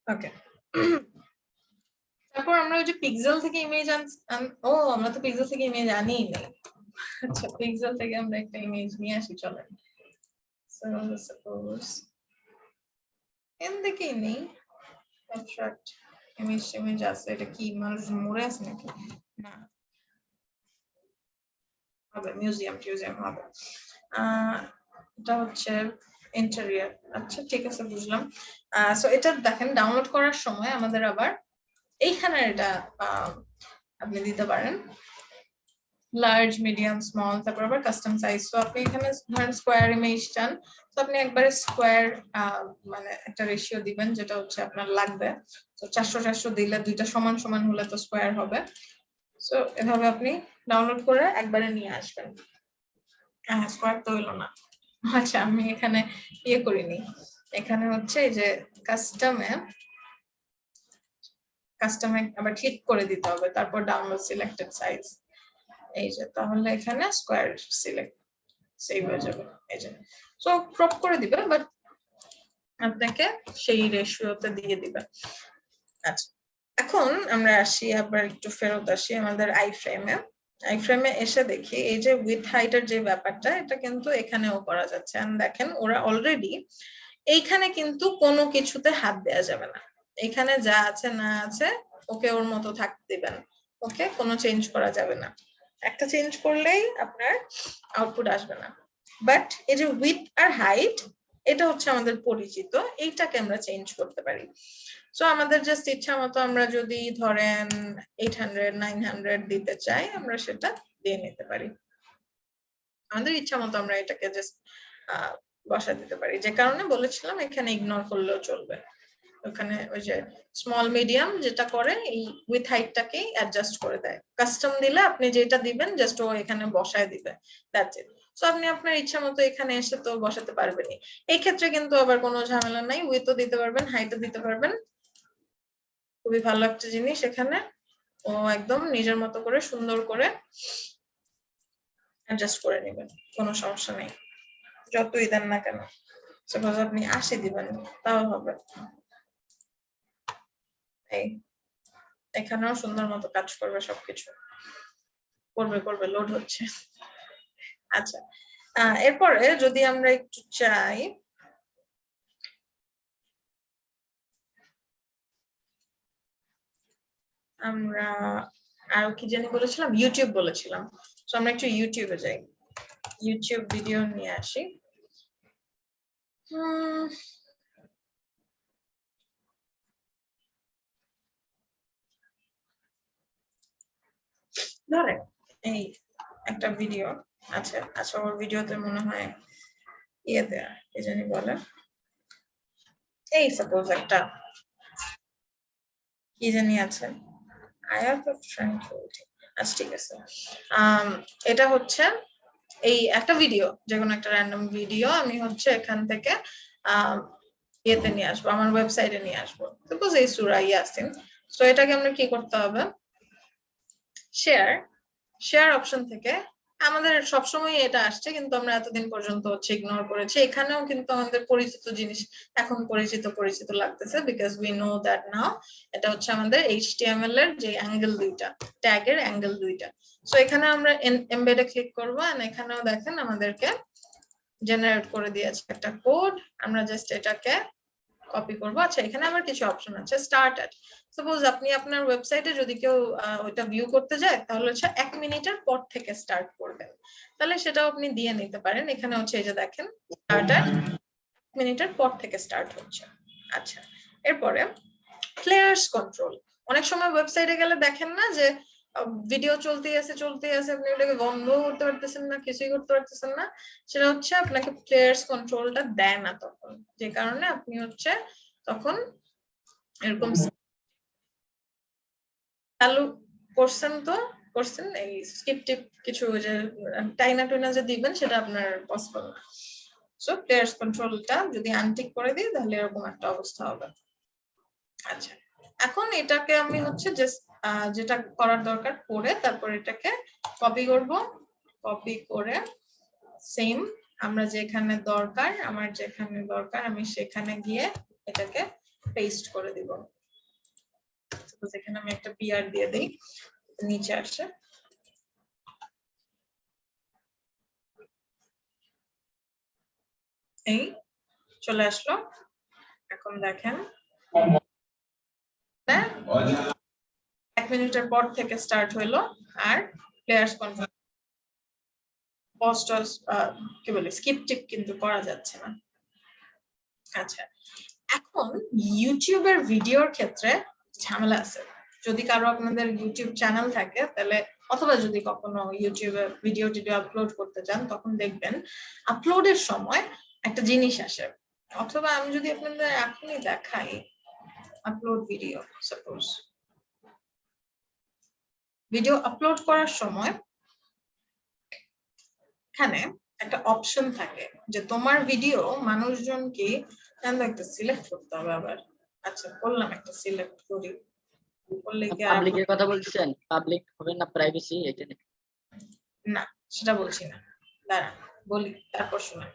ওকে, তারপর আমরা ওই যে পিক্সেল থেকে ইমেজ আমরা তো পিক্সেল থেকে ইমেজ আনিই নাই। আচ্ছা, পিক্সেল থেকে আমরা একটা ইমেজ নিয়ে আসি, চলেন। সো সাপোজ এন দেখেই নেই, অ্যাবস্ট্রাক্ট ইমেজ আছে, এটা কি মানুষ মরে আছে নাকি? না, হবে মিউজিয়াম হবে। এটা হচ্ছে ইন্টেরিয়র। আচ্ছা ঠিক আছে, বুঝলাম। সো এটা দেখেন ডাউনলোড করার সময় আমাদের আবার এইখানে এটা আপনি দিতে পারেন, লার্জ, মিডিয়াম, স্মল, তারপর আবার কাস্টম সাইজ। তো আপনি এখানে ধরেন স্কোয়ার ইমেজ চান, তো আপনি একবারে স্কোয়ার মানে একটা রেশিও দিবেন যেটা হচ্ছে আপনার লাগবে। তো 400 দিলে দুইটা সমান সমান হলে তো স্কোয়ার হবে। সো এভাবে আপনি ডাউনলোড করে একবারে নিয়ে আসবেন। স্কোয়ার তো হইলো না, আচ্ছা আমি এখানে ইয়ে করিনি, এখানে হচ্ছে এই যে কাস্টমে আবার ক্লিক করে দিতে হবে, তারপর ডাউনলোড সিলেক্টেড সাইজ, এই যে, তাহলে এখানে স্কোয়ার সিলেক্ট সেভ হয়ে যাবে। এই যে, সো ক্রপ করে দিবে, বাট আপনাকে সেই রেশিওতে দিয়ে দিবে। আচ্ছা, এখন আমরা আসি আবার একটু ফেরত আসি আমাদের আইফ্রেমে এসে দেখি এই যে উইথ হাইটের যে ব্যাপারটা, এটা কিন্তু এখানেও করা যাচ্ছে। এন্ড দেখেন ওরা অলরেডি এইখানে কিন্তু কোনো কিছুতে হাত দেওয়া যাবে না, এখানে যা আছে না আছে ওকে ওর মতো থাকতে দিবেন। ওকে, কোনো চেঞ্জ করা যাবে না, একটা চেঞ্জ করলেই আপনার আউটপুট আসবে না। বাট এই যে উইথ আর হাইট, এটা হচ্ছে আমাদের পরিচিত, এইটাকে আমরা চেঞ্জ করতে পারি। সো আমাদের জাস্ট ইচ্ছা মতো আমরা যদি ধরেন 800 900 দিতে চাই, আমরা সেটা দিয়ে নিতে পারি। আমাদের ইচ্ছা মতো আমরা এটাকে জাস্ট বসা দিতে পারি, যে কারণে বলেছিলাম এখানে ইগনোর করলেও চলবে। ওখানে ওই যে স্মল মিডিয়াম যেটা করে এই উইথ হাইটটাকেই অ্যাডজাস্ট করে দেয়। কাস্টম দিলে আপনি যেটা দিবেন জাস্ট ও এখানে বসায় দিবে, দ্যাটস ইট। সো আপনি আপনার ইচ্ছা মতো এখানে এসে তো বসাতে পারবেনই। এই ক্ষেত্রে কিন্তু আবার কোনো ঝামেলা নাই, উইথও দিতে পারবেন, হাইটও দিতে পারবেন। খুবই ভালো একটা জিনিস, এখানে ও একদম নিজের মতো করে সুন্দর করে অ্যাডজাস্ট করে নেবেন, কোনো সমস্যা নেই যতই দেন না কেন। সাপোজ আপনি 80 দিবেন তাও হবে, এই এখানেও সুন্দর মতো কাজ করবে, সবকিছু করবে লোড হচ্ছে। আচ্ছা, এরপরে যদি আমরা একটু চাই আমরা আর কি জানি বলেছিলাম, ইউটিউব বলেছিলাম। তো আমরা একটু ইউটিউবে যাই, ইউটিউব ভিডিও নিয়ে আসি। ধরেন এই একটা ভিডিও আছে, আচ্ছা ওর ভিডিওতে মনে হয় ইয়ে দেয়া কি জানি বলে, এই সাপোজ একটা কি জানি আছে, আয়াত অফ ট্রাঙ্কুইলিটি। আচ্ছা ঠিক আছে, এটা হচ্ছে এই একটা ভিডিও, যে কোনো একটা র্যান্ডম ভিডিও আমি হচ্ছে এখান থেকে ইয়েতে নিয়ে আসবো, আমার ওয়েবসাইটে নিয়ে আসবো, সাপোজ এই সূরা ইয়াসিন। সো এটাকে আমরা কি করতে হবে, শেয়ার অপশন থেকে, আমাদের সবসময় এটা আসছে কিন্তু আমরা এতদিন পর্যন্ত হচ্ছে ইগনোর করেছি। এখানেও কিন্তু আমাদের পরিচিত জিনিস এখন পরিচিত লাগতেছে, বিকজ উই নো দ্যাট নাও এটা হচ্ছে আমাদের HTML এর যে অ্যাঙ্গেল দুইটা, ট্যাগের অ্যাঙ্গেল দুইটা। সো এখানে আমরা এমবেডে ক্লিক করবো, এন্ড এখানেও দেখেন আমাদেরকে জেনারেট করে দিয়েছে একটা কোড, আমরা জাস্ট এটাকে কপি করব। আচ্ছা এখানে আবার কিছু অপশন আছে, স্টার্ট এট। সাপোজ আপনি আপনার ওয়েবসাইটে যদি কেউ ওইটা ভিউ করতে যায়, তাহলে হচ্ছে 1 মিনিটের পর থেকে স্টার্ট করবেন, তাহলে সেটাও আপনি দিয়ে নিতে পারেন। এখানে হচ্ছে এই যে দেখেন স্টার্ট এট 1 মিনিটের পর থেকে স্টার্ট হচ্ছে। আচ্ছা, এরপরে প্লেয়ার্স কন্ট্রোল। অনেক সময় ওয়েবসাইটে গেলে দেখেন না যে ভিডিও চলতেই আছে, আপনি ওটাকে বন্ধ করতে পারতেছেন না, কিছুই করতে পারতেছেন না, সেটা হচ্ছে আপনাকে প্লেয়ার্স কন্ট্রোলটা দেয় না তখন, যে কারণে আপনি হচ্ছে তখন এরকম চালু করছেন এই স্কিপ টিপ কিছু যে টাইনা টুইনা যে দিবেন সেটা আপনার পসিবল না। সো প্লেয়ার্স কন্ট্রোলটা যদি আনটিক করে দিই তাহলে এরকম একটা অবস্থা হবে। আচ্ছা, এখন এটাকে আমি হচ্ছে জাস্ট যেটা করার দরকার করে তারপর এটাকে কপি করব, কপি করে সেম আমরা যেখানে দরকার, আমার যেখানে দরকার আমি সেখানে গিয়ে এটাকে পেস্ট করে দিব। সাপোজ এখানে আমি একটা PR দিয়ে দেই, নিচে আসে এই চলে আসলো। এখন দেখেন 1 মিনিটের পর থেকে স্টার্ট হইলো, আর প্লেয়ার্স কন্ট্রোল কি বলে স্কিপ টিপ কিন্তু করা যাচ্ছে না। আচ্ছা, এখন ইউটিউবের ভিডিওর ক্ষেত্রে ঝামেলা আছে। যদি কারো আপনাদের ইউটিউব চ্যানেল থাকে তাহলে, অথবা যদি কখনো ইউটিউবে ভিডিও আপলোড করতে চান, তখন দেখবেন আপলোডের সময় একটা জিনিস আসে, অথবা আমি যদি আপনাদের এখনই দেখাই upload video, suppose video upload করার সময় এখানে একটা অপশন থাকে যে তোমার ভিডিও মানুষজনকে একটা সিলেক্ট করতে হবে আবার। আচ্ছা করলাম, একটা সিলেক্ট করি, করলে কি আর পাবলিকের কথা বলছেন? পাবলিক হবে না প্রাইভেসি? এটা না, সেটা বলছি না, দাঁড়ান বলি তারপর শোনা।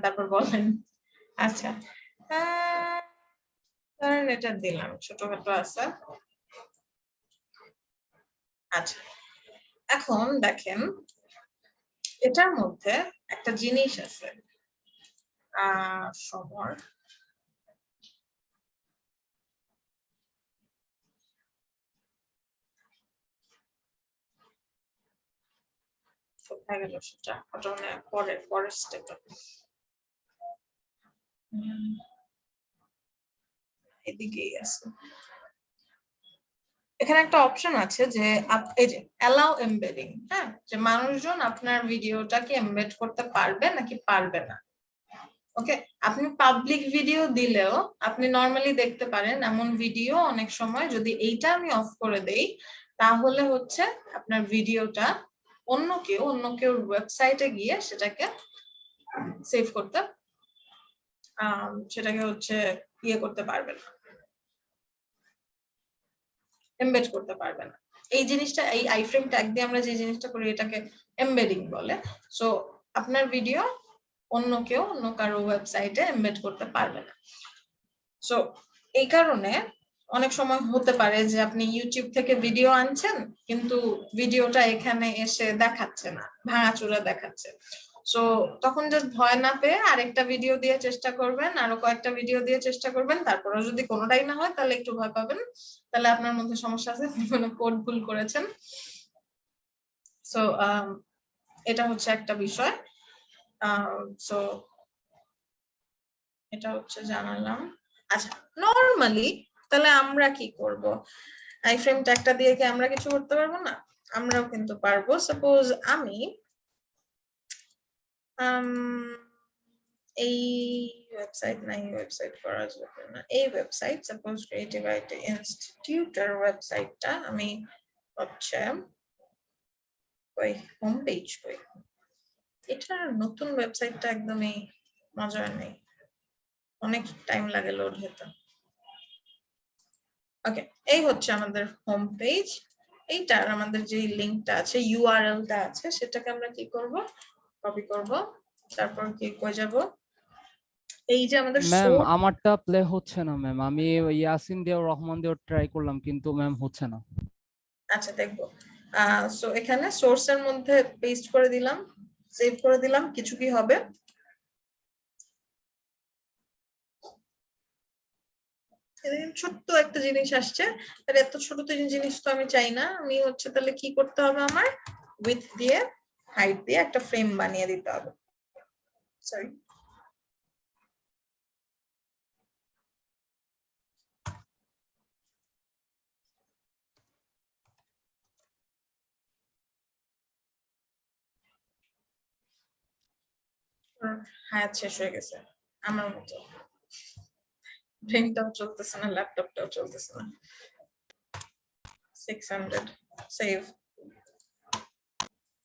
তারপর বলেন। আচ্ছা ধরেন এটা দিলাম, ছোটখাটো আছে। আচ্ছা এখন দেখেন এটার মধ্যে একটা জিনিস আছে শহর, কোথায় গেল সেটা, ওটা মানে পরের স্টেপে এদিকেই আছে। এখানে একটা অপশন আছে যে এই যে অ্যালাউ এমবেডিং, হ্যাঁ, যে মানুষজন আপনার ভিডিওটাকে এমবেড করতে পারবে নাকি পারবে না। ওকে, আপনি পাবলিক ভিডিও দিলেও আপনি নরমালি দেখতে পারেন এমন ভিডিও অনেক সময় যদি এইটা আমি অফ করে দেই তাহলে হচ্ছে আপনার ভিডিওটা অন্য কেউ ওয়েবসাইটে গিয়ে সেটাকে সেভ করতে সেটাকে হচ্ছে ইয়ে করতে পারবে না, এমবেড করতে পারবে না। এই জিনিসটা এই আইফ্রেম ট্যাগ দিয়ে আমরা যে জিনিসটা করি এটাকে এমবেডিং বলে। সো আপনার ভিডিও অন্য কারো ওয়েবসাইটে এমবেড করতে পারবে না। সো এই কারণে অনেক সময় হতে পারে যে আপনি ইউটিউব থেকে ভিডিও আনছেন কিন্তু ভিডিওটা এখানে এসে দেখাচ্ছে না, ভাঙাচোরা দেখাচ্ছে। সো তখন জাস্ট ভয় না পেয়ে আরেকটা ভিডিও দিয়ে চেষ্টা করবেন, আরো কয়েকটা ভিডিও দিয়ে চেষ্টা করবেন, তারপরে যদি কোনোটাই না হয় তাহলে একটু ভয় পাবেন, তাহলে আপনার মধ্যে সমস্যা আছে, মানে কোড ভুল করেছেন। সো এটা হচ্ছে একটা বিষয়। সো এটা হচ্ছে জানালাম। আচ্ছা নরমালি তাহলে আমরা কি করব, আইফ্রেম ট্যাগটা দিয়ে কি আমরা কিছু করতে পারবো না? আমরাও কিন্তু পারবো। সাপোজ আমি এই ওয়েবসাইট না, এই ওয়েবসাইট করা যাবে না, এই ওয়েবসাইট সাপোজ ক্রিয়েটিভ আইটি ইনস্টিটিউটের ওয়েবসাইটটা আমি হচ্ছে ওই হোম পেজ কই, এটা নতুন ওয়েবসাইটটা একদমই মজা নেই, অনেক টাইম লাগে লোড হতে। ওকে, এই হচ্ছে আমাদের হোম পেজ। এইটার আমাদের যে লিংকটা আছে, ইউআরএলটা আছে, সেটাকে আমরা কি করব, কপি করব, তারপর কি কই যাব, এই যে আমাদের ম্যাম আমারটা প্লে হচ্ছে না ম্যাম, আমি ইয়াসিন দিয়ে রহমান দিয়ে ট্রাই করলাম কিন্তু ম্যাম হচ্ছে না। আচ্ছা দেখবো। সো এখানে সোর্সের মধ্যে পেস্ট করে দিলাম, সেভ করে দিলাম, কিছু কি হবে, ছোট্ট একটা জিনিস আসছে, আর এত ছোট জিনিস তো আমি চাই না। আমি হচ্ছে তাহলে কি করতে হবে, আমার উইডথ দিয়ে হাইট দিয়ে একটা ফ্রেম বানিয়ে দিতে হবে। সরি, হায়াত শেষ হয়ে গেছে আমার মতো, ব্রেনটাও চলতেছে না, ল্যাপটপটাও চলতেছে না। 600 সেভ।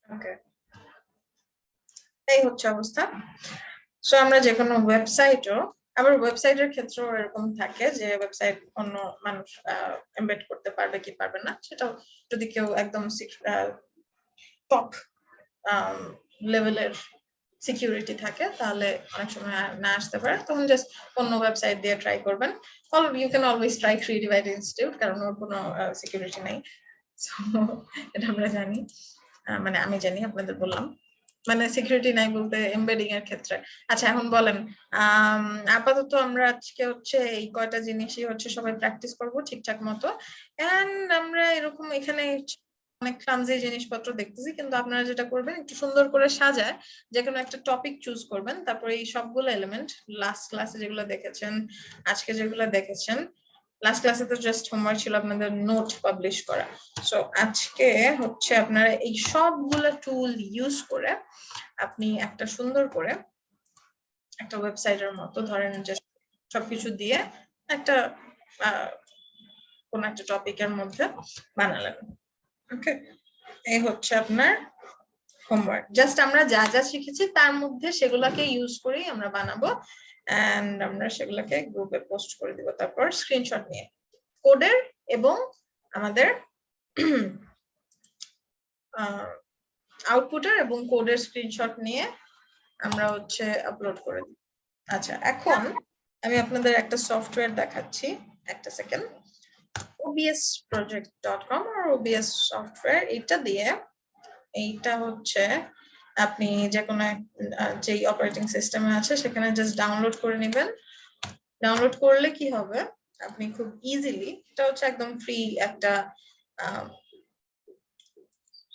ওকে, এই হচ্ছে অবস্থা। সো আমরা যে কোনো ওয়েবসাইটও, আবার ওয়েবসাইটের ক্ষেত্রেও এরকম থাকে যে ওয়েবসাইট অন্য মানুষ এমবেড করতে পারবে কি পারবে না, সেটাও যদি কেউ একদম টপ লেভেলের সিকিউরিটি থাকে তাহলে অনেক সময় না আসতে পারে, তখন জাস্ট অন্য ওয়েবসাইট দিয়ে ট্রাই করবেন। You can always try creative IT institute, কারণ ওর কোনো সিকিউরিটি নাই। সো এটা আমরা জানি, মানে আমি জানি, আপনাদের বললাম, মানে সিকিউরিটি নাই বলতে এমবেডিং এর ক্ষেত্রে। আচ্ছা এখন বলেন, আপাতত আমরা আজকে হচ্ছে এই কয়টা জিনিসই হচ্ছে সবাই প্র্যাকটিস করব ঠিকঠাক মতো, এন্ড আমরা এরকম এখানে অনেক ক্লামজি জিনিসপত্র দেখতেছি, কিন্তু আপনারা যেটা করবেন একটু সুন্দর করে সাজায় যে কোনো একটা টপিক চুজ করবেন, তারপরে এই সবগুলো এলিমেন্ট লাস্ট ক্লাসে যেগুলো দেখেছেন, আজকে যেগুলো দেখেছেন, লাস্ট ক্লাসে তো জাস্ট হোমওয়ার্ক ছিল আপনাদের নোট পাবলিশ করা। সো আজকে হচ্ছে আপনারা এই সবগুলো টুল ইউজ করে আপনি একটা সুন্দর করে একটা ওয়েবসাইটের মতো ধরেন যে সবকিছু দিয়ে একটা কোন একটা টপিকের মধ্যে বানালেন। ওকে, এই হচ্ছে আপনার হোমওয়ার্ক। জাস্ট আমরা যা যা শিখেছি তার মধ্যে সেগুলোকে ইউজ করেই আমরা বানাবো, এন্ড আমরা সেগুলোকে গ্রুপে পোস্ট করে দিব, তারপর স্ক্রিনশট নিয়ে কোডের এবং আমাদের আউটপুটের এবং কোডের স্ক্রিনশট নিয়ে আমরা হচ্ছে আপলোড করে দিই। আচ্ছা, এখন আমি আপনাদের একটা সফটওয়্যার দেখাচ্ছি, একটা সেকেন্ড। obsproject.com আর OBS সফটওয়্যার, এটা দিয়ে, এইটা হচ্ছে আপনি যে কোনো যেই অপারেটিং সিস্টেমে আছে সেখানে জাস্ট ডাউনলোড করে নেবেন। ডাউনলোড করলে কি হবে, আপনি খুব ইজিলি, এটা হচ্ছে একদম ফ্রি একটা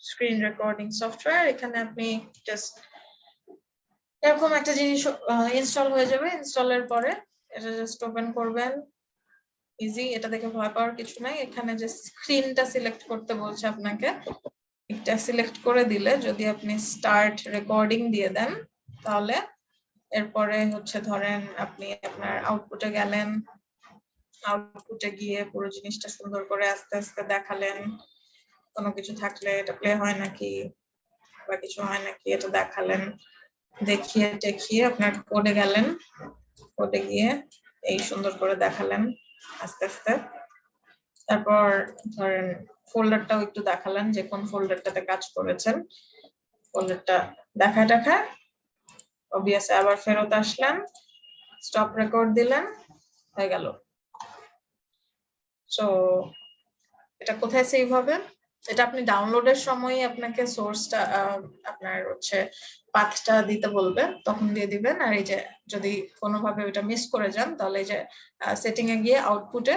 স্ক্রিন রেকর্ডিং সফটওয়্যার। এখানে আপনি জাস্ট এরকম একটা জিনিস ইনস্টল হয়ে যাবে। ইনস্টলের পরে এটা জাস্ট ওপেন করবেন, ইজি, এটা দেখে ভয় পাওয়ার কিছু নাই। এখানে যে স্ক্রিনটা সিলেক্ট করতে বলছে আপনাকে, এটা সিলেক্ট করে দিলে যদি আপনি স্টার্ট রেকর্ডিং দিয়ে দেন, তাহলে এরপরে হচ্ছে ধরেন আপনি আপনার আউটপুটে গেলেন, আউটপুটে গিয়ে পুরো জিনিসটা সুন্দর করে আস্তে আস্তে দেখালেন, কোনো কিছু থাকলে এটা প্লে হয় নাকি বা কিছু হয় নাকি এটা দেখালেন, দেখিয়ে টেখিয়ে আপনার কোডে গেলেন, কোডে গিয়ে এই সুন্দর করে দেখালেন আস্তে আস্তে। তারপর ধরেন ফোল্ডারটাও একটু দেখালেন যে কোন ফোল্ডারটাতে কাজ করেছেন, ফোল্ডারটা দেখা অবভিয়াসলি আবার ফেরত আসলেন, স্টপ রেকর্ড দিলেন, হয়ে গেল। সো এটা কোথায় সেভ হবে, এটা আপনি ডাউনলোডের সময় আপনাকে সোর্সটা আপনার হচ্ছে পাথটা দিতে বলবে, তখন দিয়ে দিবেন। আর এই যে যদি কোনোভাবে ওটা মিস করে যান, তাহলে এই যে সেটিং এ গিয়ে আউটপুটে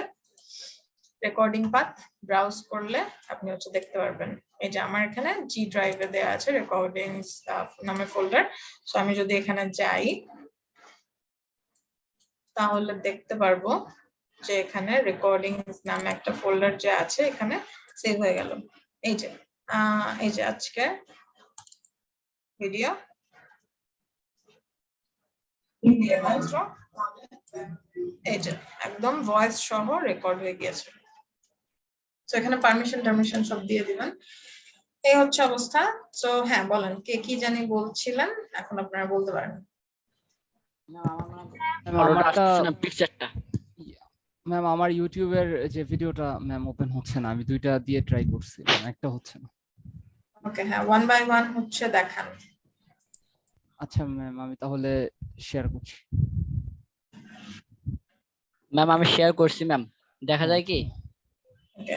রেকর্ডিং পাথ ব্রাউজ করলে আপনি হচ্ছে দেখতে পারবেন। এই যে আমার এখানে জি ড্রাইভে দেওয়া আছে রেকর্ডিংস নামে ফোল্ডার। সো আমি যদি এখানে যাই তাহলে দেখতে পারবো যে এখানে রেকর্ডিংস নামে একটা ফোল্ডার যে আছে এখানে সেভ হয়ে গেল। এই যে আজকে ভিডিও এই যে একদম ভয়েস সহ রেকর্ড হয়ে গিয়েছে। তো এখানে পারমিশন সব দিয়ে দিবেন। এই হচ্ছে অবস্থা। তো হ্যাঁ, বলেন কে কি জানি বলছিলেন, এখন আপনারা বলতে পারেন। ম্যাম আমার ইউটিউবের যে ভিডিওটা ম্যাম ওপেন হচ্ছে না, আমি দুইটা দিয়ে ট্রাই করছি, একটা হচ্ছে না। ওকে, হ্যাঁ, ওয়ান বাই ওয়ান হচ্ছে দেখান। আচ্ছা ম্যাম, আমি তাহলে শেয়ার করছি। ম্যাম আমি শেয়ার করছি ম্যাম, দেখা যায় কি?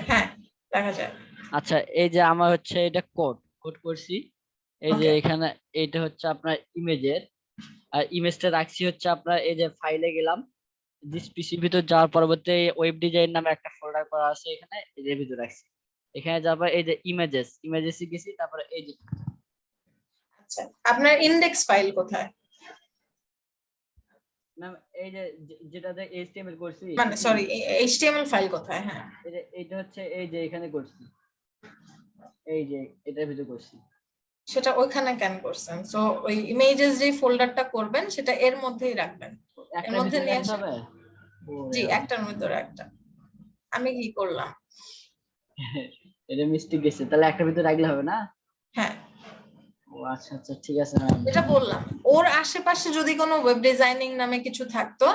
হ্যাঁ, দেখা যায়। আচ্ছা, এই যে আমার হচ্ছে এটা কোড করছি, এই যে এখানে এটা হচ্ছে আপনার ইমেজের, আর ইমেজটা রাখছি হচ্ছে আপনার এই যে ফাইলে গেলাম, দিস পিসির ভিতর যাওয়ার পরবর্তী ওয়েব ডিজাইন নামে একটা ফোল্ডার করা আছে, এখানে এর ভিতর রাখছি। এখানে যাবার এই যে ইমেজেসে গেছি, তারপরে এই যে। আচ্ছা, আপনার ইনডেক্স ফাইল কোথায়? ম্যাম এই যে যেটাতে এইচটিএমএল করছি, মানে সরি, এইচটিএমএল ফাইল কোথায়? হ্যাঁ, এটা হচ্ছে এই যে এখানে করছি, এই যে এটার ভিতর করছি। সেটা ওইখানে কেন করছেন? সো ওই ইমেজেস যে ফোল্ডারটা করবেন সেটা এর মধ্যেই রাখবেন, এর মধ্যে নিয়ে আসবেন। জি, একটার ভিতরে একটা। আমি কি করলাম? এটা মিস্টেক গেছে, তাহলে একটার ভিতরে রাখলে হবে না? হ্যাঁ। ও আচ্ছা আচ্ছা, ঠিক আছে ম্যাম। এটা বললাম, ওর আশেপাশে যদি কোনো ওয়েব ডিজাইনিং নামে কিছু থাকতো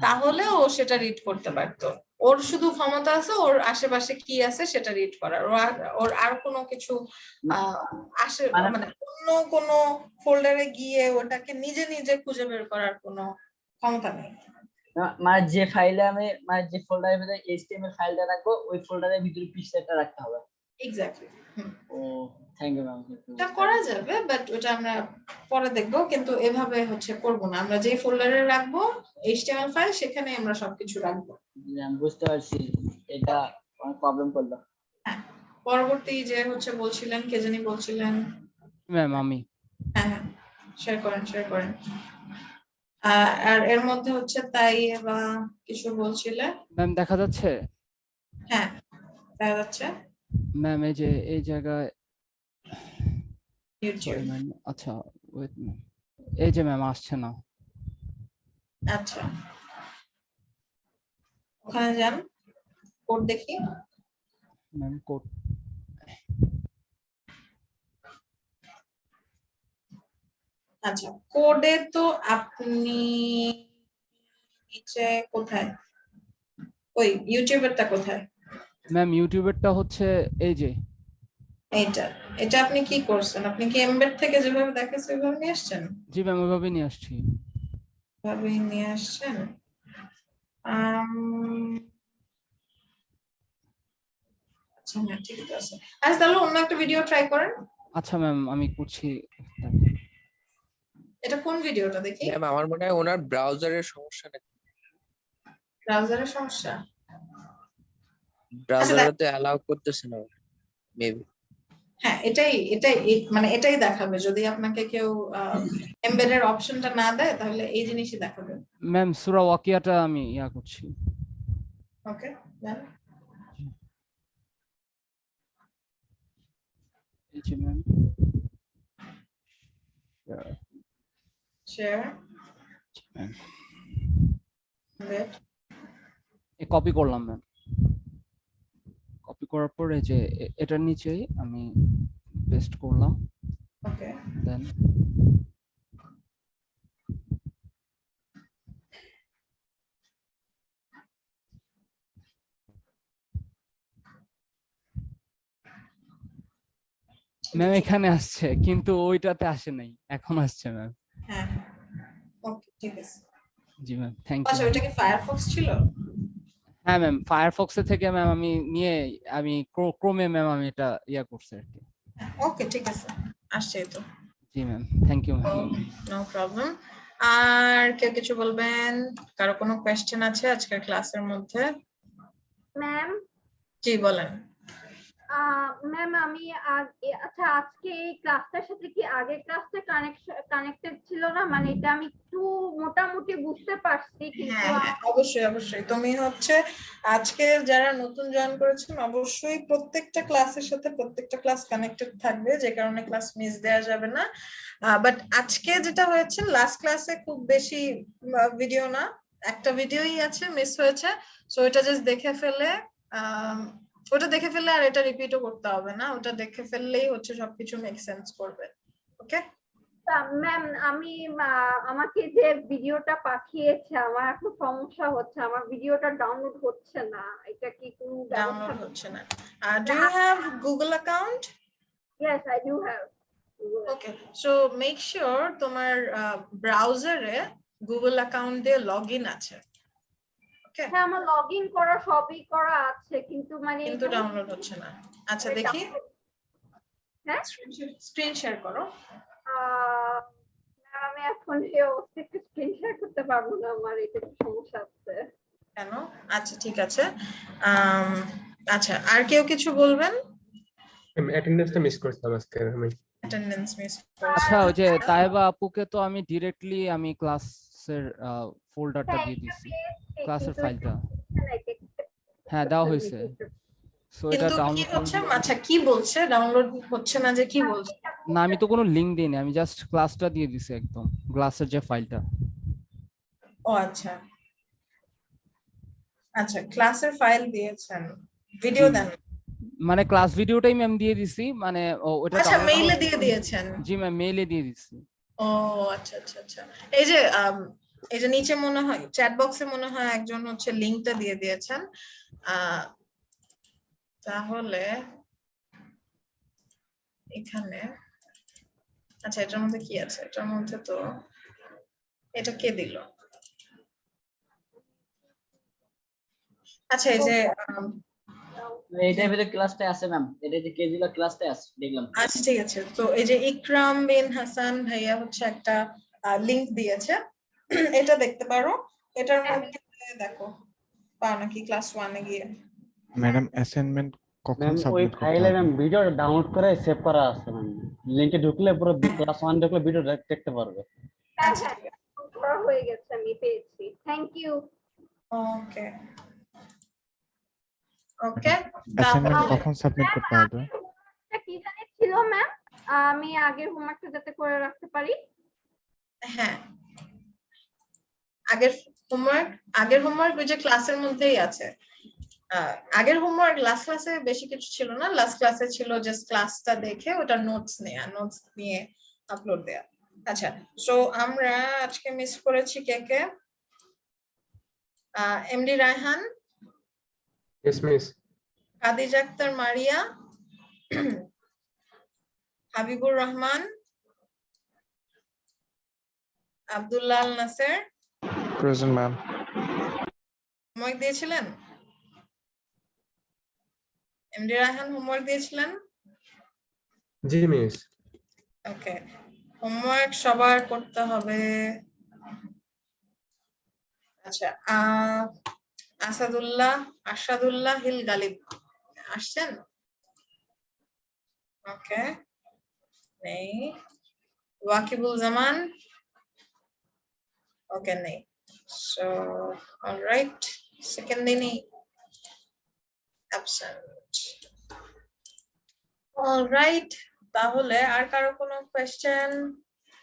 তাহলে ও সেটা রিড করতে পারতো। ওর শুধু ক্ষমতা আছে ওর আশেপাশে কি আছে সেটা রিড করার, ওর আর কোনো কিছু মানে অন্য কোনো ফোল্ডারে গিয়ে ওটাকে নিজে নিজে খুঁজে বের করার কোনো ক্ষমতা নেই। মানে যে ফাইলে আমি যে ফোল্ডারের ভিতরে এইচটিএমএল ফাইলটা রাখবো, ওই ফোল্ডারের ভিতরে পিকচারটা রাখতে হবে। Exactly. Oh thank you ma'am. এটা করা যাবে, বাট ওটা আমরা পরে দেখবো, কিন্তু এভাবে হচ্ছে করব না। আমরা যে ফোল্ডারে রাখবো এইচটিএমএল ফাইল, সেখানে আমরা সবকিছু রাখবো। আমি বুঝতে পারছি, এটা অনেক প্রবলেম করলো। হ্যাঁ, পরবর্তী যে হচ্ছে বলছিলেন, কে জানি বলছিলেন? ম্যাম আমি। হ্যাঁ হ্যাঁ, শেয়ার করেন। আর এর মধ্যে হচ্ছে তাই বা কিছু বলছিলে? ম্যাম দেখা যাচ্ছে? হ্যাঁ, দেখা যাচ্ছে। ম্যাম এই যে এই জায়গায় ইউটিউব। আচ্ছা ওয়েট ম্যাম, এই যে ম্যাম আসছে না। আচ্ছা, ওখানে যান, কোড দেখি। ম্যাম কোড, আচ্ছা, কোডে তো আপনি নিচে কোথায়? ওই ইউটিউবেরটা কোথায়? ম্যাম ইউটিউবেরটা হচ্ছে এই যে এইটা এটা আপনি কি করছেন? আপনি কি এমবেড থেকে যেভাবে দেখাচ্ছে ওইভাবে নিয়ে আসছেন? জি ম্যাম ওইভাবে নিয়ে আসছি। ভাবে নিয়ে আসছেন। আচ্ছা হ্যাঁ ঠিক আছে। আচ্ছা তাহলে অন্য একটা ভিডিও ট্রাই করেন। আচ্ছা ম্যাম আমি করছি। এটা কোন ভিডিওটা দেখি? ম্যাম আমার মনে হয় ওনার ব্রাউজারের সমস্যা নাকি, ব্রাউজারের সমস্যা। ব্রাউজারে তো অ্যালাউ করতেছে না মেবি। হ্যাঁ মানে এটাই দেখাবে যদি আপনাকে কেউ এমবেডের অপশনটা না দেয় তাহলে এই জিনিসই দেখাবে। ম্যাম সূরা ওয়াকিয়াটা আমি ইয়া করছি। ওকে দেন। এই যে ম্যাম শেয়ার কপি করলাম ম্যাম। কপি করার পর এই যে এটার নিচেই আমি পেস্ট করলাম। ওকে দেন ম্যাম এখানে আসছে কিন্তু ওইটাতে আসে নাই, এখন আসছে ম্যাম। হ্যাঁ ওকে ঠিক আছে। জি ম্যাম থ্যাংক আচ্ছা ইউ। ওইটা কি ফায়ারফক্স ছিল? হ্যাঁ ম্যাম ফায়ারফক্স থেকে ম্যাম আমি ক্রোমে ম্যাম আমি এটা ইয়া করছি আর কি। ওকে ঠিক আছে আসছে তো। জি ma'am thank you ma'am. No problem. আর কেউ কিছু বলবেন? কারো কোনো কোয়েশ্চেন আছে আজকের ক্লাসের মধ্যে? ম্যাম জি বলেন। ম্যাম আমি আচ্ছা আজকে এই ক্লাসটার সাথে কি আগের ক্লাসটা কানেক্টেড ছিল না? মানে এটা আমি একটু মোটামুটি বুঝতে পারছি কিন্তু হ্যাঁ অবশ্যই অবশ্যই। তুমি হচ্ছে আজকে যারা নতুন জয়েন করেছেন অবশ্যই প্রত্যেকটা ক্লাসের সাথে প্রত্যেকটা ক্লাস কানেক্টেড থাকবে, যে কারণে ক্লাস মিস দেওয়া যাবে না। বাট আজকে যেটা হয়েছে লাস্ট ক্লাসে খুব বেশি ভিডিও না, একটা ভিডিওই আছে মিস হয়েছে, সো এটা জাস্ট দেখে ফেলে ওটা দেখে ফেললে আর এটা রিপিটও করতে হবে না, ওটা দেখে ফেললেই হচ্ছে সবকিছু মেক সেন্স করবে। ওকে ম্যাম আমি আমাকে যে ভিডিওটা পাঠিয়েছে আমার একটু সমস্যা হচ্ছে, আমার ভিডিওটা ডাউনলোড হচ্ছে না, এটা কি কোনো ডাউনলোড হচ্ছে না? Do you have Google account? Yes, I do have. Okay so make sure তোমার ব্রাউজারে গুগল অ্যাকাউন্ট দিয়ে লগইন আছে। ওকে হ্যাঁ আমার লগইন করা সবই করা আছে কিন্তু মানে কিন্তু ডাউনলোড হচ্ছে না। আচ্ছা দেখি হ্যাঁ স্ক্রিন শেয়ার করো। আমি এখন এই অবস্থায় স্ক্রিন শেয়ার করতে পারবো না, আমার এটা সমস্যা আছে। কেন? আচ্ছা ঠিক আছে। আচ্ছা আর কেউ কিছু বলবেন? অ্যাটেন্ডেন্সটা মিস করছিলাম আজকে আমি। অ্যাটেন্ডেন্স মিস আচ্ছা ওই যে তাইবা আপুকে তো আমি ডিরেক্টলি আমি ক্লাসের ফোল্ডারটা দিয়ে দিয়েছি, ক্লাসের ফাইলটা। হ্যাঁ দেওয়া হয়েছে, সো এটা কিন্তু কি ডাউনলোড হচ্ছে? আচ্ছা কি বলছে ডাউনলোড হচ্ছে না যে কি বলছে? না আমি তো কোনো লিংক দিইনি, আমি জাস্ট ক্লাসটা দিয়ে দিছি একদম ক্লাসের যে ফাইলটা। ও আচ্ছা আচ্ছা ক্লাসের ফাইল দিয়েছেন, ভিডিও দেন মানে ক্লাস ভিডিওটাই ম্যাম দিয়ে দিছি, মানে ওটা আচ্ছা মেইলে দিয়ে দিয়েছেন? জি ম্যাম মেইলে দিয়ে দিছি। ও আচ্ছা আচ্ছা আচ্ছা এই যে নিচে মনে হয় চ্যাট বক্সে মনে হয় একজন হচ্ছে লিংকটা দিয়ে দিয়েছেন। তাহলে এখানে আচ্ছা এটার মধ্যে কি আছে? এটার মধ্যে তো এটা কে দিল? আচ্ছা এই যে এইটার ভিতরে ক্লাসটা আছে ম্যাম, এটা যে কেজিলা ক্লাসটা আছে দেখলাম। আচ্ছা ঠিক আছে, তো এই যে ইকরাম বিন হাসান ভাইয়া হচ্ছে একটা লিংক দিয়েছে, এটা দেখতে পারো। এটার মধ্যে দেখো পাও নাকি ক্লাস 1 এ গিয়ে। ম্যাডাম অ্যাসাইনমেন্ট কখন ম্যাম ওই সাবমিট করতে ফাইলে হবে? ম্যাম ভিডিও ডাউনলোড করে সেভ করা আছে ম্যাম, লিংকে ঢুকলে পুরো ক্লাস 1 ঢুকলে ভিডিও দেখতে পারবে। হ্যাঁ করা হয়ে গেছে, আমি পেয়েছি, thank you. Okay okay assignment কখন সাবমিট করতে হবে? এটা কি জানি ছিল ম্যাম, আমি আগের হোমওয়ার্কটা যাতে করে রাখতে পারি। হ্যাঁ আগের হোমওয়ার্ক ওই যে ক্লাসের মধ্যেই আছে। আগের হোমওয়ার্ক লাস্ট ক্লাসে বেশি কিছু ছিল না, লাস্ট ক্লাসে ছিল জাস্ট ক্লাসটা দেখে ওটা নোটস নিয়ে আপলোড দেয়া। আচ্ছা সো আমরা আজকে মিস করেছি কে কে? MD Raihan, yes miss, Khadija Akter Maria, Habibur Rahman, Abdullah Al Naser Present, ma'am. Homework দিয়েছিলেন? এমডি রায়হান হোমওয়ার্ক দিয়েছিলেন? জি মিস। ওকে, হোমওয়ার্ক সবার করতে হবে। আচ্ছা, আসাদুল্লাহ হিল গালিব আসছেন? ওকে, নেই। ওয়াকিবুল জামান, ওকে নেই। সো অলরাইট, সেকেন্ড দিনই অ্যাবসেন্ট। অলরাইট, তাহলে আর কারো কোনো কোশ্চেন?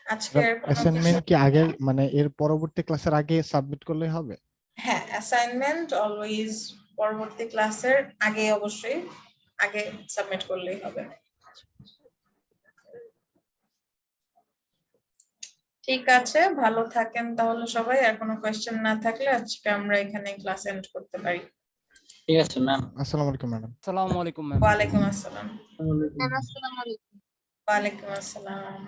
আজকের কোনো অ্যাসাইনমেন্ট কি আগে মানে এর পরবর্তী ক্লাসের আগে সাবমিট করলে হবে? হ্যাঁ, অ্যাসাইনমেন্ট অলওয়েজ পরবর্তী ক্লাসের আগে, অবশ্যই আগে সাবমিট করলেই হবে। ঠিক আছে, ভালো থাকেন তাহলে সবাই। আর কোনো কোয়েশ্চেন না থাকলে আজকে আমরা এখানে ক্লাস এন্ড করতে পারি। ঠিক আছে ম্যাম। আসসালামু আলাইকুম ম্যাডাম। আসসালামু আলাইকুম ম্যাম। ওয়ালাইকুম আসসালাম। আসসালামু আলাইকুম। ওয়ালাইকুম আসসালাম।